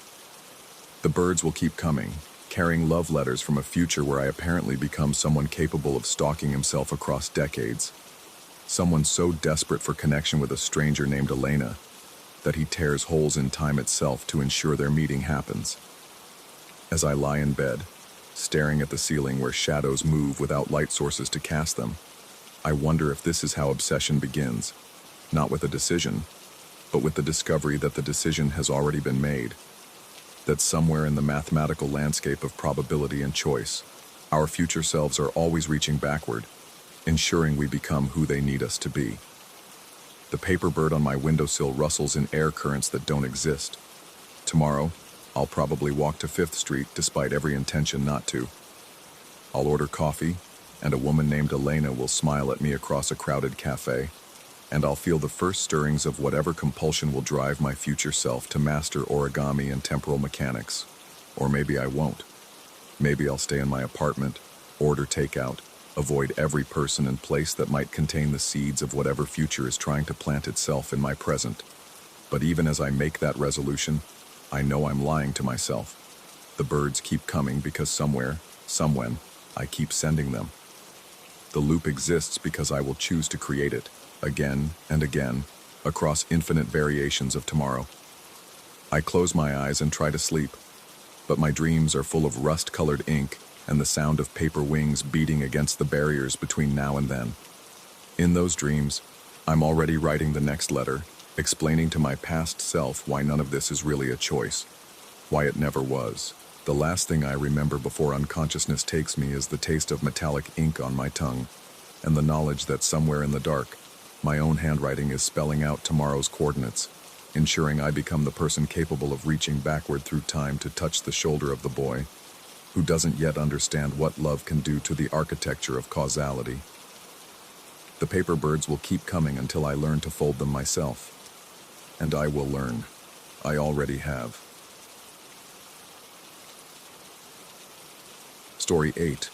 The birds will keep coming, carrying love letters from a future where I apparently become someone capable of stalking himself across decades. Someone so desperate for connection with a stranger named Elena that he tears holes in time itself to ensure their meeting happens. As I lie in bed, staring at the ceiling where shadows move without light sources to cast them, I wonder if this is how obsession begins, not with a decision, but with the discovery that the decision has already been made. That somewhere in the mathematical landscape of probability and choice, our future selves are always reaching backward, ensuring we become who they need us to be. The paper bird on my windowsill rustles in air currents that don't exist. Tomorrow, I'll probably walk to 5th Street despite every intention not to. I'll order coffee, and a woman named Elena will smile at me across a crowded cafe, and I'll feel the first stirrings of whatever compulsion will drive my future self to master origami and temporal mechanics. Or maybe I won't. Maybe I'll stay in my apartment, order takeout, avoid every person and place that might contain the seeds of whatever future is trying to plant itself in my present. But even as I make that resolution, I know I'm lying to myself. The birds keep coming because somewhere, somewhen, I keep sending them. The loop exists because I will choose to create it, again and again, across infinite variations of tomorrow. I close my eyes and try to sleep, but my dreams are full of rust-colored ink and the sound of paper wings beating against the barriers between now and then. In those dreams, I'm already writing the next letter, explaining to my past self why none of this is really a choice, why it never was. The last thing I remember before unconsciousness takes me is the taste of metallic ink on my tongue, and the knowledge that somewhere in the dark, my own handwriting is spelling out tomorrow's coordinates, ensuring I become the person capable of reaching backward through time to touch the shoulder of the boy, who doesn't yet understand what love can do to the architecture of causality. The paper birds will keep coming until I learn to fold them myself. And I will learn. I already have. Story 8.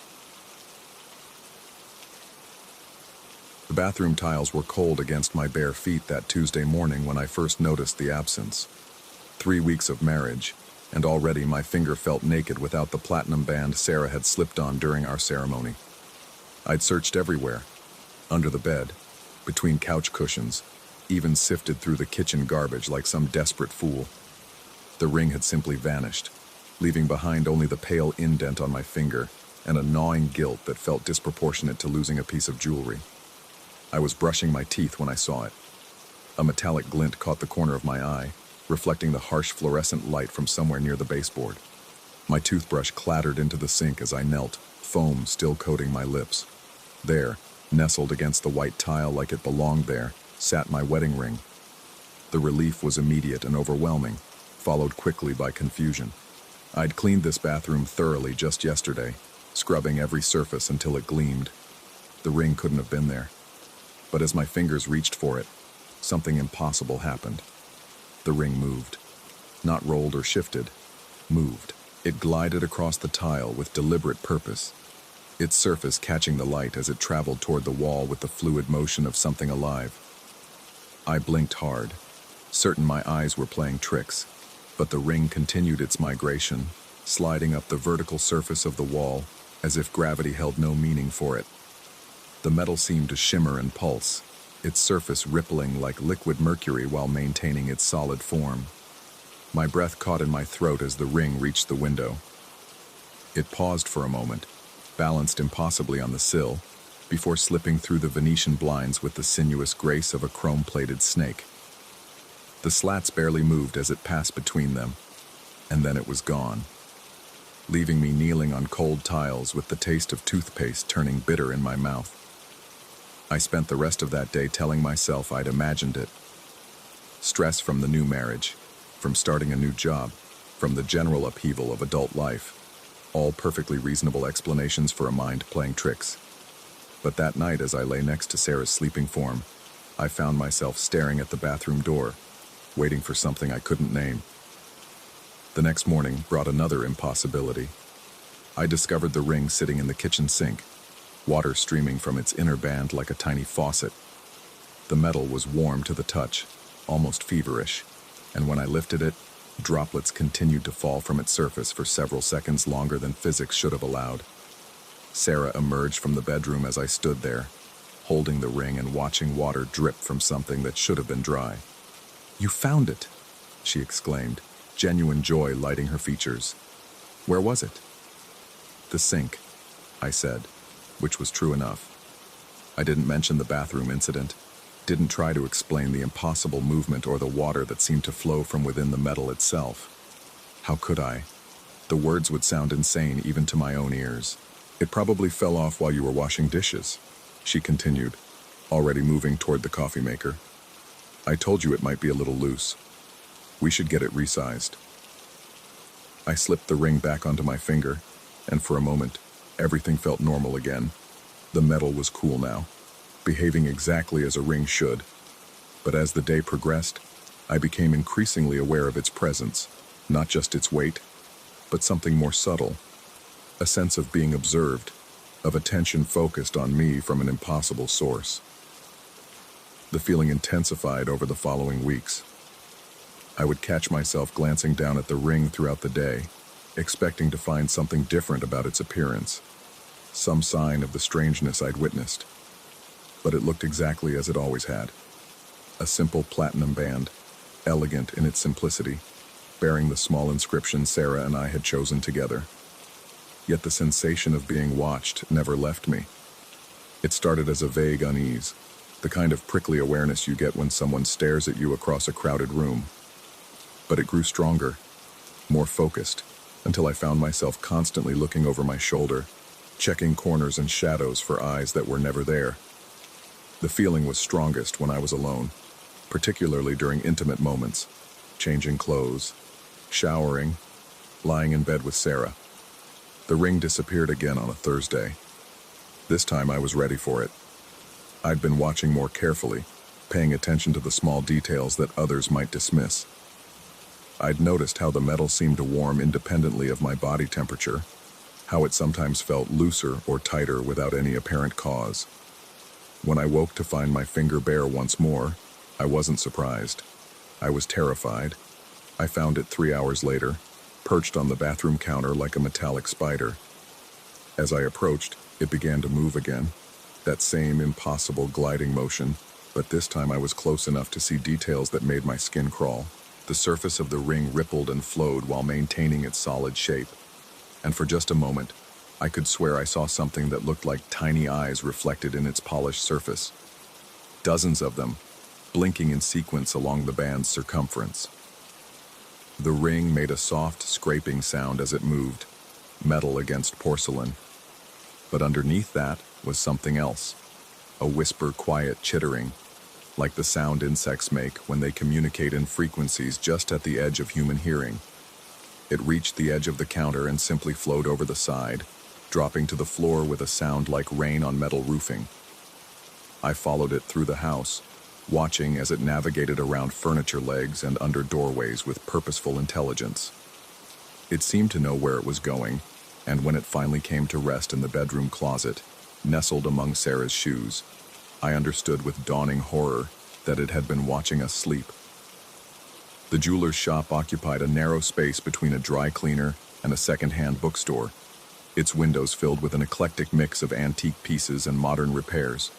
The bathroom tiles were cold against my bare feet that Tuesday morning when I first noticed the absence. 3 weeks of marriage, and already my finger felt naked without the platinum band Sarah had slipped on during our ceremony. I'd searched everywhere, under the bed, between couch cushions, even sifted through the kitchen garbage like some desperate fool. The ring had simply vanished, leaving behind only the pale indent on my finger and a gnawing guilt that felt disproportionate to losing a piece of jewelry. I was brushing my teeth when I saw it. A metallic glint caught the corner of my eye, reflecting the harsh fluorescent light from somewhere near the baseboard. My toothbrush clattered into the sink as I knelt, foam still coating my lips. There, nestled against the white tile like it belonged there, sat my wedding ring. The relief was immediate and overwhelming, followed quickly by confusion. I'd cleaned this bathroom thoroughly just yesterday, scrubbing every surface until it gleamed. The ring couldn't have been there. But as my fingers reached for it, something impossible happened. The ring moved. Not rolled or shifted. Moved. It glided across the tile with deliberate purpose, its surface catching the light as it traveled toward the wall with the fluid motion of something alive. I blinked hard, certain my eyes were playing tricks, but the ring continued its migration, sliding up the vertical surface of the wall as if gravity held no meaning for it. The metal seemed to shimmer and pulse, its surface rippling like liquid mercury while maintaining its solid form. My breath caught in my throat as the ring reached the window, It paused for a moment, balanced impossibly on the sill, before slipping through the Venetian blinds with the sinuous grace of a chrome-plated snake. The slats barely moved as it passed between them, and then it was gone, leaving me kneeling on cold tiles with the taste of toothpaste turning bitter in my mouth. I spent the rest of that day telling myself I'd imagined it. Stress from the new marriage, from starting a new job, from the general upheaval of adult life, all perfectly reasonable explanations for a mind playing tricks. But that night, as I lay next to Sarah's sleeping form, I found myself staring at the bathroom door, waiting for something I couldn't name. The next morning brought another impossibility. I discovered the ring sitting in the kitchen sink, water streaming from its inner band like a tiny faucet. The metal was warm to the touch, almost feverish, and when I lifted it, droplets continued to fall from its surface for several seconds longer than physics should have allowed. Sarah emerged from the bedroom as I stood there, holding the ring and watching water drip from something that should have been dry. "You found it!" she exclaimed, genuine joy lighting her features. "Where was it?" "The sink," I said, which was true enough. I didn't mention the bathroom incident, didn't try to explain the impossible movement or the water that seemed to flow from within the metal itself. How could I? The words would sound insane even to my own ears. "It probably fell off while you were washing dishes," she continued, already moving toward the coffee maker. "I told you it might be a little loose. We should get it resized." I slipped the ring back onto my finger, and for a moment, everything felt normal again. The metal was cool now, behaving exactly as a ring should. But as the day progressed, I became increasingly aware of its presence, not just its weight, but something more subtle. A sense of being observed, of attention focused on me from an impossible source. The feeling intensified over the following weeks. I would catch myself glancing down at the ring throughout the day, expecting to find something different about its appearance, some sign of the strangeness I'd witnessed. But it looked exactly as it always had. A simple platinum band, elegant in its simplicity, bearing the small inscription Sarah and I had chosen together. Yet the sensation of being watched never left me. It started as a vague unease, the kind of prickly awareness you get when someone stares at you across a crowded room. But it grew stronger, more focused, until I found myself constantly looking over my shoulder, checking corners and shadows for eyes that were never there. The feeling was strongest when I was alone, particularly during intimate moments, changing clothes, showering, lying in bed with Sarah. The ring disappeared again on a Thursday. This time I was ready for it. I'd been watching more carefully, paying attention to the small details that others might dismiss. I'd noticed how the metal seemed to warm independently of my body temperature, how it sometimes felt looser or tighter without any apparent cause. When I woke to find my finger bare once more, I wasn't surprised. I was terrified. I found it 3 hours later, perched on the bathroom counter like a metallic spider. As I approached, it began to move again, that same impossible gliding motion, but this time I was close enough to see details that made my skin crawl. The surface of the ring rippled and flowed while maintaining its solid shape, and for just a moment, I could swear I saw something that looked like tiny eyes reflected in its polished surface. Dozens of them, blinking in sequence along the band's circumference. The ring made a soft, scraping sound as it moved, metal against porcelain. But underneath that was something else, a whisper-quiet chittering, like the sound insects make when they communicate in frequencies just at the edge of human hearing. It reached the edge of the counter and simply flowed over the side, dropping to the floor with a sound like rain on metal roofing. I followed it through the house, watching as it navigated around furniture legs and under doorways with purposeful intelligence. It seemed to know where it was going, and when it finally came to rest in the bedroom closet, nestled among Sarah's shoes, I understood with dawning horror that it had been watching us sleep. The jeweler's shop occupied a narrow space between a dry cleaner and a second-hand bookstore, its windows filled with an eclectic mix of antique pieces and modern repairs.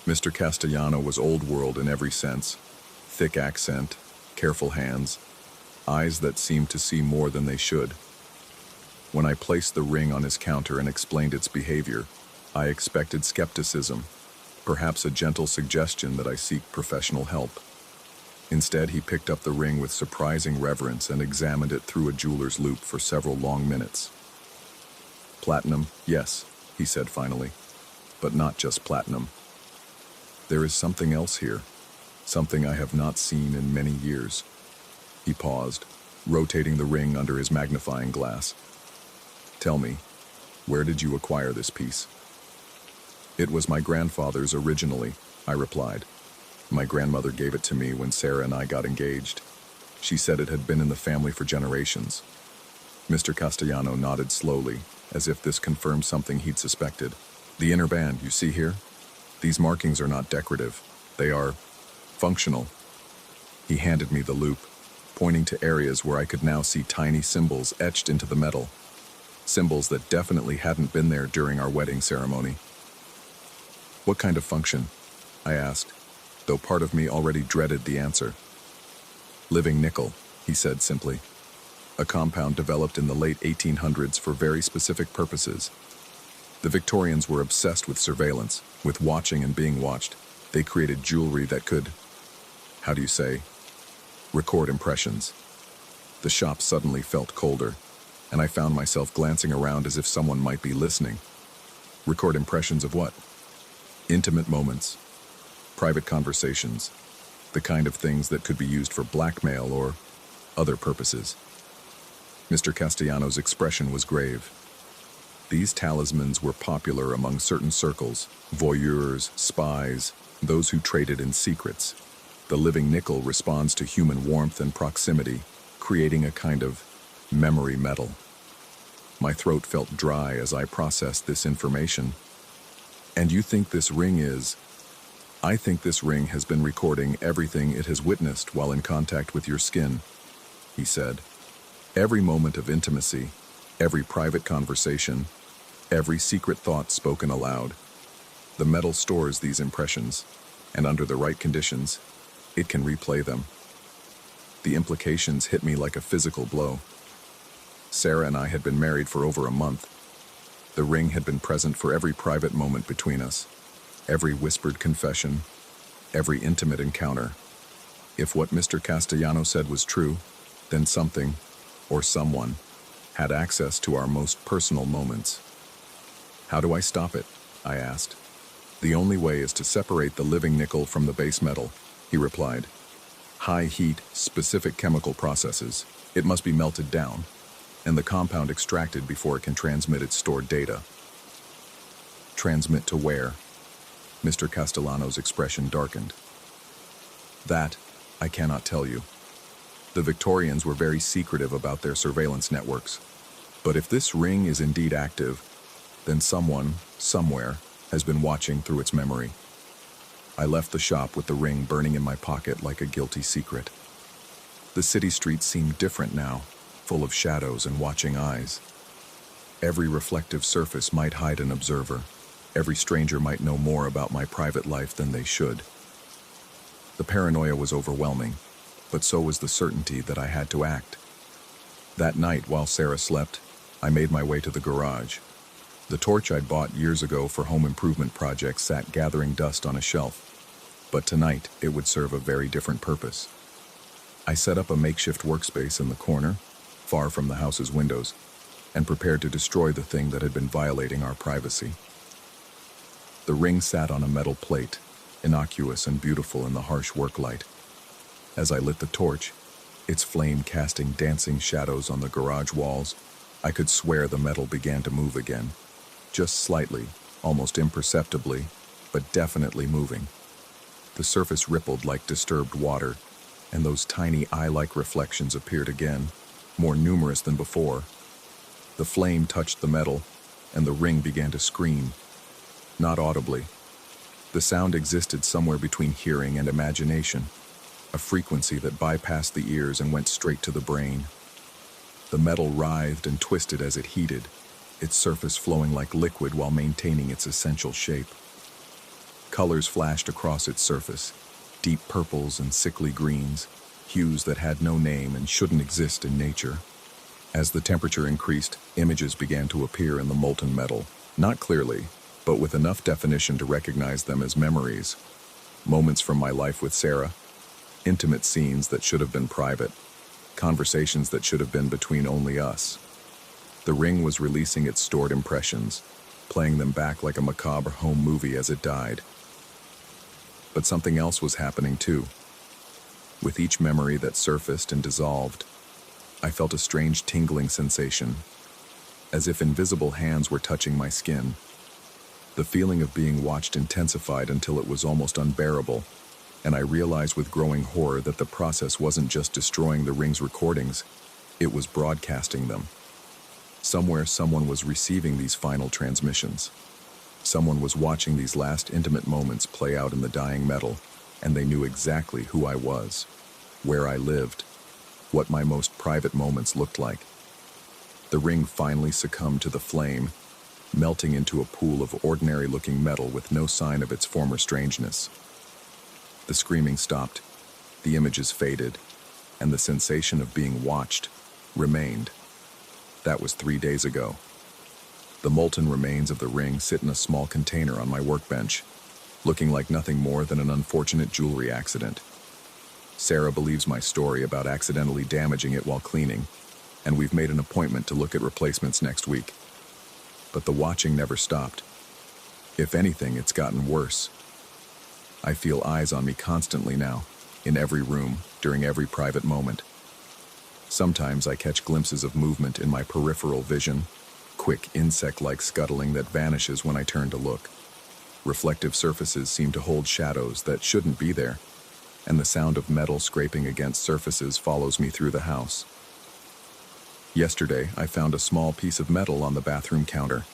Mr. Castellano was old world in every sense, thick accent, careful hands, eyes that seemed to see more than they should. When I placed the ring on his counter and explained its behavior, I expected skepticism, perhaps a gentle suggestion that I seek professional help. Instead, he picked up the ring with surprising reverence and examined it through a jeweler's loupe for several long minutes. "Platinum, yes," he said finally, "but not just platinum. There is something else here, something I have not seen in many years." He paused, rotating the ring under his magnifying glass. "Tell me, where did you acquire this piece?" "It was my grandfather's originally," I replied. "My grandmother gave it to me when Sarah and I got engaged. She said it had been in the family for generations." Mr. Castellano nodded slowly, as if this confirmed something he'd suspected. "The inner band, you see here? These markings are not decorative. They are functional." He handed me the loupe, pointing to areas where I could now see tiny symbols etched into the metal. Symbols that definitely hadn't been there during our wedding ceremony. "What kind of function?" I asked, though part of me already dreaded the answer. "Living nickel," he said simply. "A compound developed in the late 1800s for very specific purposes. The Victorians were obsessed with surveillance, with watching and being watched. They created jewelry that could, how do you say, record impressions." The shop suddenly felt colder, and I found myself glancing around as if someone might be listening. Record impressions of what? Intimate moments, private conversations, the kind of things that could be used for blackmail or other purposes. Mr. Castellano's expression was grave. These talismans were popular among certain circles, voyeurs, spies, those who traded in secrets. The living nickel responds to human warmth and proximity, creating a kind of memory metal. My throat felt dry as I processed this information. "And you think this ring is?" "I think this ring has been recording everything it has witnessed while in contact with your skin," he said. "Every moment of intimacy, every private conversation, every secret thought spoken aloud. The metal stores these impressions, and under the right conditions, it can replay them." The implications hit me like a physical blow. Sarah and I had been married for over a month. The ring had been present for every private moment between us, every whispered confession, every intimate encounter. If what Mr. Castellano said was true, then something, or someone, had access to our most personal moments. "How do I stop it?" I asked. "The only way is to separate the living nickel from the base metal," he replied. "High heat, specific chemical processes. It must be melted down, and the compound extracted before it can transmit its stored data." "Transmit to where?" Mr. Castellano's expression darkened. "That, I cannot tell you. The Victorians were very secretive about their surveillance networks. But if this ring is indeed active, then someone, somewhere, has been watching through its memory." I left the shop with the ring burning in my pocket like a guilty secret. The city streets seemed different now, full of shadows and watching eyes. Every reflective surface might hide an observer. Every stranger might know more about my private life than they should. The paranoia was overwhelming, but so was the certainty that I had to act. That night, while Sarah slept, I made my way to the garage. The torch I'd bought years ago for home improvement projects sat gathering dust on a shelf, but tonight it would serve a very different purpose. I set up a makeshift workspace in the corner, far from the house's windows, and prepared to destroy the thing that had been violating our privacy. The ring sat on a metal plate, innocuous and beautiful in the harsh work light. As I lit the torch, its flame casting dancing shadows on the garage walls, I could swear the metal began to move again. Just slightly, almost imperceptibly, but definitely moving. The surface rippled like disturbed water, and those tiny eye-like reflections appeared again, more numerous than before. The flame touched the metal, and the ring began to scream. Not audibly. The sound existed somewhere between hearing and imagination, a frequency that bypassed the ears and went straight to the brain. The metal writhed and twisted as it heated, its surface flowing like liquid while maintaining its essential shape. Colors flashed across its surface, deep purples and sickly greens, hues that had no name and shouldn't exist in nature. As the temperature increased, images began to appear in the molten metal, not clearly, but with enough definition to recognize them as memories. Moments from my life with Sarah, intimate scenes that should have been private, conversations that should have been between only us. The ring was releasing its stored impressions, playing them back like a macabre home movie as it died. But something else was happening too. With each memory that surfaced and dissolved, I felt a strange tingling sensation, as if invisible hands were touching my skin. The feeling of being watched intensified until it was almost unbearable, and I realized with growing horror that the process wasn't just destroying the ring's recordings, it was broadcasting them. Somewhere someone was receiving these final transmissions. Someone was watching these last intimate moments play out in the dying metal, and they knew exactly who I was, where I lived, what my most private moments looked like. The ring finally succumbed to the flame, melting into a pool of ordinary-looking metal with no sign of its former strangeness. The screaming stopped, the images faded, and the sensation of being watched remained. That was 3 days ago. The molten remains of the ring sit in a small container on my workbench, looking like nothing more than an unfortunate jewelry accident. Sarah believes my story about accidentally damaging it while cleaning, and we've made an appointment to look at replacements next week. But the watching never stopped. If anything, it's gotten worse. I feel eyes on me constantly now, in every room, during every private moment. Sometimes I catch glimpses of movement in my peripheral vision, quick insect-like scuttling that vanishes when I turn to look. Reflective surfaces seem to hold shadows that shouldn't be there, and the sound of metal scraping against surfaces follows me through the house. Yesterday, I found a small piece of metal on the bathroom counter.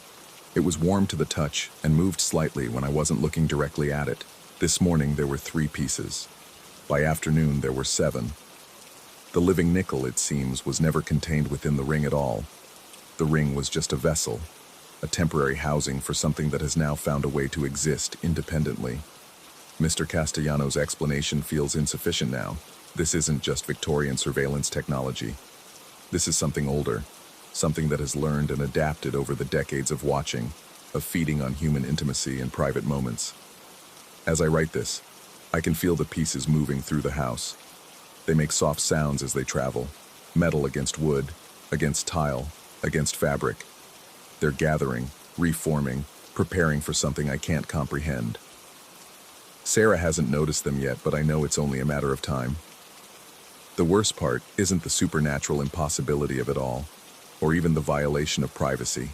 It was warm to the touch and moved slightly when I wasn't looking directly at it. This morning, there were 3 pieces. By afternoon, there were 7. The living nickel, it seems, was never contained within the ring at all. The ring was just a vessel, a temporary housing for something that has now found a way to exist independently. Mr. Castellano's explanation feels insufficient now. This isn't just Victorian surveillance technology. This is something older, something that has learned and adapted over the decades of watching, of feeding on human intimacy and private moments. As I write this, I can feel the pieces moving through the house. They make soft sounds as they travel, metal against wood, against tile, against fabric. They're gathering, reforming, preparing for something I can't comprehend. Sarah hasn't noticed them yet, but I know it's only a matter of time. The worst part isn't the supernatural impossibility of it all, or even the violation of privacy.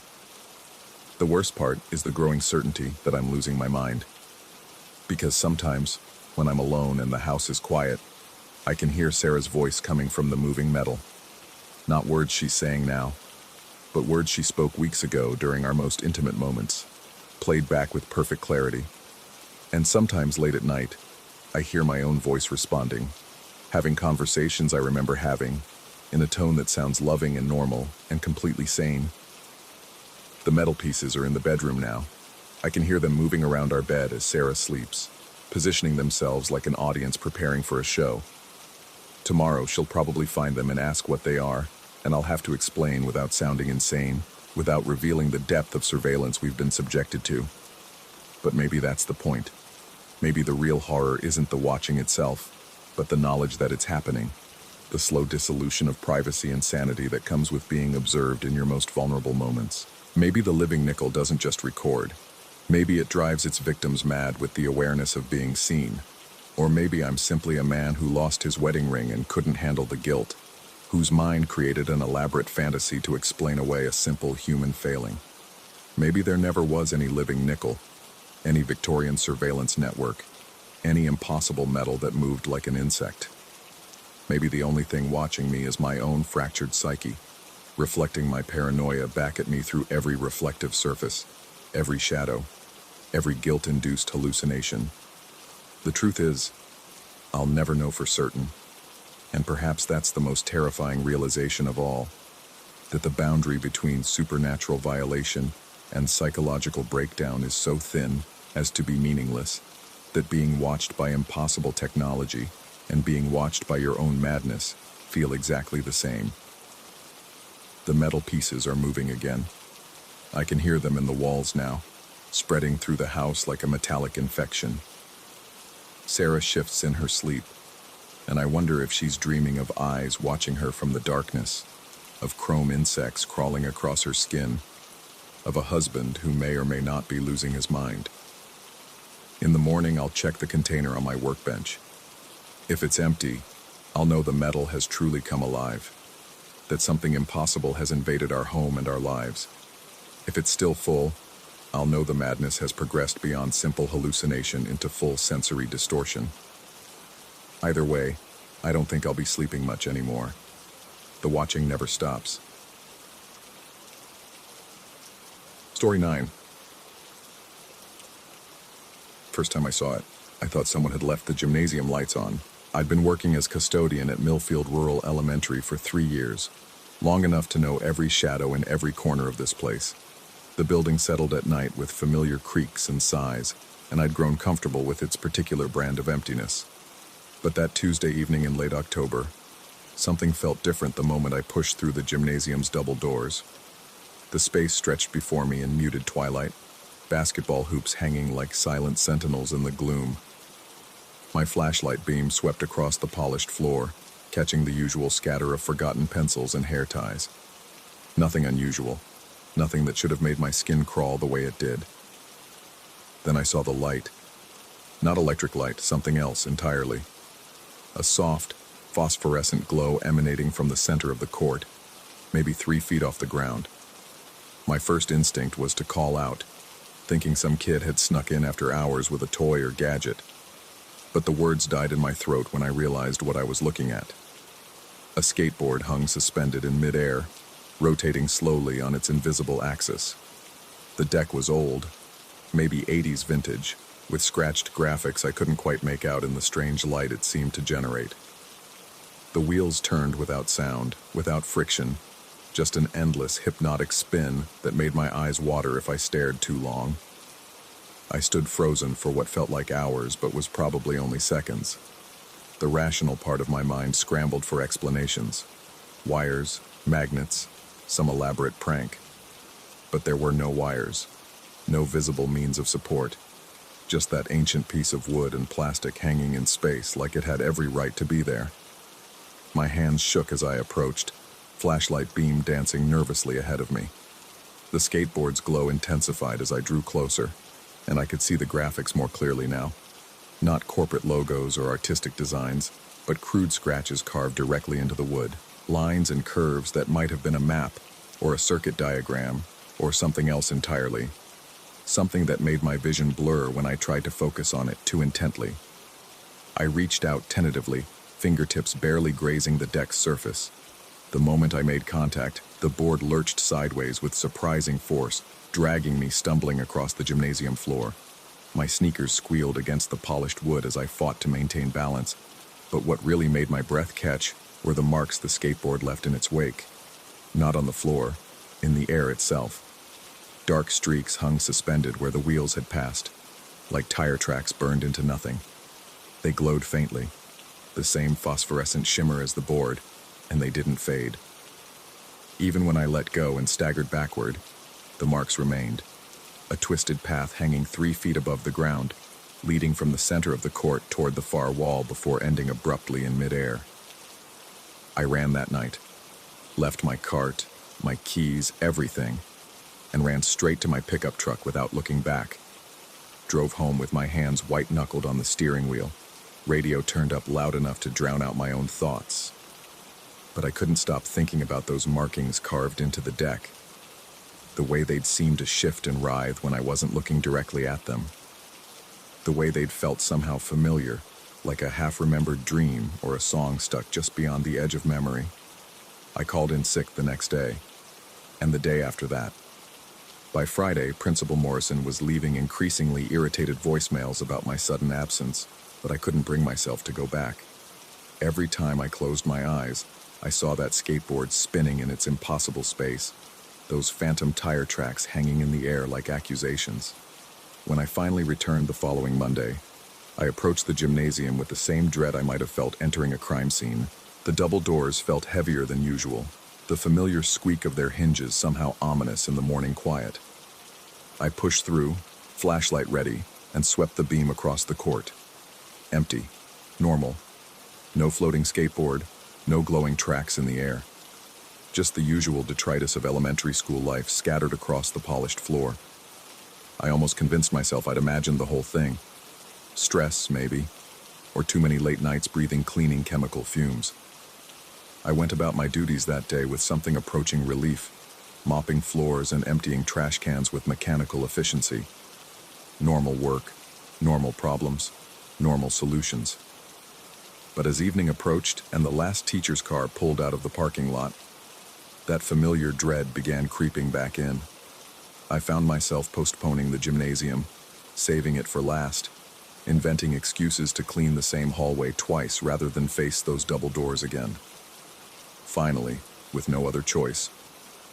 The worst part is the growing certainty that I'm losing my mind. Because sometimes, when I'm alone and the house is quiet, I can hear Sarah's voice coming from the moving metal. Not words she's saying now, but words she spoke weeks ago during our most intimate moments, played back with perfect clarity. And sometimes late at night, I hear my own voice responding, having conversations I remember having, in a tone that sounds loving and normal and completely sane. The metal pieces are in the bedroom now. I can hear them moving around our bed as Sarah sleeps, positioning themselves like an audience preparing for a show. Tomorrow she'll probably find them and ask what they are, and I'll have to explain without sounding insane, without revealing the depth of surveillance we've been subjected to. But maybe that's the point. Maybe the real horror isn't the watching itself, but the knowledge that it's happening. The slow dissolution of privacy and sanity that comes with being observed in your most vulnerable moments. Maybe the living nickel doesn't just record. Maybe it drives its victims mad with the awareness of being seen. Or maybe I'm simply a man who lost his wedding ring and couldn't handle the guilt, whose mind created an elaborate fantasy to explain away a simple human failing. Maybe there never was any living nickel, any Victorian surveillance network, any impossible metal that moved like an insect. Maybe the only thing watching me is my own fractured psyche, reflecting my paranoia back at me through every reflective surface, every shadow, every guilt-induced hallucination. The truth is, I'll never know for certain, and perhaps that's the most terrifying realization of all, that the boundary between supernatural violation and psychological breakdown is so thin as to be meaningless, that being watched by impossible technology and being watched by your own madness feel exactly the same. The metal pieces are moving again. I can hear them in the walls now, spreading through the house like a metallic infection. Sarah shifts in her sleep, and I wonder if she's dreaming of eyes watching her from the darkness, of chrome insects crawling across her skin, of a husband who may or may not be losing his mind. In the morning, I'll check the container on my workbench. If it's empty, I'll know the metal has truly come alive, that something impossible has invaded our home and our lives. If it's still full, I'll know the madness has progressed beyond simple hallucination into full sensory distortion. Either way, I don't think I'll be sleeping much anymore. The watching never stops. Story 9. First time I saw it, I thought someone had left the gymnasium lights on. I'd been working as custodian at Millfield Rural Elementary for 3 years, long enough to know every shadow in every corner of this place. The building settled at night with familiar creaks and sighs, and I'd grown comfortable with its particular brand of emptiness. But that Tuesday evening in late October, something felt different the moment I pushed through the gymnasium's double doors. The space stretched before me in muted twilight, basketball hoops hanging like silent sentinels in the gloom. My flashlight beam swept across the polished floor, catching the usual scatter of forgotten pencils and hair ties. Nothing unusual, nothing that should have made my skin crawl the way it did. Then I saw the light. Not electric light, something else entirely. A soft, phosphorescent glow emanating from the center of the court, maybe 3 feet off the ground. My first instinct was to call out, thinking some kid had snuck in after hours with a toy or gadget. But the words died in my throat when I realized what I was looking at. A skateboard hung suspended in midair, rotating slowly on its invisible axis. The deck was old, maybe 80s vintage, with scratched graphics I couldn't quite make out in the strange light it seemed to generate. The wheels turned without sound, without friction, just an endless, hypnotic spin that made my eyes water if I stared too long. I stood frozen for what felt like hours, but was probably only seconds. The rational part of my mind scrambled for explanations. Wires, magnets, some elaborate prank. But there were no wires, no visible means of support, just that ancient piece of wood and plastic hanging in space like it had every right to be there. My hands shook as I approached, flashlight beam dancing nervously ahead of me. The skateboard's glow intensified as I drew closer, and I could see the graphics more clearly now. Not corporate logos or artistic designs, but crude scratches carved directly into the wood, lines and curves that might have been a map, or a circuit diagram, or something else entirely. Something that made my vision blur when I tried to focus on it too intently. I reached out tentatively, fingertips barely grazing the deck's surface. The moment I made contact, the board lurched sideways with surprising force, dragging me stumbling across the gymnasium floor. My sneakers squealed against the polished wood as I fought to maintain balance, but what really made my breath catch were the marks the skateboard left in its wake. Not on the floor, in the air itself. Dark streaks hung suspended where the wheels had passed, like tire tracks burned into nothing. They glowed faintly, the same phosphorescent shimmer as the board, and they didn't fade. Even when I let go and staggered backward, the marks remained, a twisted path hanging 3 feet above the ground, leading from the center of the court toward the far wall before ending abruptly in midair. I ran that night, left my cart, my keys, everything, and ran straight to my pickup truck without looking back. Drove home with my hands white-knuckled on the steering wheel, radio turned up loud enough to drown out my own thoughts. But I couldn't stop thinking about those markings carved into the deck. The way they'd seemed to shift and writhe when I wasn't looking directly at them. The way they'd felt somehow familiar, like a half-remembered dream or a song stuck just beyond the edge of memory. I called in sick the next day, and the day after that. By Friday, Principal Morrison was leaving increasingly irritated voicemails about my sudden absence, but I couldn't bring myself to go back. Every time I closed my eyes, I saw that skateboard spinning in its impossible space, those phantom tire tracks hanging in the air like accusations. When I finally returned the following Monday, I approached the gymnasium with the same dread I might have felt entering a crime scene. The double doors felt heavier than usual, the familiar squeak of their hinges somehow ominous in the morning quiet. I pushed through, flashlight ready, and swept the beam across the court. Empty. Normal. No floating skateboard, no glowing tracks in the air. Just the usual detritus of elementary school life scattered across the polished floor. I almost convinced myself I'd imagined the whole thing. Stress, maybe, or too many late nights breathing cleaning chemical fumes. I went about my duties that day with something approaching relief, mopping floors and emptying trash cans with mechanical efficiency. Normal work, normal problems, normal solutions. But as evening approached and the last teacher's car pulled out of the parking lot, that familiar dread began creeping back in. I found myself postponing the gymnasium, saving it for last, inventing excuses to clean the same hallway twice rather than face those double doors again. Finally, with no other choice,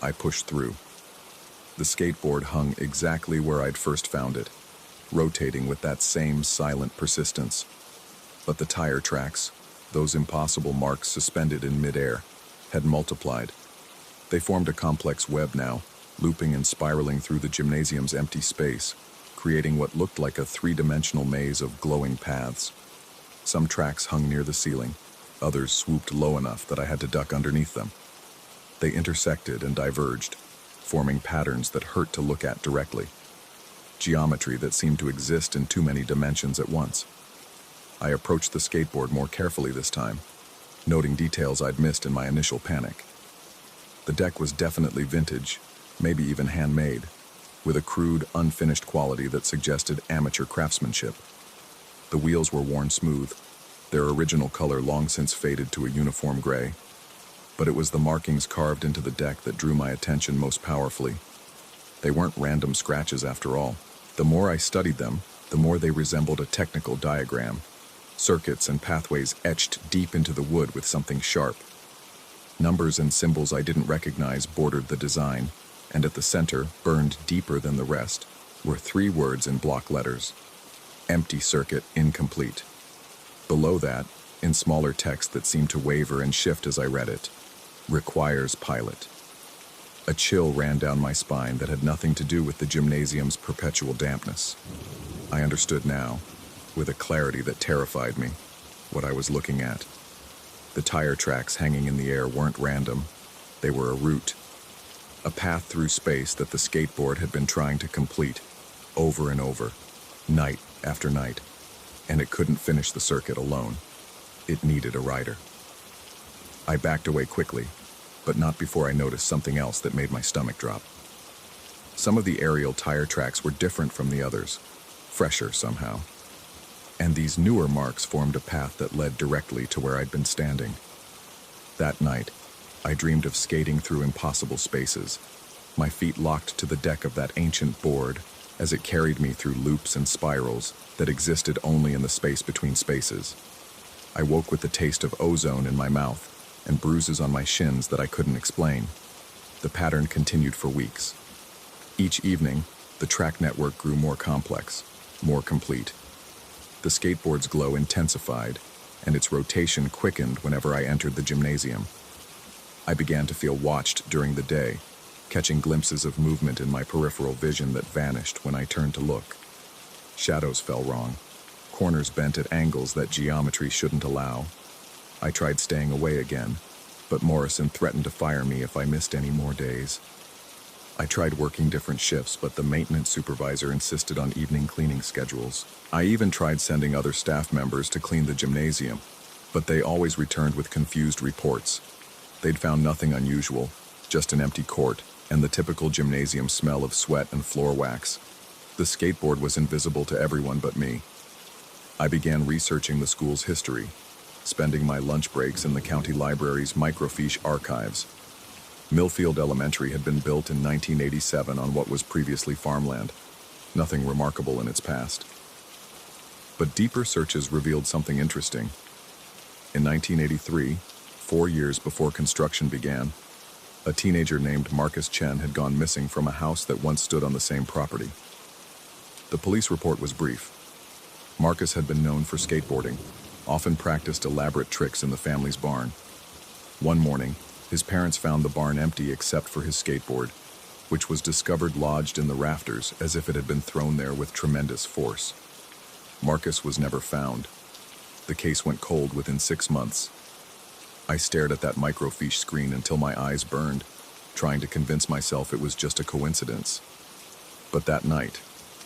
I pushed through. The skateboard hung exactly where I'd first found it, rotating with that same silent persistence. But the tire tracks, those impossible marks suspended in midair, had multiplied. They formed a complex web now, looping and spiraling through the gymnasium's empty space, creating what looked like a three-dimensional maze of glowing paths. Some tracks hung near the ceiling, others swooped low enough that I had to duck underneath them. They intersected and diverged, forming patterns that hurt to look at directly. Geometry that seemed to exist in too many dimensions at once. I approached the skateboard more carefully this time, noting details I'd missed in my initial panic. The deck was definitely vintage, maybe even handmade, with a crude, unfinished quality that suggested amateur craftsmanship. The wheels were worn smooth, their original color long since faded to a uniform gray. But it was the markings carved into the deck that drew my attention most powerfully. They weren't random scratches after all. The more I studied them, the more they resembled a technical diagram, circuits and pathways etched deep into the wood with something sharp. Numbers and symbols I didn't recognize bordered the design, and at the center, burned deeper than the rest, were 3 words in block letters: empty circuit incomplete. Below that, in smaller text that seemed to waver and shift as I read it, requires pilot. A chill ran down my spine that had nothing to do with the gymnasium's perpetual dampness. I understood now, with a clarity that terrified me, what I was looking at. The tire tracks hanging in the air weren't random. They were a route, a path through space that the skateboard had been trying to complete, over and over, night after night, and it couldn't finish the circuit alone. It needed a rider. I backed away quickly, but not before I noticed something else that made my stomach drop. Some of the aerial tire tracks were different from the others, fresher somehow. And these newer marks formed a path that led directly to where I'd been standing. That night, I dreamed of skating through impossible spaces, my feet locked to the deck of that ancient board as it carried me through loops and spirals that existed only in the space between spaces. I woke with the taste of ozone in my mouth and bruises on my shins that I couldn't explain. The pattern continued for weeks. Each evening, the track network grew more complex, more complete. The skateboard's glow intensified, and its rotation quickened whenever I entered the gymnasium. I began to feel watched during the day, catching glimpses of movement in my peripheral vision that vanished when I turned to look. Shadows fell wrong, corners bent at angles that geometry shouldn't allow. I tried staying away again, but Morrison threatened to fire me if I missed any more days. I tried working different shifts, but the maintenance supervisor insisted on evening cleaning schedules. I even tried sending other staff members to clean the gymnasium, but they always returned with confused reports. They'd found nothing unusual, just an empty court and the typical gymnasium smell of sweat and floor wax. The skateboard was invisible to everyone but me. I began researching the school's history, spending my lunch breaks in the county library's microfiche archives. Millfield Elementary had been built in 1987 on what was previously farmland, nothing remarkable in its past. But deeper searches revealed something interesting. In 1983, 4 years before construction began, a teenager named Marcus Chen had gone missing from a house that once stood on the same property. The police report was brief. Marcus had been known for skateboarding, often practiced elaborate tricks in the family's barn. One morning, His parents found the barn empty except for his skateboard, which was discovered lodged in the rafters as if it had been thrown there with tremendous force. Marcus was never found. The case went cold within 6 months. I stared at that microfiche screen until my eyes burned, trying to convince myself it was just a coincidence. But that night,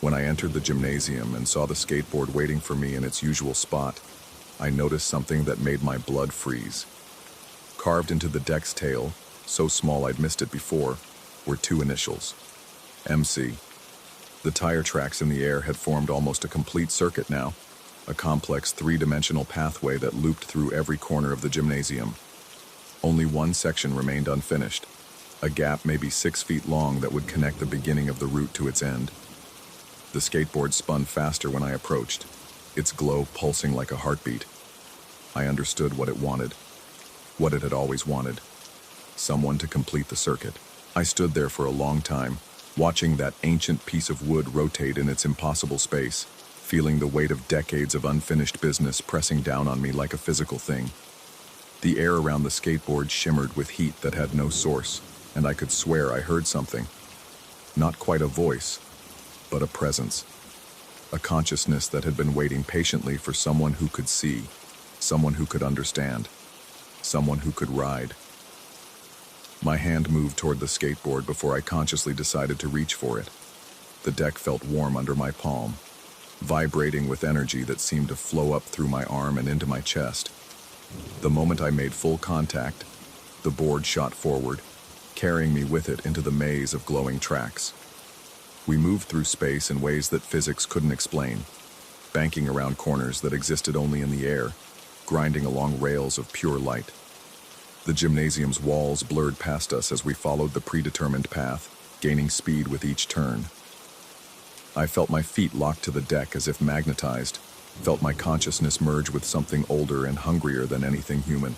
when I entered the gymnasium and saw the skateboard waiting for me in its usual spot, I noticed something that made my blood freeze. Carved into the deck's tail, so small I'd missed it before, were 2 initials: MC. The tire tracks in the air had formed almost a complete circuit now, a complex 3-dimensional pathway that looped through every corner of the gymnasium. Only one section remained unfinished, a gap maybe 6 feet long that would connect the beginning of the route to its end. The skateboard spun faster when I approached, its glow pulsing like a heartbeat. I understood what it wanted, what it had always wanted: someone to complete the circuit. I stood there for a long time, watching that ancient piece of wood rotate in its impossible space, feeling the weight of decades of unfinished business pressing down on me like a physical thing. The air around the skateboard shimmered with heat that had no source, and I could swear I heard something. Not quite a voice, but a presence. A consciousness that had been waiting patiently for someone who could see, someone who could understand, someone who could ride. My hand moved toward the skateboard before I consciously decided to reach for it. The deck felt warm under my palm, vibrating with energy that seemed to flow up through my arm and into my chest. The moment I made full contact, the board shot forward, carrying me with it into the maze of glowing tracks. We moved through space in ways that physics couldn't explain, banking around corners that existed only in the air, grinding along rails of pure light. The gymnasium's walls blurred past us as we followed the predetermined path, gaining speed with each turn. I felt my feet locked to the deck as if magnetized, felt my consciousness merge with something older and hungrier than anything human.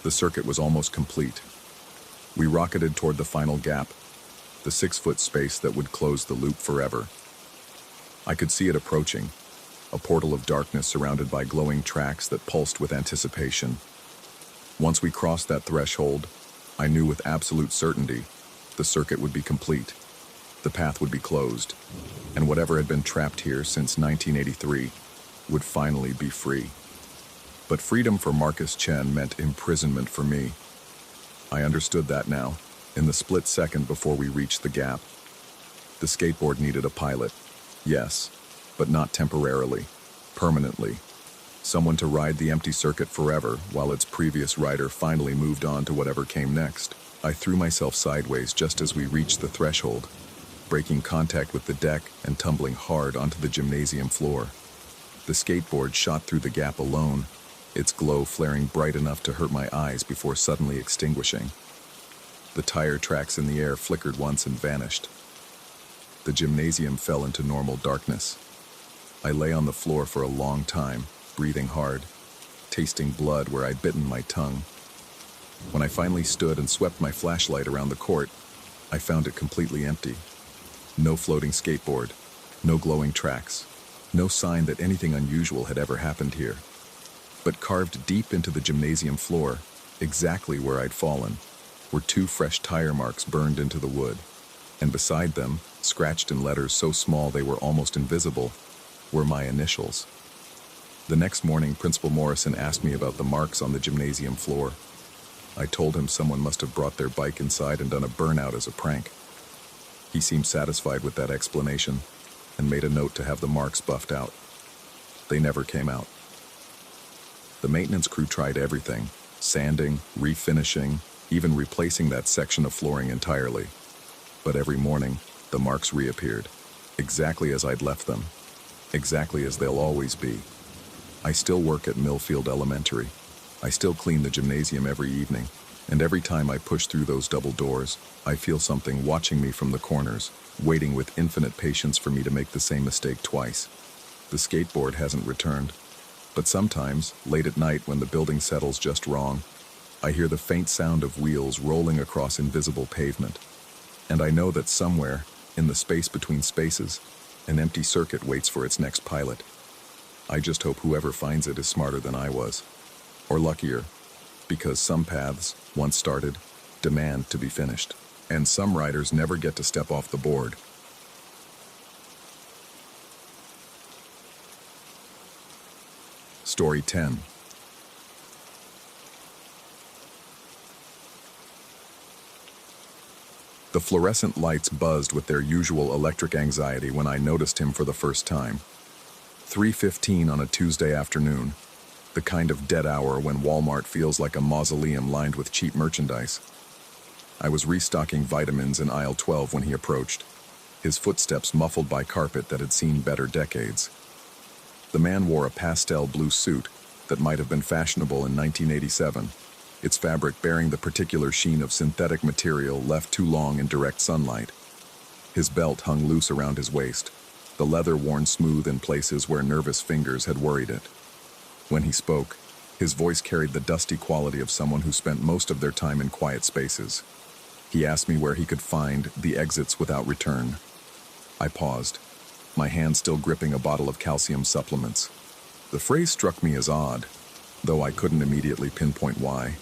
The circuit was almost complete. We rocketed toward the final gap, the 6-foot space that would close the loop forever. I could see it approaching, a portal of darkness surrounded by glowing tracks that pulsed with anticipation. Once we crossed that threshold, I knew with absolute certainty the circuit would be complete. The path would be closed, and whatever had been trapped here since 1983 would finally be free. But freedom for Marcus Chen meant imprisonment for me. I understood that now, in the split second before we reached the gap. The skateboard needed a pilot, yes, but not temporarily, permanently. Someone to ride the empty circuit forever while its previous rider finally moved on to whatever came next. I threw myself sideways just as we reached the threshold, breaking contact with the deck and tumbling hard onto the gymnasium floor. The skateboard shot through the gap alone, its glow flaring bright enough to hurt my eyes before suddenly extinguishing. The tire tracks in the air flickered once and vanished. The gymnasium fell into normal darkness. I lay on the floor for a long time, breathing hard, tasting blood where I'd bitten my tongue. When I finally stood and swept my flashlight around the court, I found it completely empty. No floating skateboard, no glowing tracks, no sign that anything unusual had ever happened here. But carved deep into the gymnasium floor, exactly where I'd fallen, were 2 fresh tire marks burned into the wood, and beside them, scratched in letters so small they were almost invisible, were my initials. The next morning, Principal Morrison asked me about the marks on the gymnasium floor. I told him someone must have brought their bike inside and done a burnout as a prank. He seemed satisfied with that explanation and made a note to have the marks buffed out. They never came out. The maintenance crew tried everything, sanding, refinishing, even replacing that section of flooring entirely. But every morning, the marks reappeared, exactly as I'd left them, exactly as they'll always be. I still work at Millfield Elementary. I still clean the gymnasium every evening, and every time I push through those double doors, I feel something watching me from the corners, waiting with infinite patience for me to make the same mistake twice. The skateboard hasn't returned, but sometimes, late at night when the building settles just wrong, I hear the faint sound of wheels rolling across invisible pavement, and I know that somewhere, in the space between spaces, an empty circuit waits for its next pilot. I just hope whoever finds it is smarter than I was, or luckier, because some paths, once started, demand to be finished, and some riders never get to step off the board. Story 10. The fluorescent lights buzzed with their usual electric anxiety when I noticed him for the first time. 3:15 on a Tuesday afternoon, the kind of dead hour when Walmart feels like a mausoleum lined with cheap merchandise. I was restocking vitamins in aisle 12 when he approached, his footsteps muffled by carpet that had seen better decades. The man wore a pastel blue suit that might have been fashionable in 1987, its fabric bearing the particular sheen of synthetic material left too long in direct sunlight. His belt hung loose around his waist, the leather worn smooth in places where nervous fingers had worried it. When he spoke, his voice carried the dusty quality of someone who spent most of their time in quiet spaces. He asked me where he could find the exits without return. I paused, my hand still gripping a bottle of calcium supplements. The phrase struck me as odd, though I couldn't immediately pinpoint why.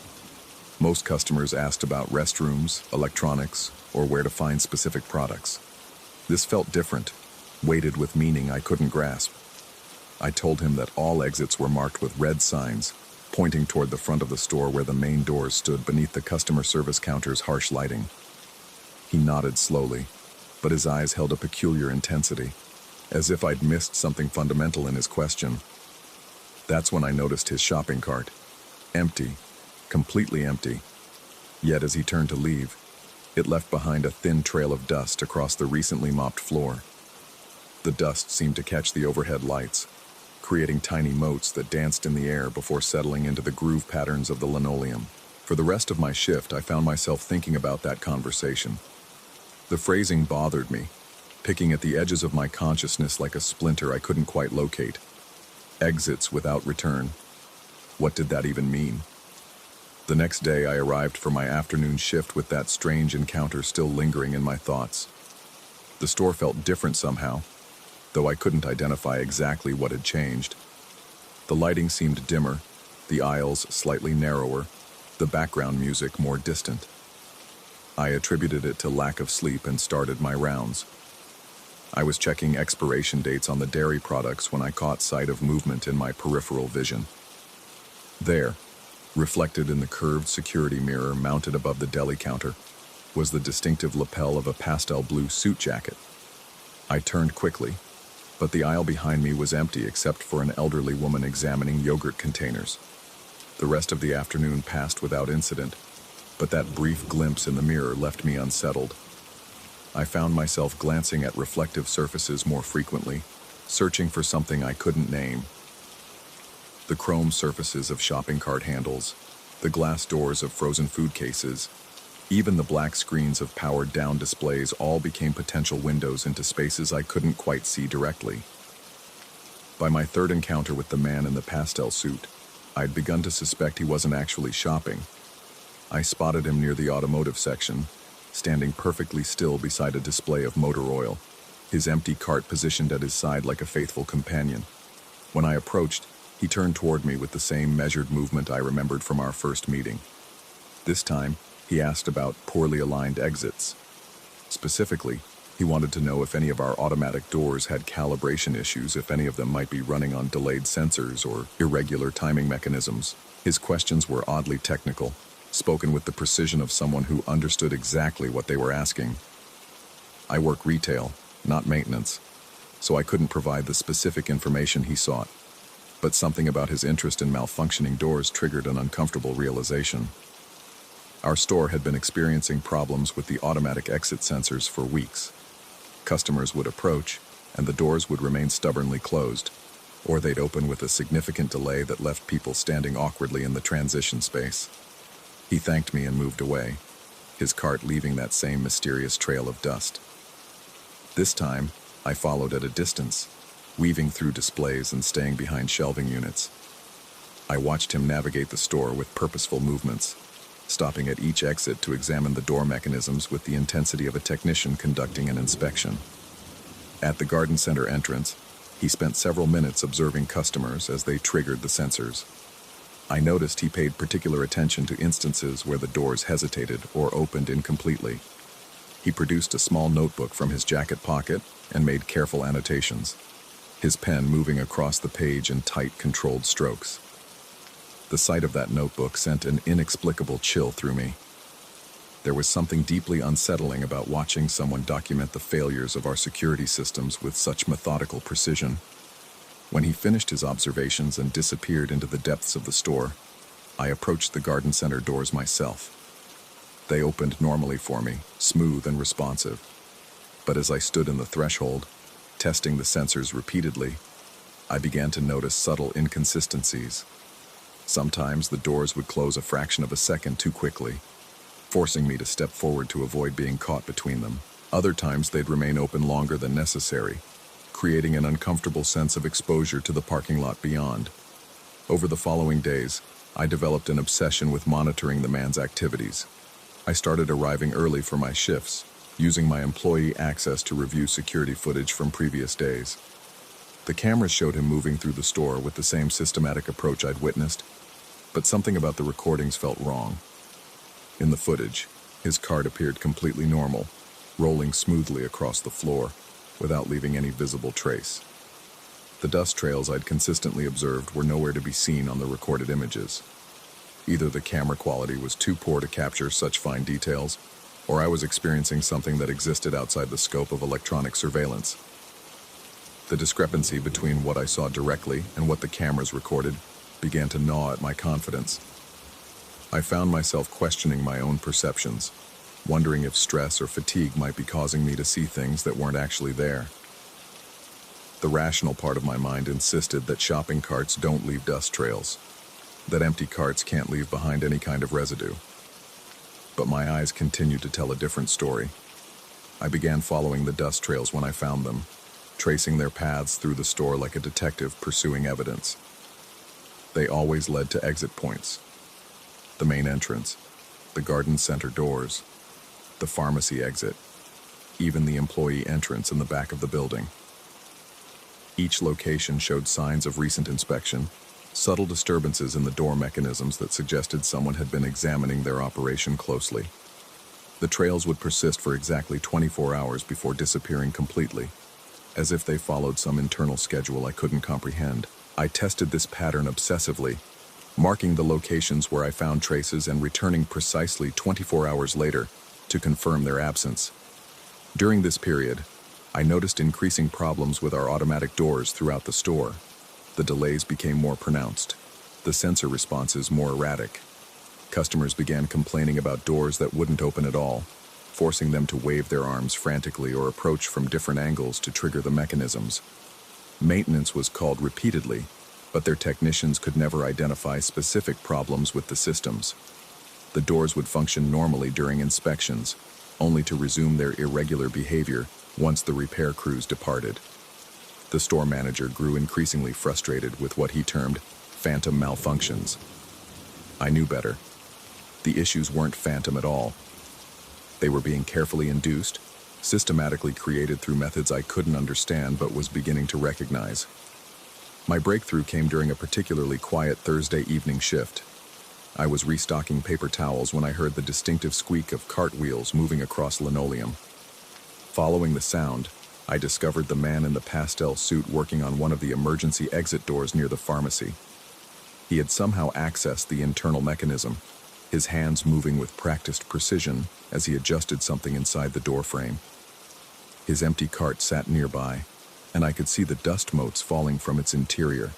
Most customers asked about restrooms, electronics, or where to find specific products. This felt different, weighted with meaning I couldn't grasp. I told him that all exits were marked with red signs, pointing toward the front of the store where the main doors stood beneath the customer service counter's harsh lighting. He nodded slowly, but his eyes held a peculiar intensity, as if I'd missed something fundamental in his question. That's when I noticed his shopping cart. Empty, completely empty. Yet as he turned to leave, it left behind a thin trail of dust across the recently mopped floor. The dust seemed to catch the overhead lights, creating tiny motes that danced in the air before settling into the groove patterns of the linoleum. For the rest of my shift, I found myself thinking about that conversation. The phrasing bothered me, picking at the edges of my consciousness like a splinter I couldn't quite locate. Exits without return. What did that even mean? The next day, I arrived for my afternoon shift with that strange encounter still lingering in my thoughts. The store felt different somehow, though I couldn't identify exactly what had changed. The lighting seemed dimmer, the aisles slightly narrower, the background music more distant. I attributed it to lack of sleep and started my rounds. I was checking expiration dates on the dairy products when I caught sight of movement in my peripheral vision. There, reflected in the curved security mirror mounted above the deli counter, was the distinctive lapel of a pastel blue suit jacket. I turned quickly, but the aisle behind me was empty except for an elderly woman examining yogurt containers. The rest of the afternoon passed without incident, but that brief glimpse in the mirror left me unsettled. I found myself glancing at reflective surfaces more frequently, searching for something I couldn't name. The chrome surfaces of shopping cart handles, the glass doors of frozen food cases, even the black screens of powered-down displays all became potential windows into spaces I couldn't quite see directly. By my third encounter with the man in the pastel suit, I'd begun to suspect he wasn't actually shopping. I spotted him near the automotive section, standing perfectly still beside a display of motor oil, his empty cart positioned at his side like a faithful companion. When I approached, he turned toward me with the same measured movement I remembered from our first meeting. This time, he asked about poorly aligned exits. Specifically, he wanted to know if any of our automatic doors had calibration issues, if any of them might be running on delayed sensors or irregular timing mechanisms. His questions were oddly technical, spoken with the precision of someone who understood exactly what they were asking. I work retail, not maintenance, so I couldn't provide the specific information he sought. But something about his interest in malfunctioning doors triggered an uncomfortable realization. Our store had been experiencing problems with the automatic exit sensors for weeks. Customers would approach, and the doors would remain stubbornly closed, or they'd open with a significant delay that left people standing awkwardly in the transition space. He thanked me and moved away, his cart leaving that same mysterious trail of dust. This time, I followed at a distance, weaving through displays and staying behind shelving units. I watched him navigate the store with purposeful movements, stopping at each exit to examine the door mechanisms with the intensity of a technician conducting an inspection. At the garden center entrance, he spent several minutes observing customers as they triggered the sensors. I noticed he paid particular attention to instances where the doors hesitated or opened incompletely. He produced a small notebook from his jacket pocket and made careful annotations, his pen moving across the page in tight, controlled strokes. The sight of that notebook sent an inexplicable chill through me. There was something deeply unsettling about watching someone document the failures of our security systems with such methodical precision. When he finished his observations and disappeared into the depths of the store, I approached the garden center doors myself. They opened normally for me, smooth and responsive. But as I stood in the threshold, testing the sensors repeatedly, I began to notice subtle inconsistencies. Sometimes the doors would close a fraction of a second too quickly, forcing me to step forward to avoid being caught between them. Other times they'd remain open longer than necessary, creating an uncomfortable sense of exposure to the parking lot beyond. Over the following days, I developed an obsession with monitoring the man's activities. I started arriving early for my shifts, using my employee access to review security footage from previous days. The cameras showed him moving through the store with the same systematic approach I'd witnessed, but something about the recordings felt wrong. In the footage, his cart appeared completely normal, rolling smoothly across the floor, without leaving any visible trace. The dust trails I'd consistently observed were nowhere to be seen on the recorded images. Either the camera quality was too poor to capture such fine details, or I was experiencing something that existed outside the scope of electronic surveillance. The discrepancy between what I saw directly and what the cameras recorded began to gnaw at my confidence. I found myself questioning my own perceptions, wondering if stress or fatigue might be causing me to see things that weren't actually there. The rational part of my mind insisted that shopping carts don't leave dust trails, that empty carts can't leave behind any kind of residue. But my eyes continued to tell a different story. I began following the dust trails when I found them, tracing their paths through the store like a detective pursuing evidence. They always led to exit points: the main entrance, the garden center doors, the pharmacy exit, even the employee entrance in the back of the building. Each location showed signs of recent inspection, subtle disturbances in the door mechanisms that suggested someone had been examining their operation closely. The trails would persist for exactly 24 hours before disappearing completely, as if they followed some internal schedule I couldn't comprehend. I tested this pattern obsessively, marking the locations where I found traces and returning precisely 24 hours later to confirm their absence. During this period, I noticed increasing problems with our automatic doors throughout the store. The delays became more pronounced, the sensor responses more erratic. Customers began complaining about doors that wouldn't open at all, forcing them to wave their arms frantically or approach from different angles to trigger the mechanisms. Maintenance was called repeatedly, but their technicians could never identify specific problems with the systems. The doors would function normally during inspections, only to resume their irregular behavior once the repair crews departed. The store manager grew increasingly frustrated with what he termed phantom malfunctions. I knew better. The issues weren't phantom at all. They were being carefully induced, systematically created through methods I couldn't understand but was beginning to recognize. My breakthrough came during a particularly quiet Thursday evening shift. I was restocking paper towels when I heard the distinctive squeak of cartwheels moving across linoleum. Following the sound, I discovered the man in the pastel suit working on one of the emergency exit doors near the pharmacy. He had somehow accessed the internal mechanism, his hands moving with practiced precision as he adjusted something inside the door frame. His empty cart sat nearby, and I could see the dust motes falling from its interior,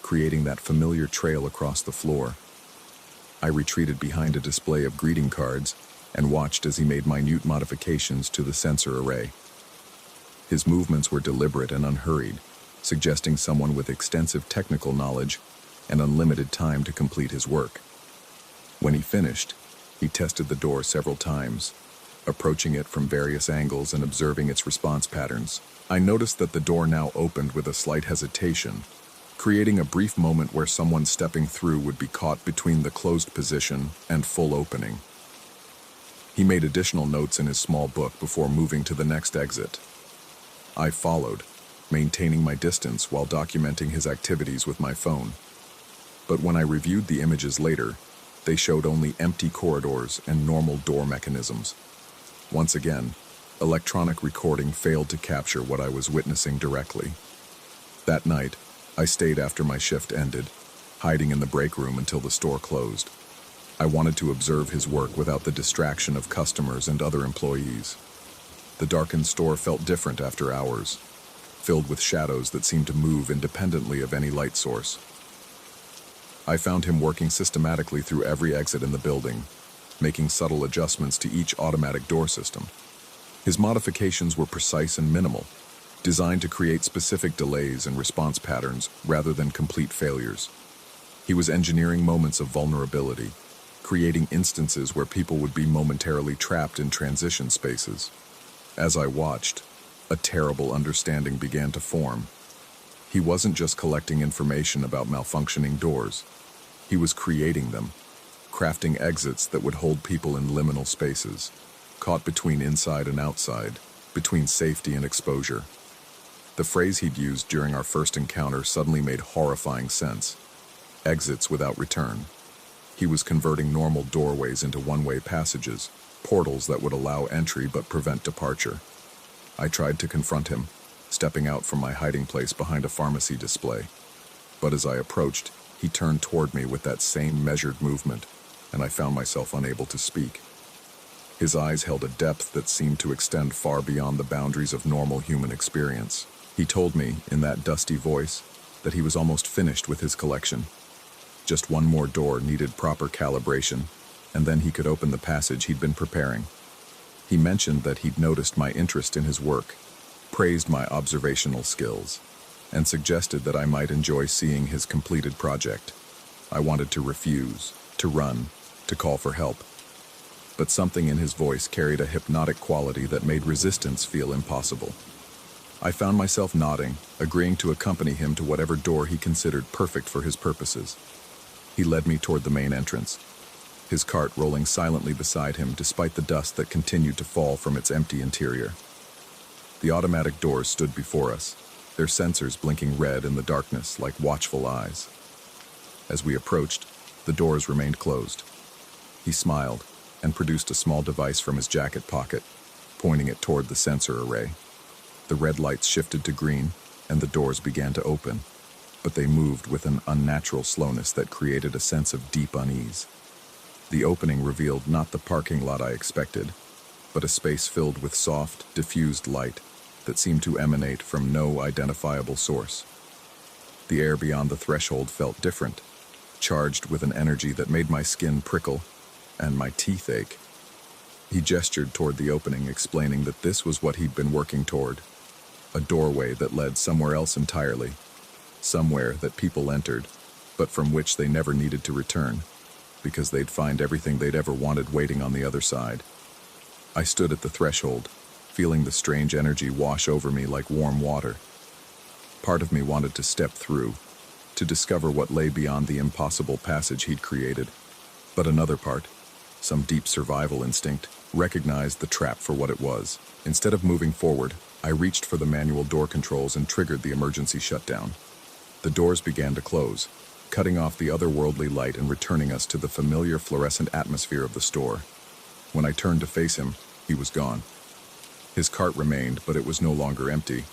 creating that familiar trail across the floor. I retreated behind a display of greeting cards and watched as he made minute modifications to the sensor array. His movements were deliberate and unhurried, suggesting someone with extensive technical knowledge and unlimited time to complete his work. When he finished, he tested the door several times, approaching it from various angles and observing its response patterns. I noticed that the door now opened with a slight hesitation, creating a brief moment where someone stepping through would be caught between the closed position and full opening. He made additional notes in his small book before moving to the next exit. I followed, maintaining my distance while documenting his activities with my phone. But when I reviewed the images later, they showed only empty corridors and normal door mechanisms. Once again, electronic recording failed to capture what I was witnessing directly. That night, I stayed after my shift ended, hiding in the break room until the store closed. I wanted to observe his work without the distraction of customers and other employees. The darkened store felt different after hours, filled with shadows that seemed to move independently of any light source. I found him working systematically through every exit in the building, making subtle adjustments to each automatic door system. His modifications were precise and minimal, designed to create specific delays and response patterns rather than complete failures. He was engineering moments of vulnerability, creating instances where people would be momentarily trapped in transition spaces. As I watched, a terrible understanding began to form. He wasn't just collecting information about malfunctioning doors. He was creating them, crafting exits that would hold people in liminal spaces, caught between inside and outside, between safety and exposure. The phrase he'd used during our first encounter suddenly made horrifying sense. Exits without return. He was converting normal doorways into one-way passages, portals that would allow entry but prevent departure. I tried to confront him, stepping out from my hiding place behind a pharmacy display. But as I approached, he turned toward me with that same measured movement, and I found myself unable to speak. His eyes held a depth that seemed to extend far beyond the boundaries of normal human experience. He told me, in that dusty voice, that he was almost finished with his collection. Just one more door needed proper calibration, and then he could open the passage he'd been preparing. He mentioned that he'd noticed my interest in his work, praised my observational skills, and suggested that I might enjoy seeing his completed project. I wanted to refuse, to run, to call for help. But something in his voice carried a hypnotic quality that made resistance feel impossible. I found myself nodding, agreeing to accompany him to whatever door he considered perfect for his purposes. He led me toward the main entrance, his cart rolling silently beside him despite the dust that continued to fall from its empty interior. The automatic doors stood before us, their sensors blinking red in the darkness like watchful eyes. As we approached, the doors remained closed. He smiled and produced a small device from his jacket pocket, pointing it toward the sensor array. The red lights shifted to green, and the doors began to open, but they moved with an unnatural slowness that created a sense of deep unease. The opening revealed not the parking lot I expected, but a space filled with soft, diffused light that seemed to emanate from no identifiable source. The air beyond the threshold felt different, charged with an energy that made my skin prickle and my teeth ache. He gestured toward the opening, explaining that this was what he'd been working toward, a doorway that led somewhere else entirely, somewhere that people entered, but from which they never needed to return, because they'd find everything they'd ever wanted waiting on the other side. I stood at the threshold, feeling the strange energy wash over me like warm water. Part of me wanted to step through, to discover what lay beyond the impossible passage he'd created, but another part, some deep survival instinct, recognized the trap for what it was. Instead of moving forward, I reached for the manual door controls and triggered the emergency shutdown. The doors began to close, cutting off the otherworldly light and returning us to the familiar fluorescent atmosphere of the store. When I turned to face him, he was gone. His cart remained, but it was no longer empty.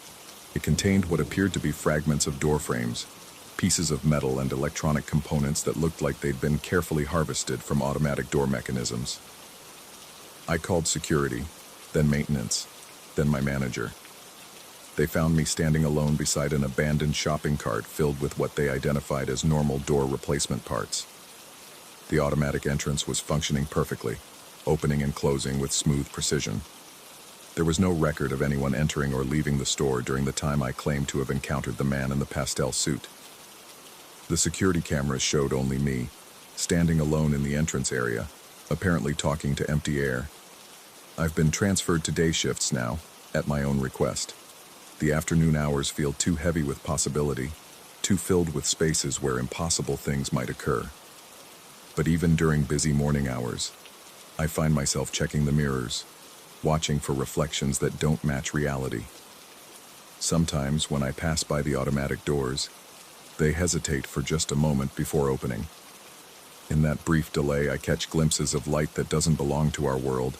It contained what appeared to be fragments of door frames, pieces of metal and electronic components that looked like they'd been carefully harvested from automatic door mechanisms. I called security, then maintenance, then my manager. They found me standing alone beside an abandoned shopping cart filled with what they identified as normal door replacement parts. The automatic entrance was functioning perfectly, opening and closing with smooth precision. There was no record of anyone entering or leaving the store during the time I claimed to have encountered the man in the pastel suit. The security cameras showed only me, standing alone in the entrance area, apparently talking to empty air. I've been transferred to day shifts now, at my own request. The afternoon hours feel too heavy with possibility, too filled with spaces where impossible things might occur. But even during busy morning hours, I find myself checking the mirrors, watching for reflections that don't match reality. Sometimes, when I pass by the automatic doors, They hesitate for just a moment before opening. In that brief delay, I catch glimpses of light that doesn't belong to our world,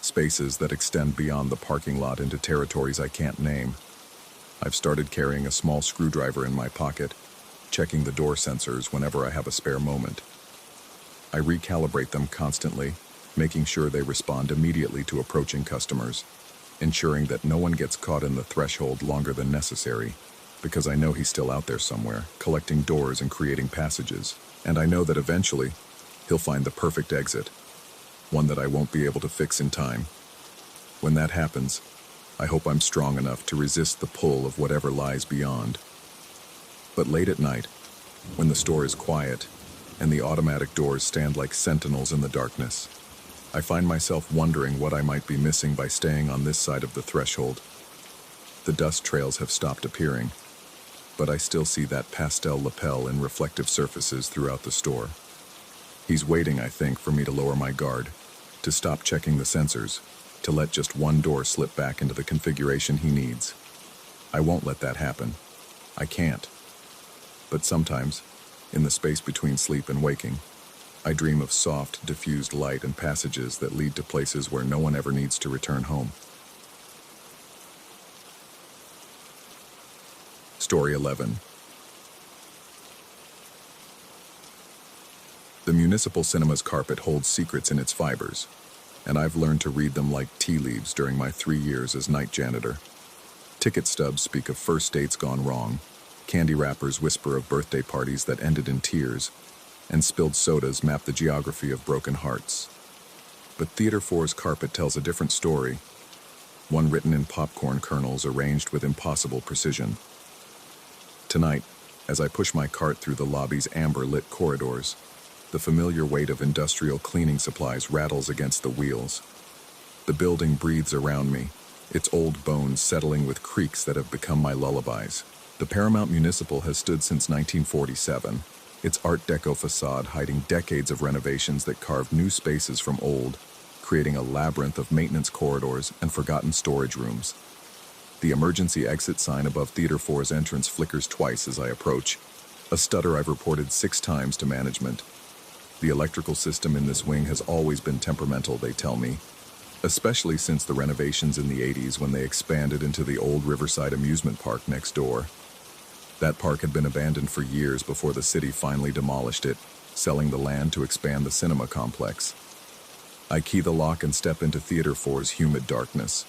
spaces that extend beyond the parking lot into territories I can't name. I've started carrying a small screwdriver in my pocket, checking the door sensors whenever I have a spare moment. I recalibrate them constantly, making sure they respond immediately to approaching customers, ensuring that no one gets caught in the threshold longer than necessary, because I know he's still out there somewhere, collecting doors and creating passages, and I know that eventually he'll find the perfect exit, one that I won't be able to fix in time. When that happens, I hope I'm strong enough to resist the pull of whatever lies beyond. But late at night, when the store is quiet and the automatic doors stand like sentinels in the darkness, I find myself wondering what I might be missing by staying on this side of the threshold. The dust trails have stopped appearing, but I still see that pastel lapel in reflective surfaces throughout the store. He's waiting, I think, for me to lower my guard, to stop checking the sensors, to let just one door slip back into the configuration he needs. I won't let that happen. I can't. But sometimes, in the space between sleep and waking, I dream of soft, diffused light and passages that lead to places where no one ever needs to return home. Story 11. The municipal cinema's carpet holds secrets in its fibers, and I've learned to read them like tea leaves during my 3 years as night janitor. Ticket stubs speak of first dates gone wrong, candy wrappers whisper of birthday parties that ended in tears, and spilled sodas map the geography of broken hearts. But Theater 4's carpet tells a different story, one written in popcorn kernels arranged with impossible precision. Tonight, as I push my cart through the lobby's amber-lit corridors, the familiar weight of industrial cleaning supplies rattles against the wheels. The building breathes around me, its old bones settling with creaks that have become my lullabies. The Paramount Municipal has stood since 1947, its Art Deco facade hiding decades of renovations that carved new spaces from old, creating a labyrinth of maintenance corridors and forgotten storage rooms. The emergency exit sign above Theater 4's entrance flickers twice as I approach, a stutter I've reported 6 times to management. The electrical system in this wing has always been temperamental, they tell me, especially since the renovations in the 80s when they expanded into the old Riverside amusement park next door. That park had been abandoned for years before the city finally demolished it, selling the land to expand the cinema complex. I key the lock and step into Theater 4's humid darkness.